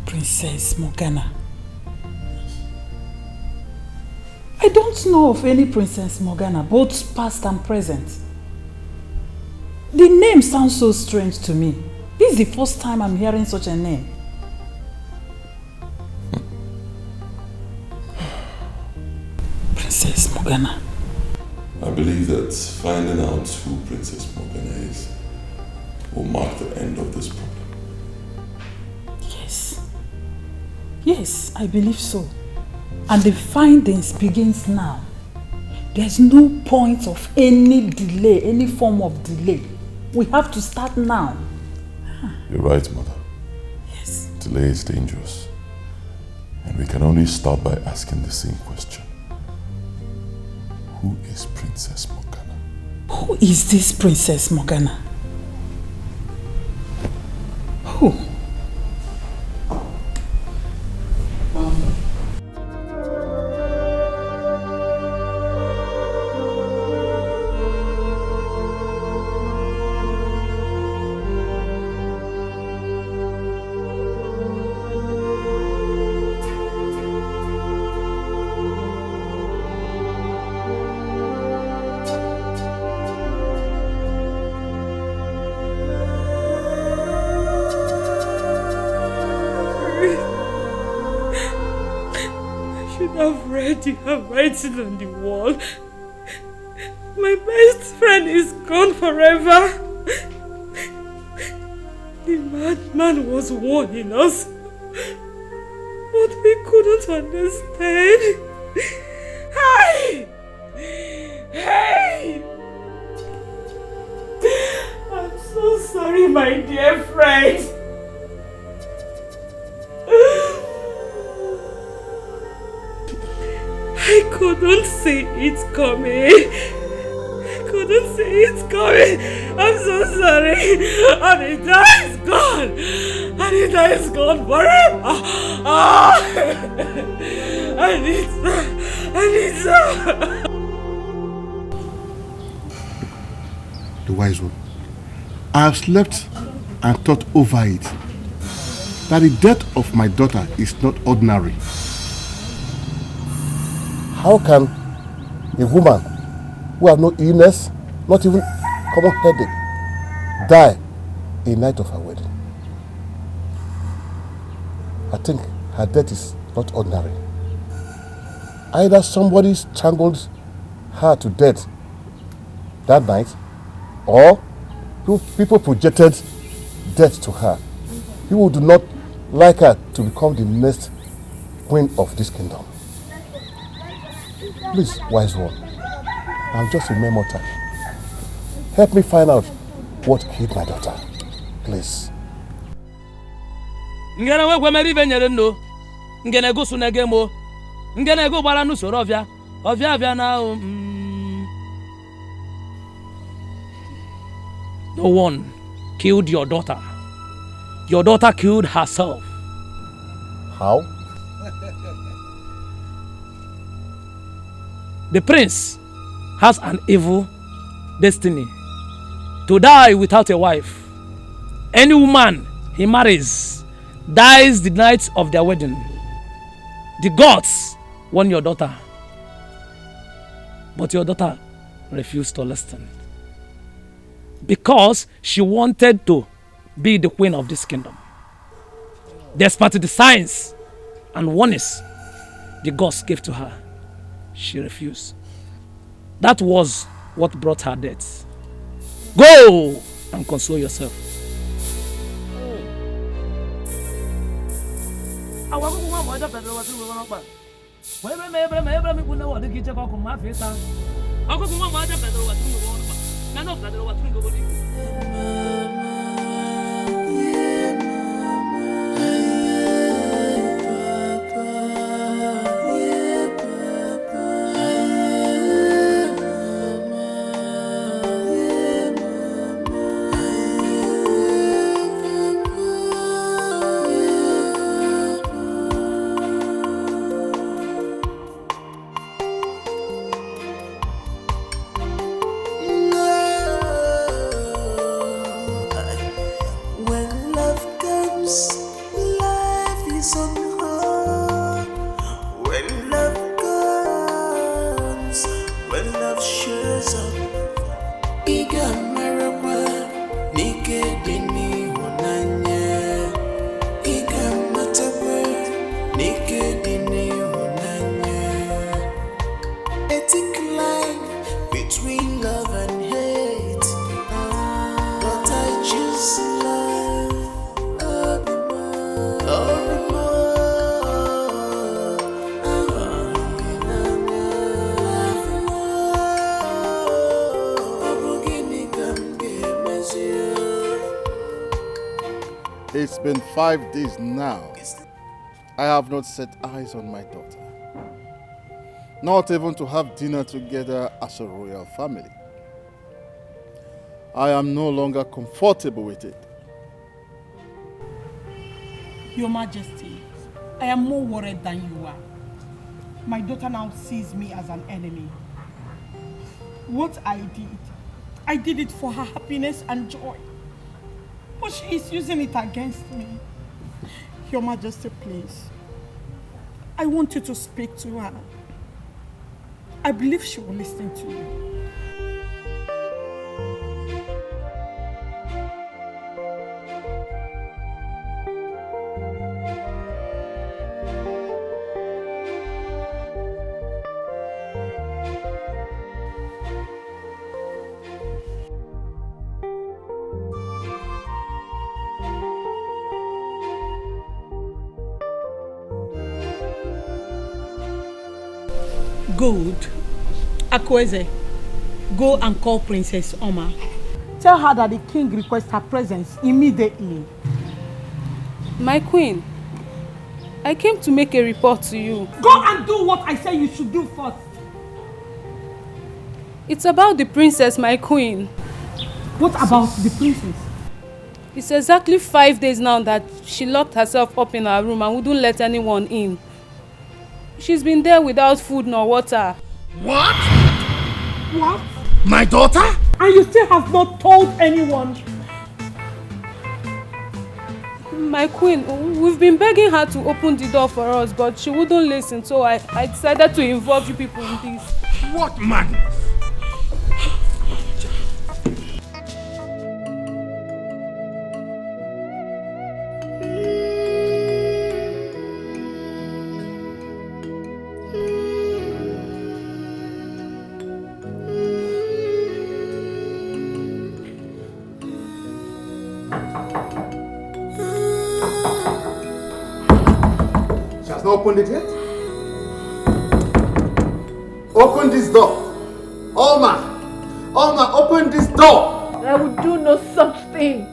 Princess Morgana. I don't know of any Princess Morgana, both past and present. The name sounds so strange to me. This is the first time I'm hearing such a name. Princess Morgana. I believe that finding out who Princess Morgana is will mark the end of this problem. Yes, I believe so. And the findings begins now. There's no point of any delay, any form of delay. We have to start now. You're right, Mother. Yes. Delay is dangerous. And we can only start by asking the same question. Who is Princess Morgana? Who is this Princess Morgana? Who? The handwriting on the wall. My best friend is gone forever. The madman was warning us, but we couldn't understand. Hey! Hey! I'm so sorry, my dear friend. I couldn't see it coming. I'm so sorry. Anita is gone. Anita is gone forever. Anita. The wise one. I have slept and thought over it. That the death of my daughter is not ordinary. How can a woman who has no illness, not even common headache, die a night of her wedding? I think her death is not ordinary. Either somebody strangled her to death that night, or people projected death to her. People do not like her to become the next queen of this kingdom. Please, wise one, I'm just a mere mortal. Help me find out what killed my daughter. Please. Ngana we kwemeri benyere nno. Ngene go su na gemo. Ngene go gbara nu soro ovia. Ovia avia na No one killed your daughter. Your daughter killed herself. How? The prince has an evil destiny to die without a wife. Any woman he marries dies the night of their wedding. The gods want your daughter, but your daughter refused to listen because she wanted to be the queen of this kingdom. Despite the signs and warnings the gods gave to her, she refused. That was what brought her death. Go and console yourself. It's been 5 days now. I have not set eyes on my daughter. Not even to have dinner together as a royal family. I am no longer comfortable with it. Your Majesty, I am more worried than you are. My daughter now sees me as an enemy. What I did it for her happiness and joy. But she is using it against me. Your Majesty, please. I want you to speak to her. I believe she will listen to you. Good. Akweze, go and call Princess Oma. Tell her that the king requests her presence immediately. My queen, I came to make a report to you. Go and do what I say you should do first. It's about the princess, my queen. What about the princess? It's exactly 5 days now that she locked herself up in her room and wouldn't let anyone in. She's been there without food nor water. What? What? My daughter? And you still have not told anyone. My queen, we've been begging her to open the door for us, but she wouldn't listen, so I decided to involve you people in this. What madness? Opened it yet? Open this door. Alma, open this door. I will do no such thing.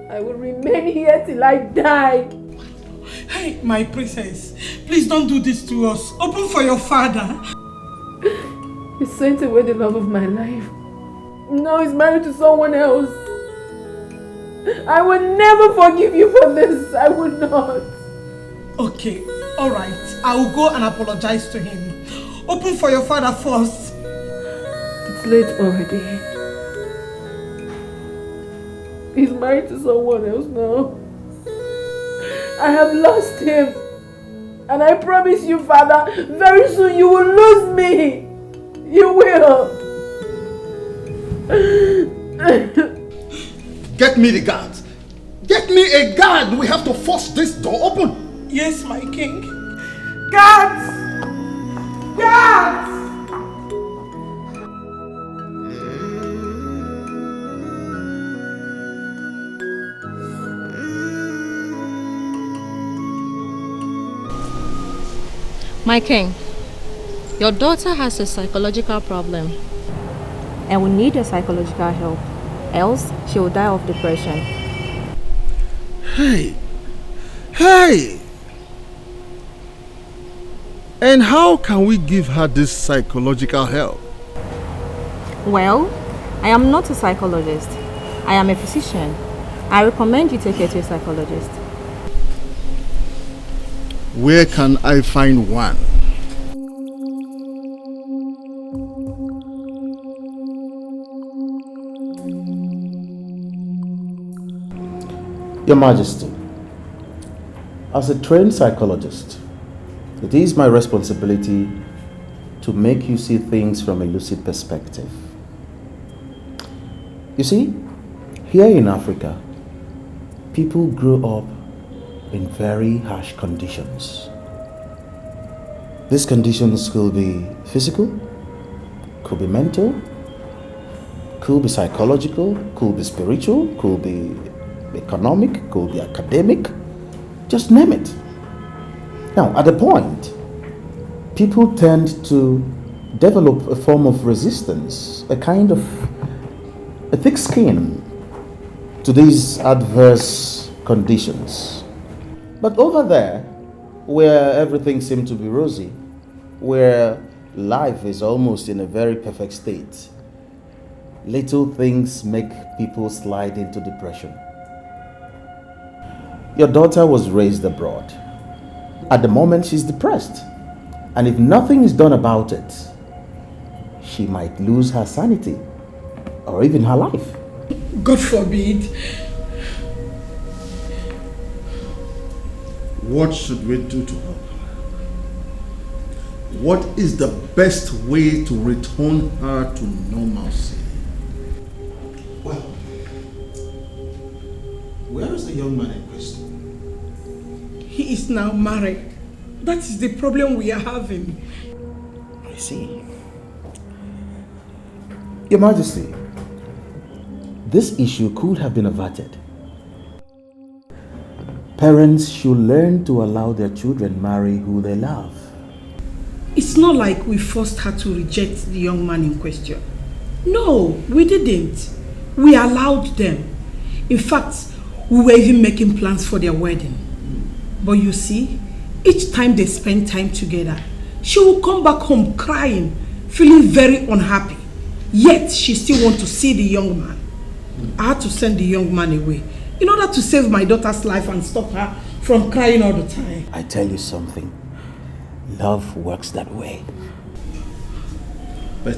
I will remain here till I die. Hey, my princess, please don't do this to us. Open for your father. You sent away the love of my life. Now he's married to someone else. I will never forgive you for this. I will not. Okay, alright. I will go and apologize to him. Open for your father first. It's late already. He's married to someone else now. I have lost him. And I promise you, Father, very soon you will lose me. You will. Get me the guards. Get me a guard. We have to force this door open. Yes, my king. Guards! Guards! My king, your daughter has a psychological problem and will need your psychological help, else she will die of depression. Hey! Hey! And how can we give her this psychological help? Well, I am not a psychologist. I am a physician. I recommend you take her to a psychologist. Where can I find one? Your Majesty, as a trained psychologist, it is my responsibility to make you see things from a lucid perspective. You see, here in Africa, people grow up in very harsh conditions. These conditions could be physical, could be mental, could be psychological, could be spiritual, could be economic, could be academic, just name it. Now, at a point, people tend to develop a form of resistance, a kind of a thick skin to these adverse conditions. But over there, where everything seems to be rosy, where life is almost in a very perfect state, little things make people slide into depression. Your daughter was raised abroad. At the moment, she's depressed. And if nothing is done about it, she might lose her sanity or even her life. God forbid. What should we do to help her? What is the best way to return her to normalcy? Well, where is the young man in question? He is now married. That is the problem we are having. I see. Your Majesty, this issue could have been averted. Parents should learn to allow their children marry who they love. It's not like we forced her to reject the young man in question. No, we didn't. We allowed them. In fact, we were even making plans for their wedding. But you see, each time they spend time together, she will come back home crying, feeling very unhappy. Yet, she still wants to see the young man. I had to send the young man away in order to save my daughter's life and stop her from crying all the time. I tell you something, love works that way. But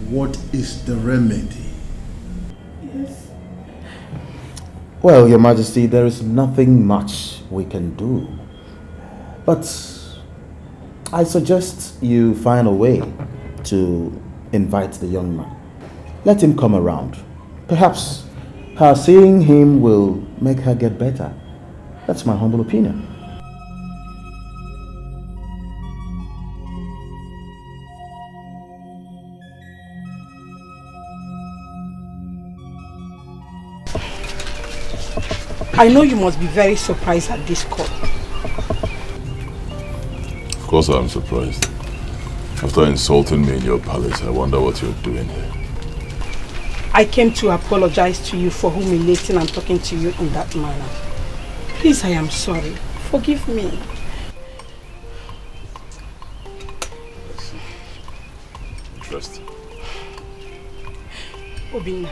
what is the remedy? Yes. Well, Your Majesty, there is nothing much we can do. But I suggest you find a way to invite the young man. Let him come around. Perhaps her seeing him will make her get better. That's my humble opinion. I know you must be very surprised at this call. Of course I'm surprised. After insulting me in your palace, I wonder what you're doing here. I came to apologize to you for humiliating and talking to you in that manner. Please, I am sorry. Forgive me. Interesting. Obinna,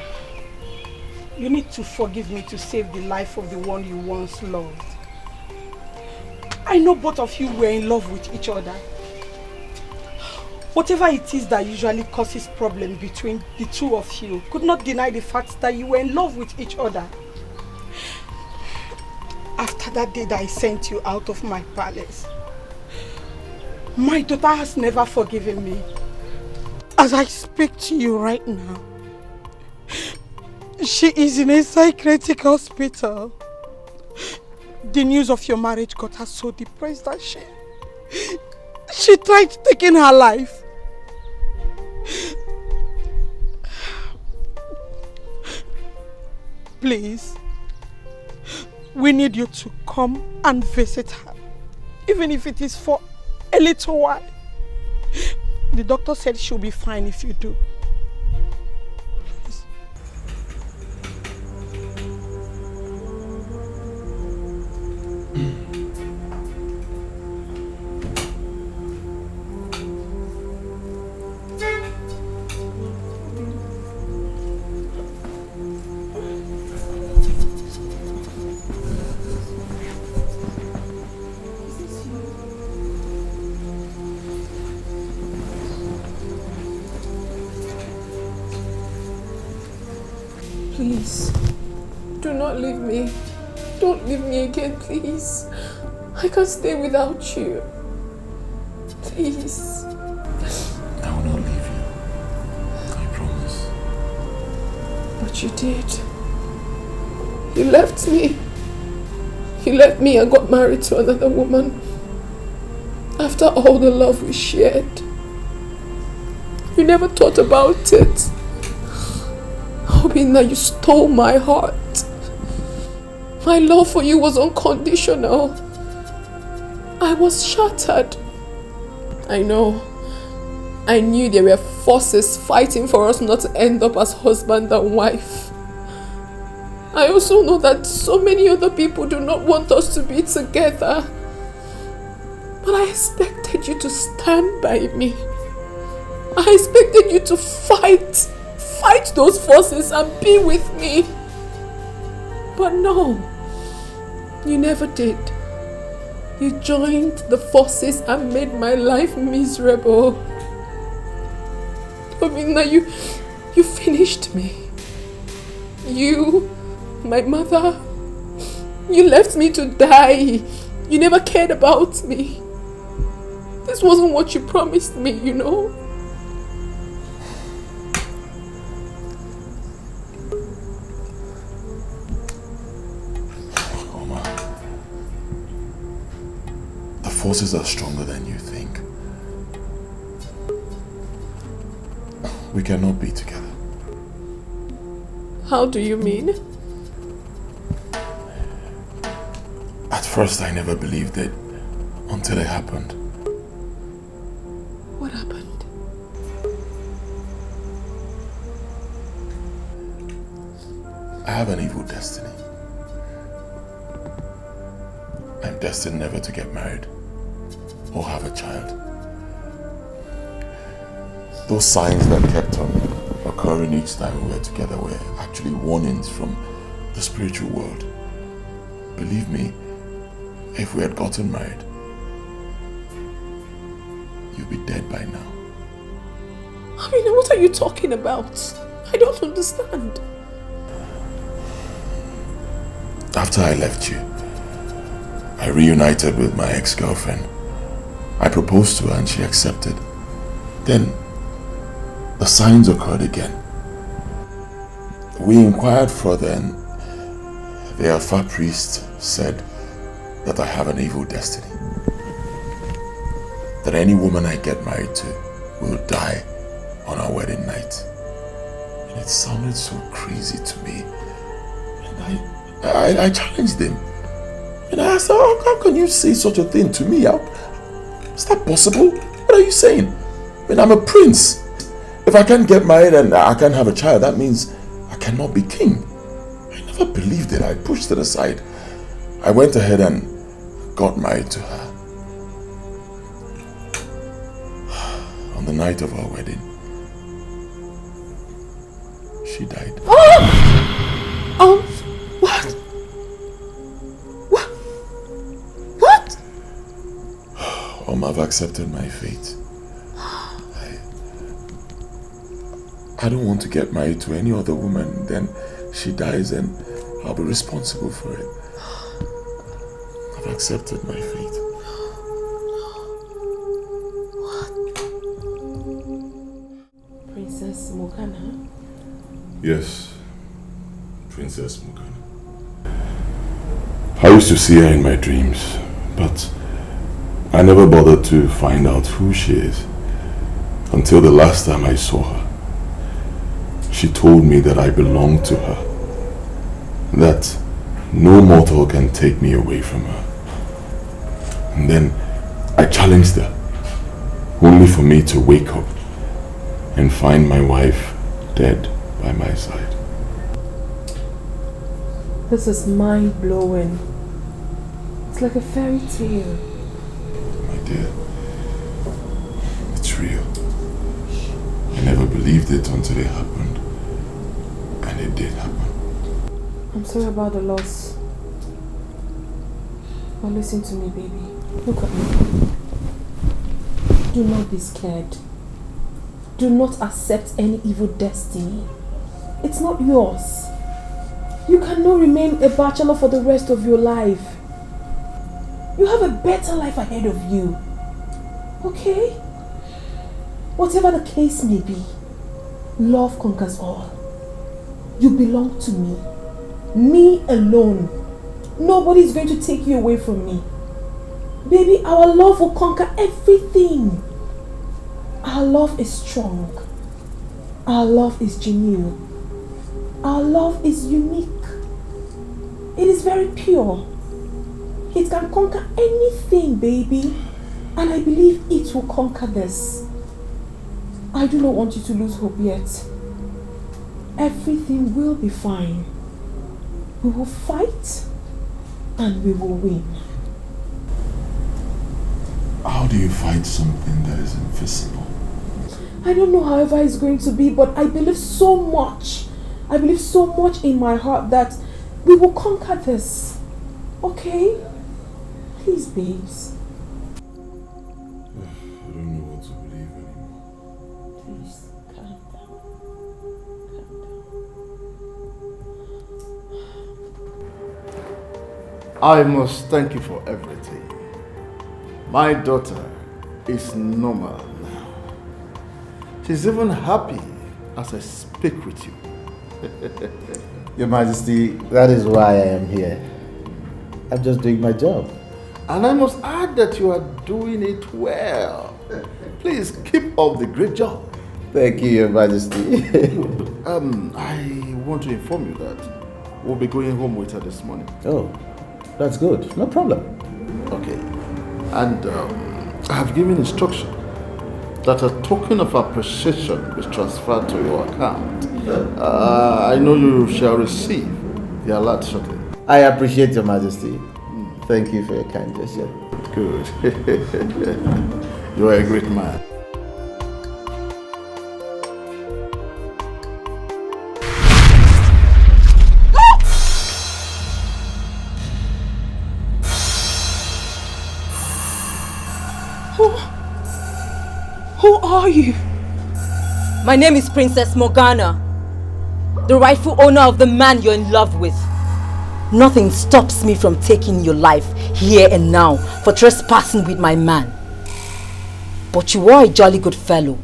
you need to forgive me to save the life of the one you once loved. I know both of you were in love with each other. Whatever it is that usually causes problems between the two of you could not deny the fact that you were in love with each other. After that day that I sent you out of my palace, my daughter has never forgiven me. As I speak to you right now, she is in a psychiatric hospital. The news of your marriage got her so depressed that she tried taking her life. Please, we need you to come and visit her, even if it is for a little while. The doctor said she'll be fine if you do. Please, do not leave me. Don't leave me again, please. I can't stay without you. Please. I will not leave you. I promise. But you did. You left me. You left me and got married to another woman. After all the love we shared. You never thought about it. Obinna, you stole my heart. My love for you was unconditional. I was shattered. I know. I knew there were forces fighting for us not to end up as husband and wife. I also know that so many other people do not want us to be together. But I expected you to stand by me. I expected you to fight those forces and be with me. But no, you never did. You joined the forces and made my life miserable. Obinna, you finished me. You, my mother, you left me to die. You never cared about me. This wasn't what you promised me, you know. Forces are stronger than you think. We cannot be together. How do you mean? At first I never believed it until it happened. What happened? I have an evil destiny. I'm destined never to get married or have a child. Those signs that kept on occurring each time we were together were actually warnings from the spiritual world. Believe me, if we had gotten married, you'd be dead by now. I mean, what are you talking about? I don't understand. After I left you, I reunited with my ex-girlfriend. I proposed to her and she accepted. Then, the signs occurred again. We inquired further and the Alpha priest said that I have an evil destiny. That any woman I get married to will die on our wedding night. And it sounded so crazy to me. And I challenged him. And I asked, how can you say such a thing to me? Is that possible? What are you saying? I mean, I'm a prince. If I can't get married and I can't have a child, that means I cannot be king. I never believed it. I pushed it aside. I went ahead and got married to her. On the night of our wedding, she died. Oh! What? What? I've accepted my fate. I don't want to get married to any other woman. Then she dies and I'll be responsible for it. I've accepted my fate. Princess Morgana? Yes, Princess Morgana. I used to see her in my dreams, but I never bothered to find out who she is until the last time I saw her. She told me that I belong to her, that no mortal can take me away from her. And then I challenged her, only for me to wake up and find my wife dead by my side. This is mind-blowing. It's like a fairy tale. My dear, it's real. I never believed it until it happened. And it did happen. I'm sorry about the loss. But listen to me, baby. Look at me. Do not be scared. Do not accept any evil destiny. It's not yours. You cannot remain a bachelor for the rest of your life. You have a better life ahead of you. Okay? Whatever the case may be, love conquers all. You belong to me. Me alone. Nobody's going to take you away from me. Baby, our love will conquer everything. Our love is strong. Our love is genuine. Our love is unique. It is very pure. It can conquer anything, baby. And I believe it will conquer this. I do not want you to lose hope yet. Everything will be fine. We will fight and we will win. How do you fight something that is invisible? I don't know however it's going to be, but I believe so much. I believe so much in my heart that we will conquer this. Okay? Please, babes. I don't know what to believe anymore. Please, calm down. Calm down. I must thank you for everything. My daughter is normal now. She's even happy as I speak with you. Your Majesty, that is why I am here. I'm just doing my job. And I must add that you are doing it well. Please keep up the great job. Thank you, Your Majesty. I want to inform you that we'll be going home with her this morning. Oh, that's good. No problem. Okay. And I have given instruction that a token of appreciation is transferred to your account. I know you shall receive the alert shortly. I appreciate Your Majesty. Thank you for your kind gesture. Good. You are a great man. Who are you? My name is Princess Morgana, the rightful owner of the man you're in love with. Nothing stops me from taking your life here and now for trespassing with my man. But you are a jolly good fellow,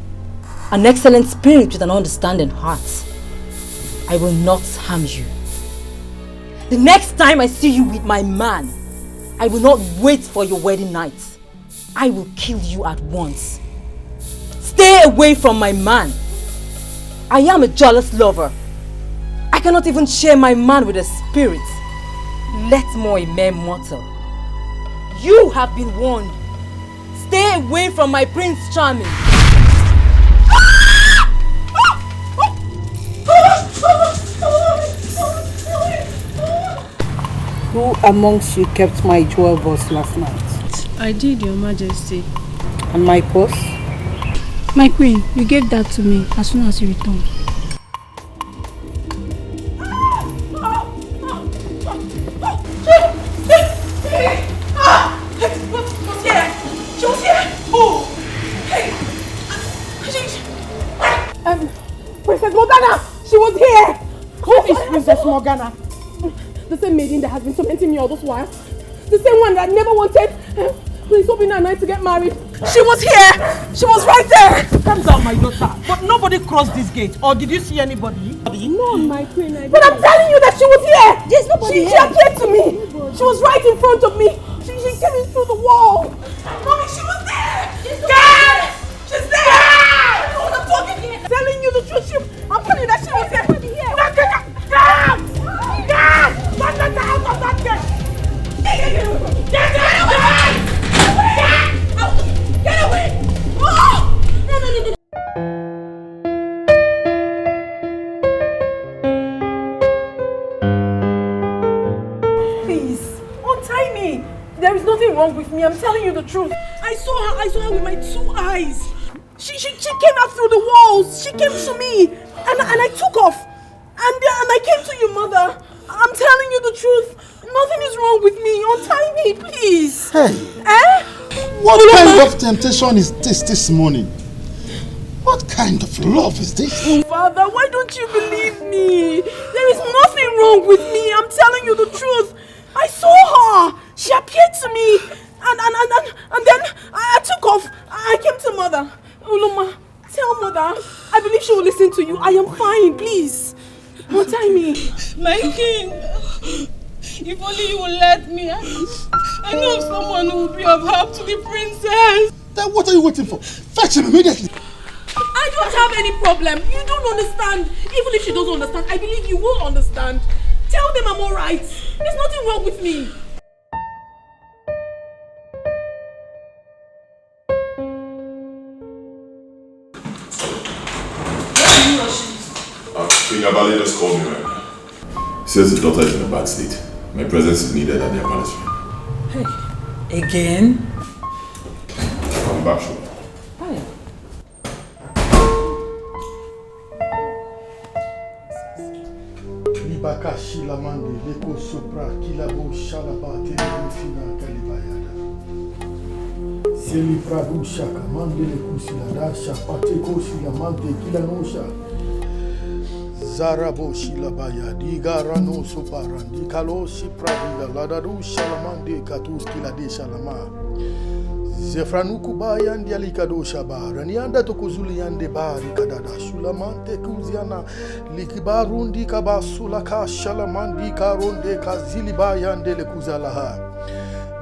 an excellent spirit with an understanding heart. I will not harm you. The next time I see you with my man, I will not wait for your wedding night. I will kill you at once. Stay away from my man. I am a jealous lover. I cannot even share my man with a spirit, let more a mere mortal. You have been warned. Stay away from my Prince Charming. Who amongst you kept my jewel box last night? I did, Your Majesty. And my purse? My queen, you gave that to me as soon as you returned. Oh! Hey! Princess Morgana! She was here! Who is Princess Morgana? The same maiden that has been tormenting me all this while. The same one that never wanted Prince Obinna and I to get married. She was here! She was right there! Calm down, my daughter. But nobody crossed this gate. Or did you see anybody? No, my queen. But I'm telling you that she was here! There's nobody She appeared to me! She was right in front of me! She came in through the wall! Mommy, she was there! Dad! She's there! That's what I'm talking here! Telling you the truth, I'm telling you that she was there! Dad! Dad! Get out of that gate! Get away! Get away! Oh! No! Please, untie me. There is nothing wrong with me. I'm telling you the truth. I saw her with my 2 eyes. She came out through the walls. She came to me, and I took off, and I came to your mother. I'm telling you the truth. Nothing is wrong with me. Untie me, please. Hey. What kind of temptation is this morning? What kind of love is this? Father, why don't you believe me? There is nothing wrong with me. I'm telling you the truth. I saw her. She appeared to me. And then I took off. I came to mother. Uloma, tell mother. I believe she will listen to you. I am fine, please. Untie me. My king. If only you will let me. I know of someone who will be of help to the princess. Then what are you waiting for? Fetch him immediately. I don't have any problem. You don't understand. Even if she doesn't understand, I believe you will understand. Tell them I'm alright. There's nothing wrong with me. King Abali just called me right now. He says his daughter is in a bad state. My presence is needed at their palace. Hey, again? Come back, sure. Hi. Libaka shilamande leko sopra kilabo shalabate fina kalibayada. Seli pradu shaka mande leku silada shapate ko shilamante kilanosha. Zarabo shilabaya digara no soparandi kaloshi pradiga ladadu shalamande katus kilade shalama. Zefranuku bayan dialikado shabara nianda tokuzuli yande bari kadada shulamante kuziana likibarundi kabasula ka shalamandi karonde kazili bayan dele kuzalaha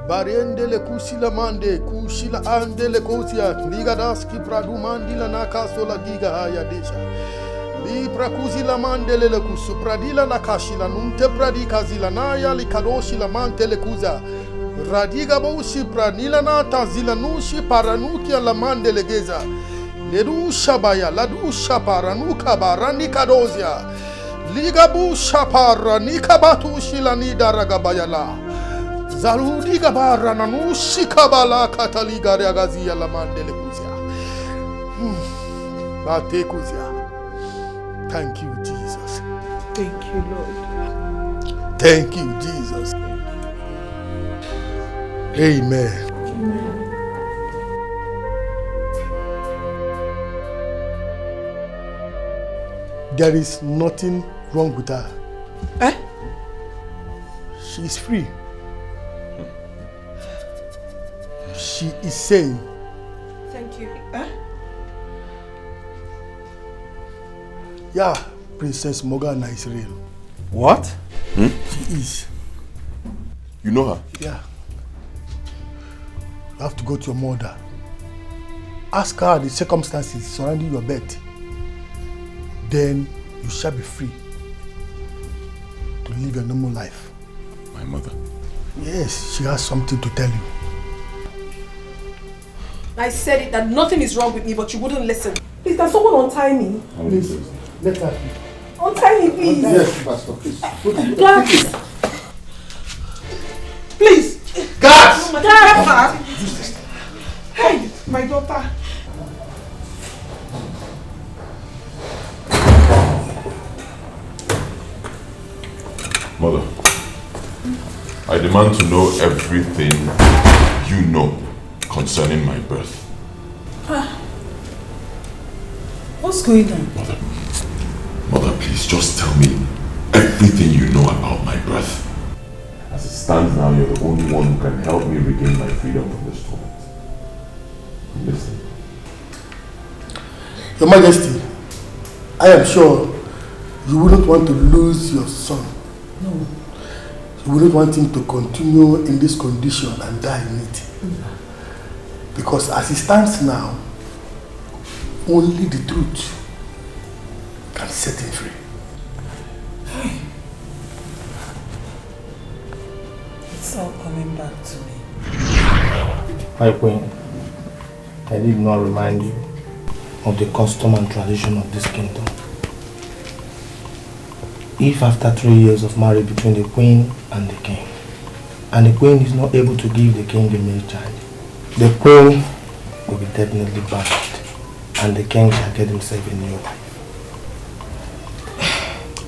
barende le kusilamande kushila ande le kozia ligadaski pradumandi la nakasola giga haya desha li prakuzila mandele le kusupradila nakashila nunte pradika zila naya likadoshi la mante le kuza Radiga baushi pranila na tazila nushi paranuki la mande legeza. Ledu shabaya ladu shaparanuka barani kadozia. Liga bu shaparanika batushi la nida ragabayala. Zarudiga barana nushi kabala kataliga reagazia la mande leguzia. Bate kuzia. Thank you, Jesus. Thank you, Lord. Thank you, Jesus. Amen. Amen. There is nothing wrong with her. Eh? She is free. She is sane. Thank you. Eh? Yeah, Princess Morgana is real. What? She is. You know her? Yeah. You have to go to your mother. Ask her the circumstances surrounding your birth. Then you shall be free to live your normal life. My mother? Yes, she has something to tell you. I said it that nothing is wrong with me, but you wouldn't listen. Please, can someone untie me? Please, let her be. Untie me, please. Yes, Pastor, please. Guards! Please! Guards! Guards! Hey, my daughter. Mother, I demand to know everything you know concerning my birth. What's going on? Mother, please just tell me everything you know about my birth. As it stands now, you're the only one who can help me regain my freedom from this torment. Listen. Your Majesty, I am sure you wouldn't want to lose your son. No. You wouldn't want him to continue in this condition and die in it. Because as it stands now, only the truth can set him free. It's all coming back to me. My queen, I did not remind you of the custom and tradition of this kingdom. If after 3 years of marriage between the queen and the king, and the queen is not able to give the king a male child, the queen will be definitely banished, and the king shall get himself a new wife.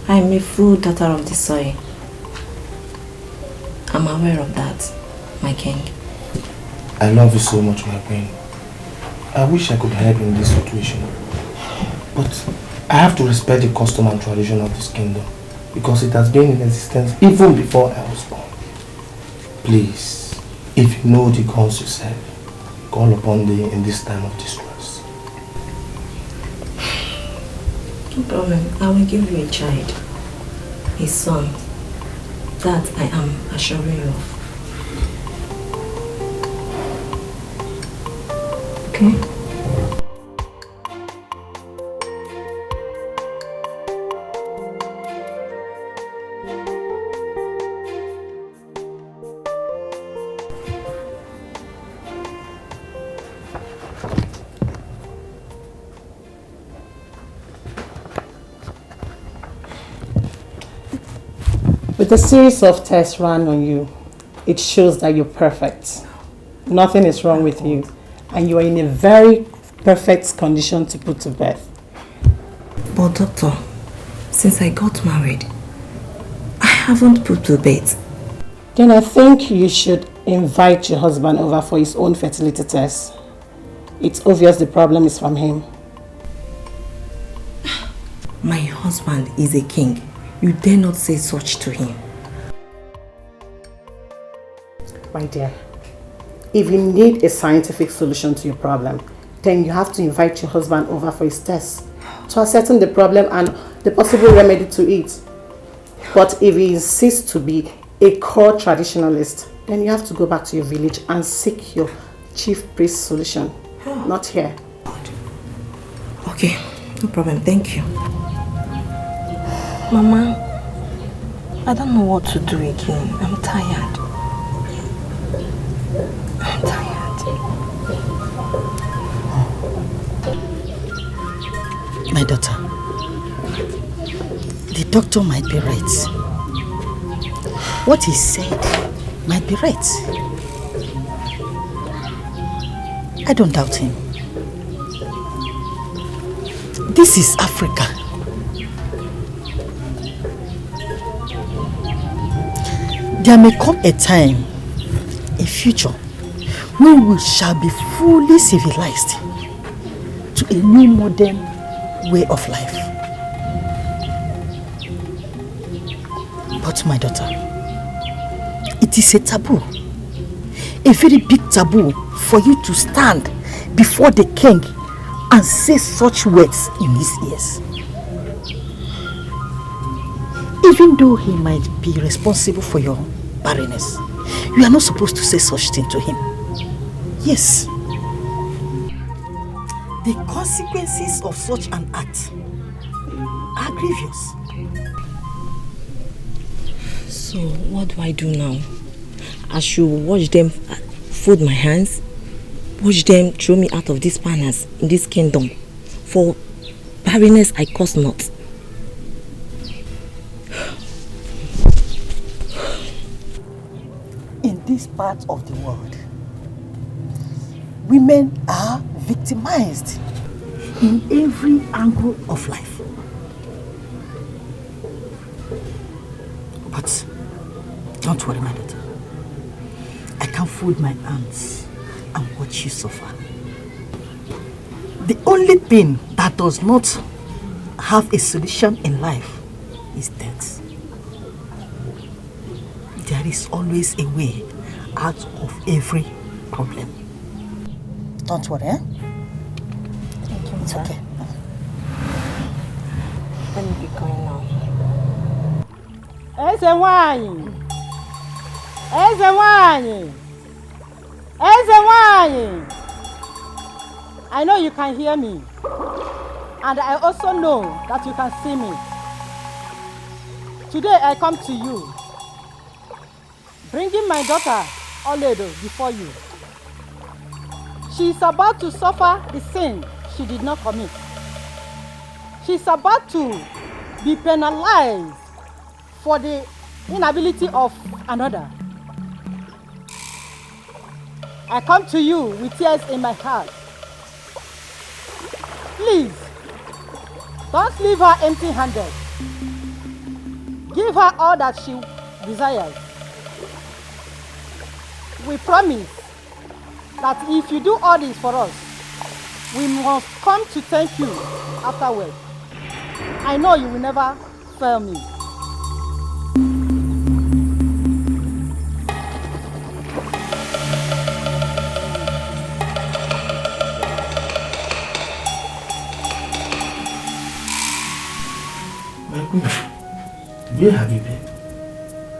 I am a full daughter of the soil. I'm aware of that, my king. I love you so much, my queen. I wish I could help in this situation, but I have to respect the custom and tradition of this kingdom, because it has been in existence even before I was born. Please, if you know the gods you serve, call upon thee in this time of distress. No problem. I will give you a child, a son. That I am assuring you of. Okay? With a series of tests run on you, it shows that you're perfect. Nothing is wrong with you, and you are in a very perfect condition to put to birth. But doctor, since I got married, I haven't put to bed. Then I think you should invite your husband over for his own fertility test. It's obvious the problem is from him. My husband is a king. You dare not say such to him. My dear, if you need a scientific solution to your problem, then you have to invite your husband over for his test to ascertain the problem and the possible remedy to it. But if he insists to be a core traditionalist, then you have to go back to your village and seek your chief priest solution, not here. Okay, no problem, thank you. Mama, I don't know what to do again. I'm tired. I'm tired. My daughter, the doctor might be right. What he said might be right. I don't doubt him. This is Africa. There may come a time in future when we shall be fully civilized to a new modern way of life. But my daughter, it is a taboo, a very big taboo for you to stand before the king and say such words in his ears. Even though he might be responsible for your barrenness, you are not supposed to say such thing to him. Yes. The consequences of such an act are grievous. So what do I do now? I should watch them fold my hands, watch them throw me out of this palace in this kingdom. For barrenness I cause not. In this part of the world, women are victimized in every angle of life. But don't worry, my daughter. I can fold my hands and watch you suffer. The only thing that does not have a solution in life is death. There is always a way out of every problem. Don't worry, eh? Thank you, It's okay. Let me be going now. Eze nwanyị! Eze nwanyị! Eze nwanyị! I know you can hear me. And I also know that you can see me. Today I come to you, bringing my daughter, Oledo, before you. She is about to suffer the sin she did not commit. She is about to be penalized for the inability of another. I come to you with tears in my heart. Please, don't leave her empty-handed. Give her all that she desires. We promise that if you do all this for us, we must come to thank you afterwards. I know you will never fail me. Where have you been?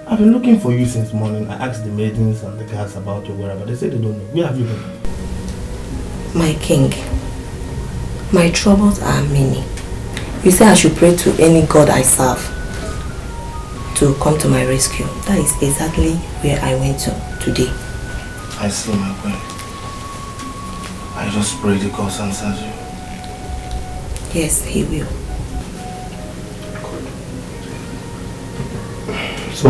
I've been looking for you since morning. I asked the maidens and the guards about your whereabouts. They say they don't know. Where have you been? My king, my troubles are many. You say I should pray to any god I serve to come to my rescue. That is exactly where I went to today. I see, my queen. I just pray the God answers you. Yes, he will. So,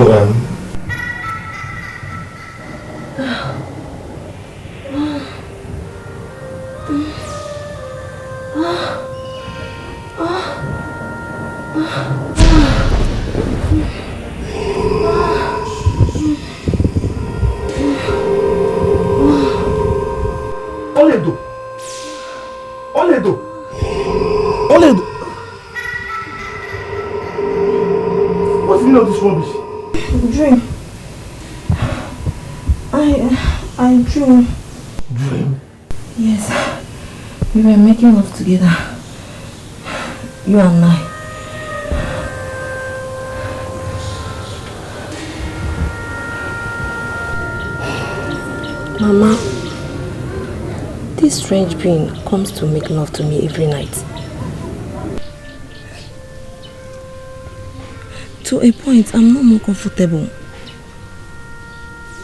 Oledo! Oledo! Oledo! What's the meaning of this rubbish? Dream. I dream. Dream? Yes. We were making love together. You and I. Mama, this strange being comes to make love to me every night. To a point, I'm not more comfortable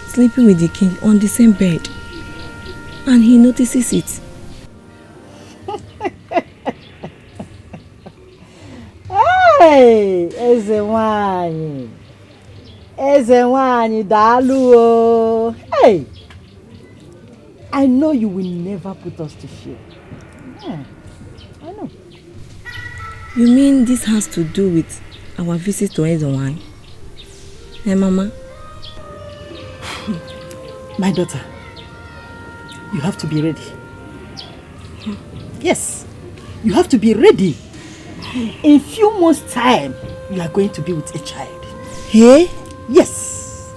sleeping with the king on the same bed, and he notices it. Hey, Eze nwanyị! Eze nwanyị, daalụ o! Hey! I know you will never put us to shame. Yeah, I know. You mean this has to do with our visit to Eze nwanyị? Hey, Mama? My daughter, you have to be ready. Yes, you have to be ready. In few months' time, you are going to be with a child. Hey? Yes.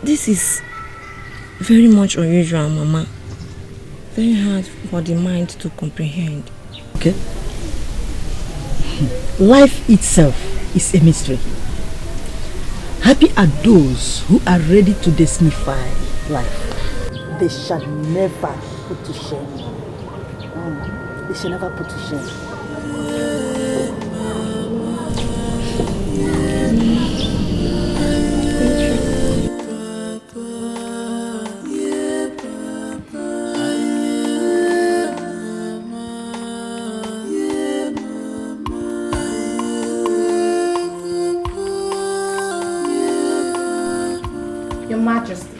This is very much unusual, Mama. Very hard for the mind to comprehend. Okay. Life itself is a mystery. Happy are those who are ready to demystify life. They shall never put to shame. They shall never put to shame. Your Majesty,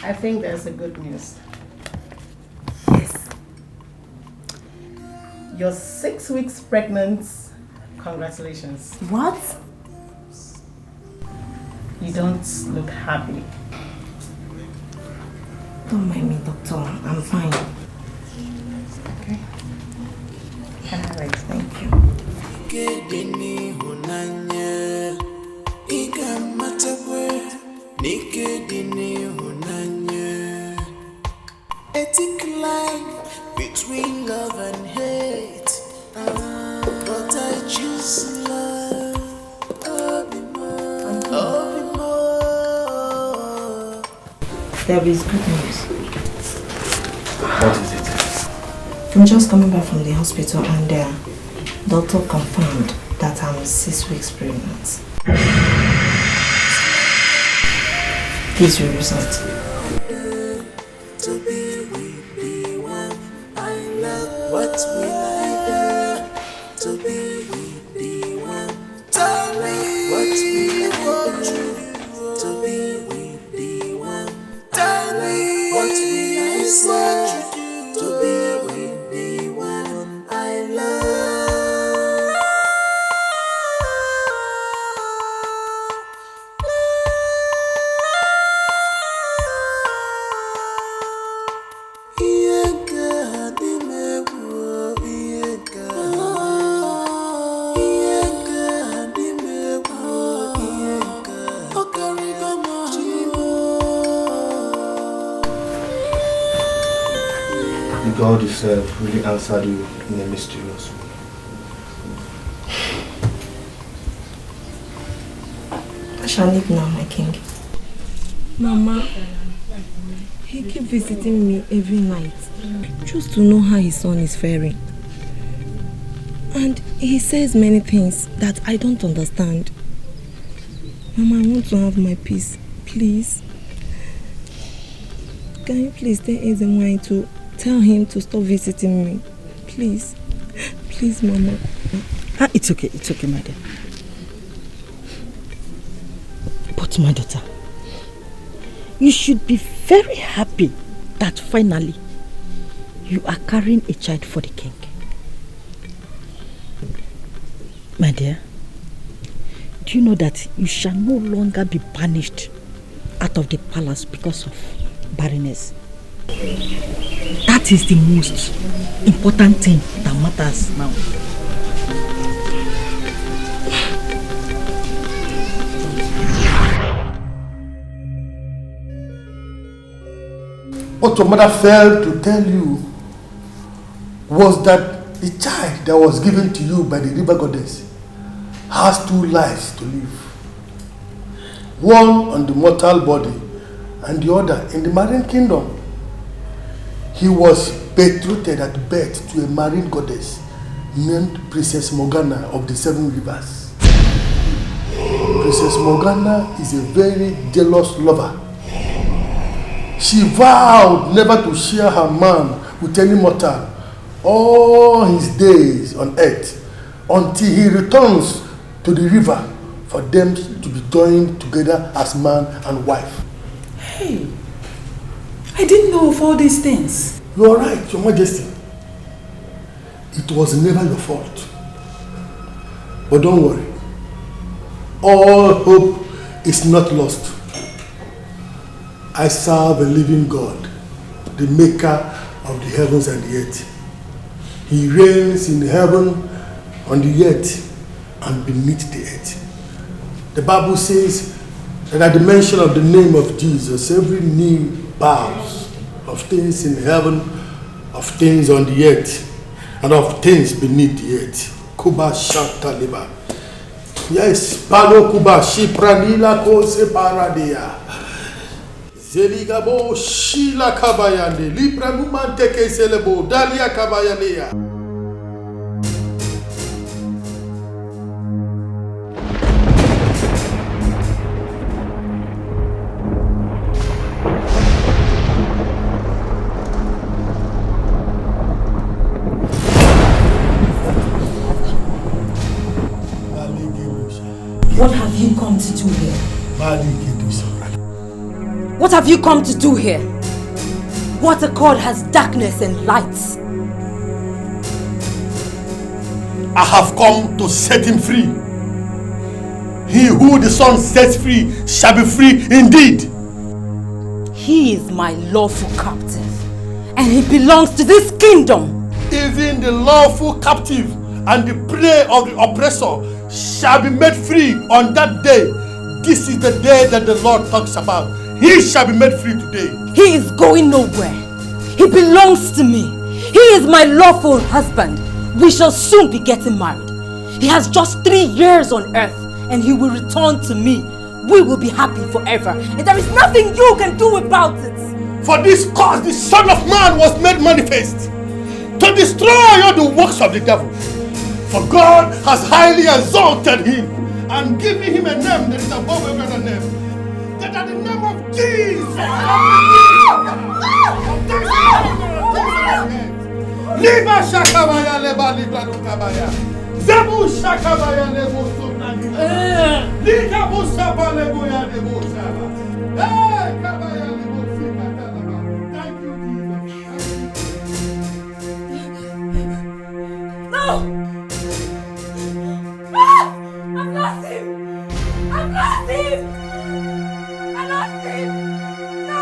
I think there's a good news. Yes. You're 6 weeks pregnant. Congratulations. What? You don't look happy. Don't mind me, doctor. I'm fine. Okay. Can I rest? Thank you. Ethic life between love and hate, but I choose love. There is good news. What is it? I'm just coming back from the hospital and the doctor confirmed that I'm 6 weeks pregnant. Please read result. To be with the one I love, what will I do? To be with the one, tell me what will I do? To be with the one, tell me what will I say? To be with the one I love. God Himself really answered you in a mysterious way. I shall leave now, my king. Mama, he keeps visiting me every night just to know how his son is faring. And he says many things that I don't understand. Mama, I want to have my peace, please. Can you please tell Ezemwai to tell him to stop visiting me? Please. Please, Mama. It's okay, my dear. But my daughter, you should be very happy that finally you are carrying a child for the king. My dear, do you know that you shall no longer be banished out of the palace because of barrenness? That is the most important thing that matters now. What your mother failed to tell you was that the child that was given to you by the river goddess has 2 lives to live. One on the mortal body and the other in the marine kingdom. He was betrothed at birth to a marine goddess named Princess Morgana of the 7 rivers. Princess Morgana is a very jealous lover. She vowed never to share her man with any mortal all his days on earth until he returns to the river for them to be joined together as man and wife. Hey, I didn't know of all these things. You are right, Your Majesty. It was never your fault. But don't worry. All hope is not lost. I serve a living God, the maker of the heavens and the earth. He reigns in heaven, on the earth, and beneath the earth. The Bible says that at the mention of the name of Jesus, every knee bows, of things in heaven, of things on the earth, and of things beneath the earth. Kuba Shanta Liba. Yes, Palo Kuba Shipranila Kose Paradia. Zeligabo Shila Kabayande, Libra Mumanteke Selebo, Dalia Kabayanea. What have you come to do here? What have you come to do here? What accord has darkness and lights? I have come to set him free. He who the Son sets free shall be free indeed. He is my lawful captive, and he belongs to this kingdom. Even the lawful captive and the prey of the oppressor shall be made free on that day. This is the day that the Lord talks about. He shall be made free today. He is going nowhere. He belongs to me. He is my lawful husband. We shall soon be getting married. He has just 3 years on earth, and he will return to me. We will be happy forever, and there is nothing you can do about it. For this cause the Son of Man was made manifest, to destroy all the works of the devil. For God has highly exalted him and given him a name that is above every other name, that at the name of Jesus Liba Shakabaya Leba Libra Dukabaya Zebu Shakabaya Lebo Sobrani Liga Busaba Leboya Lebo Shaba Kabaya Lebo Sikatalaba. Thank you, Jesus. No! I've lost him! I've lost him! I lost him! No!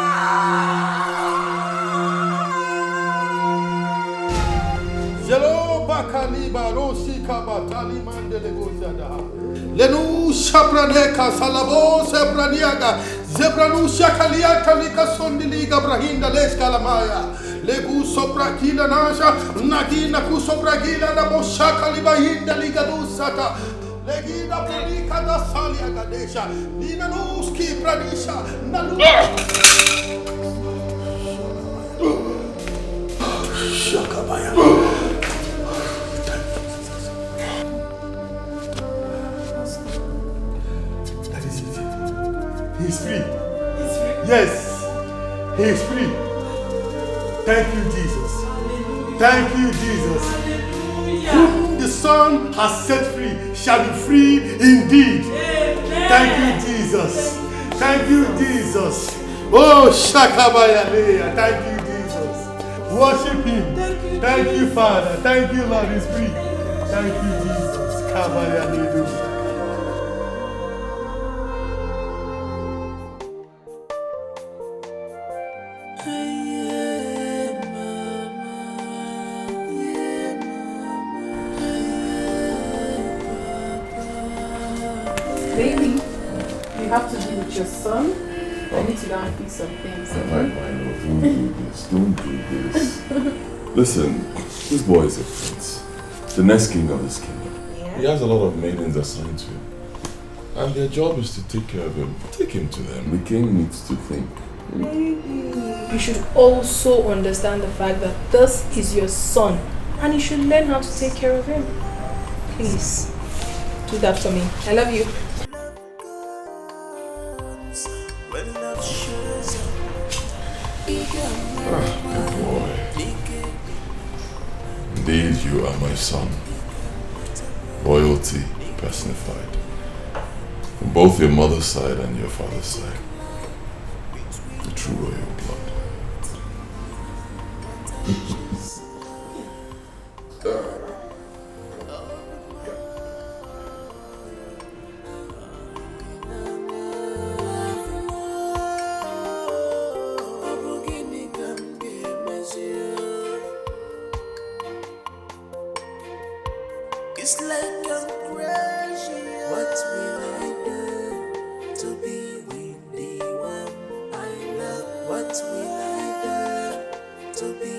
Zelo Bakaliba Rosi Kabatali Mandele Gozada Lenu Shabraneka Salabo Sebraniaga Zebranu Shakalia Kalika Sondiliga Brahinda Leskalamaya Legu Sobrakila Nasha Nagina Kusobragila Nabo Shakaliba Hinda Ligadusata Legida Pranika da Salia Gadesha Nina Nuski Pranisha Nalu Shakabaya. That is it. He is free. He's free. Yes, he is free. Thank you, Jesus. Thank you, Jesus. Whom the Son has set free shall be free indeed. Thank you, Jesus. Thank you, Jesus. Oh, Shakabaya. Thank you, Jesus. Worship him. Thank you, Father. Thank you, Lord. He's free. Thank you, Jesus. Kabaya Ledu. Baby, you have to be with your son. I need to go and fix some things. My love, don't do this. Don't do this. Listen, this boy is a prince. The next king of this kingdom. Yeah. He has a lot of maidens assigned to him. And their job is to take care of him. Take him to them. The king needs to think. Baby, you should also understand the fact that this is your son. And you should learn how to take care of him. Please, do that for me. I love you. Good boy. Indeed, you are my son. Royalty personified. From both your mother's side and your father's side. The true royal blood. It's like I'm crazy. What will I do to be with the one I love? What will I do to be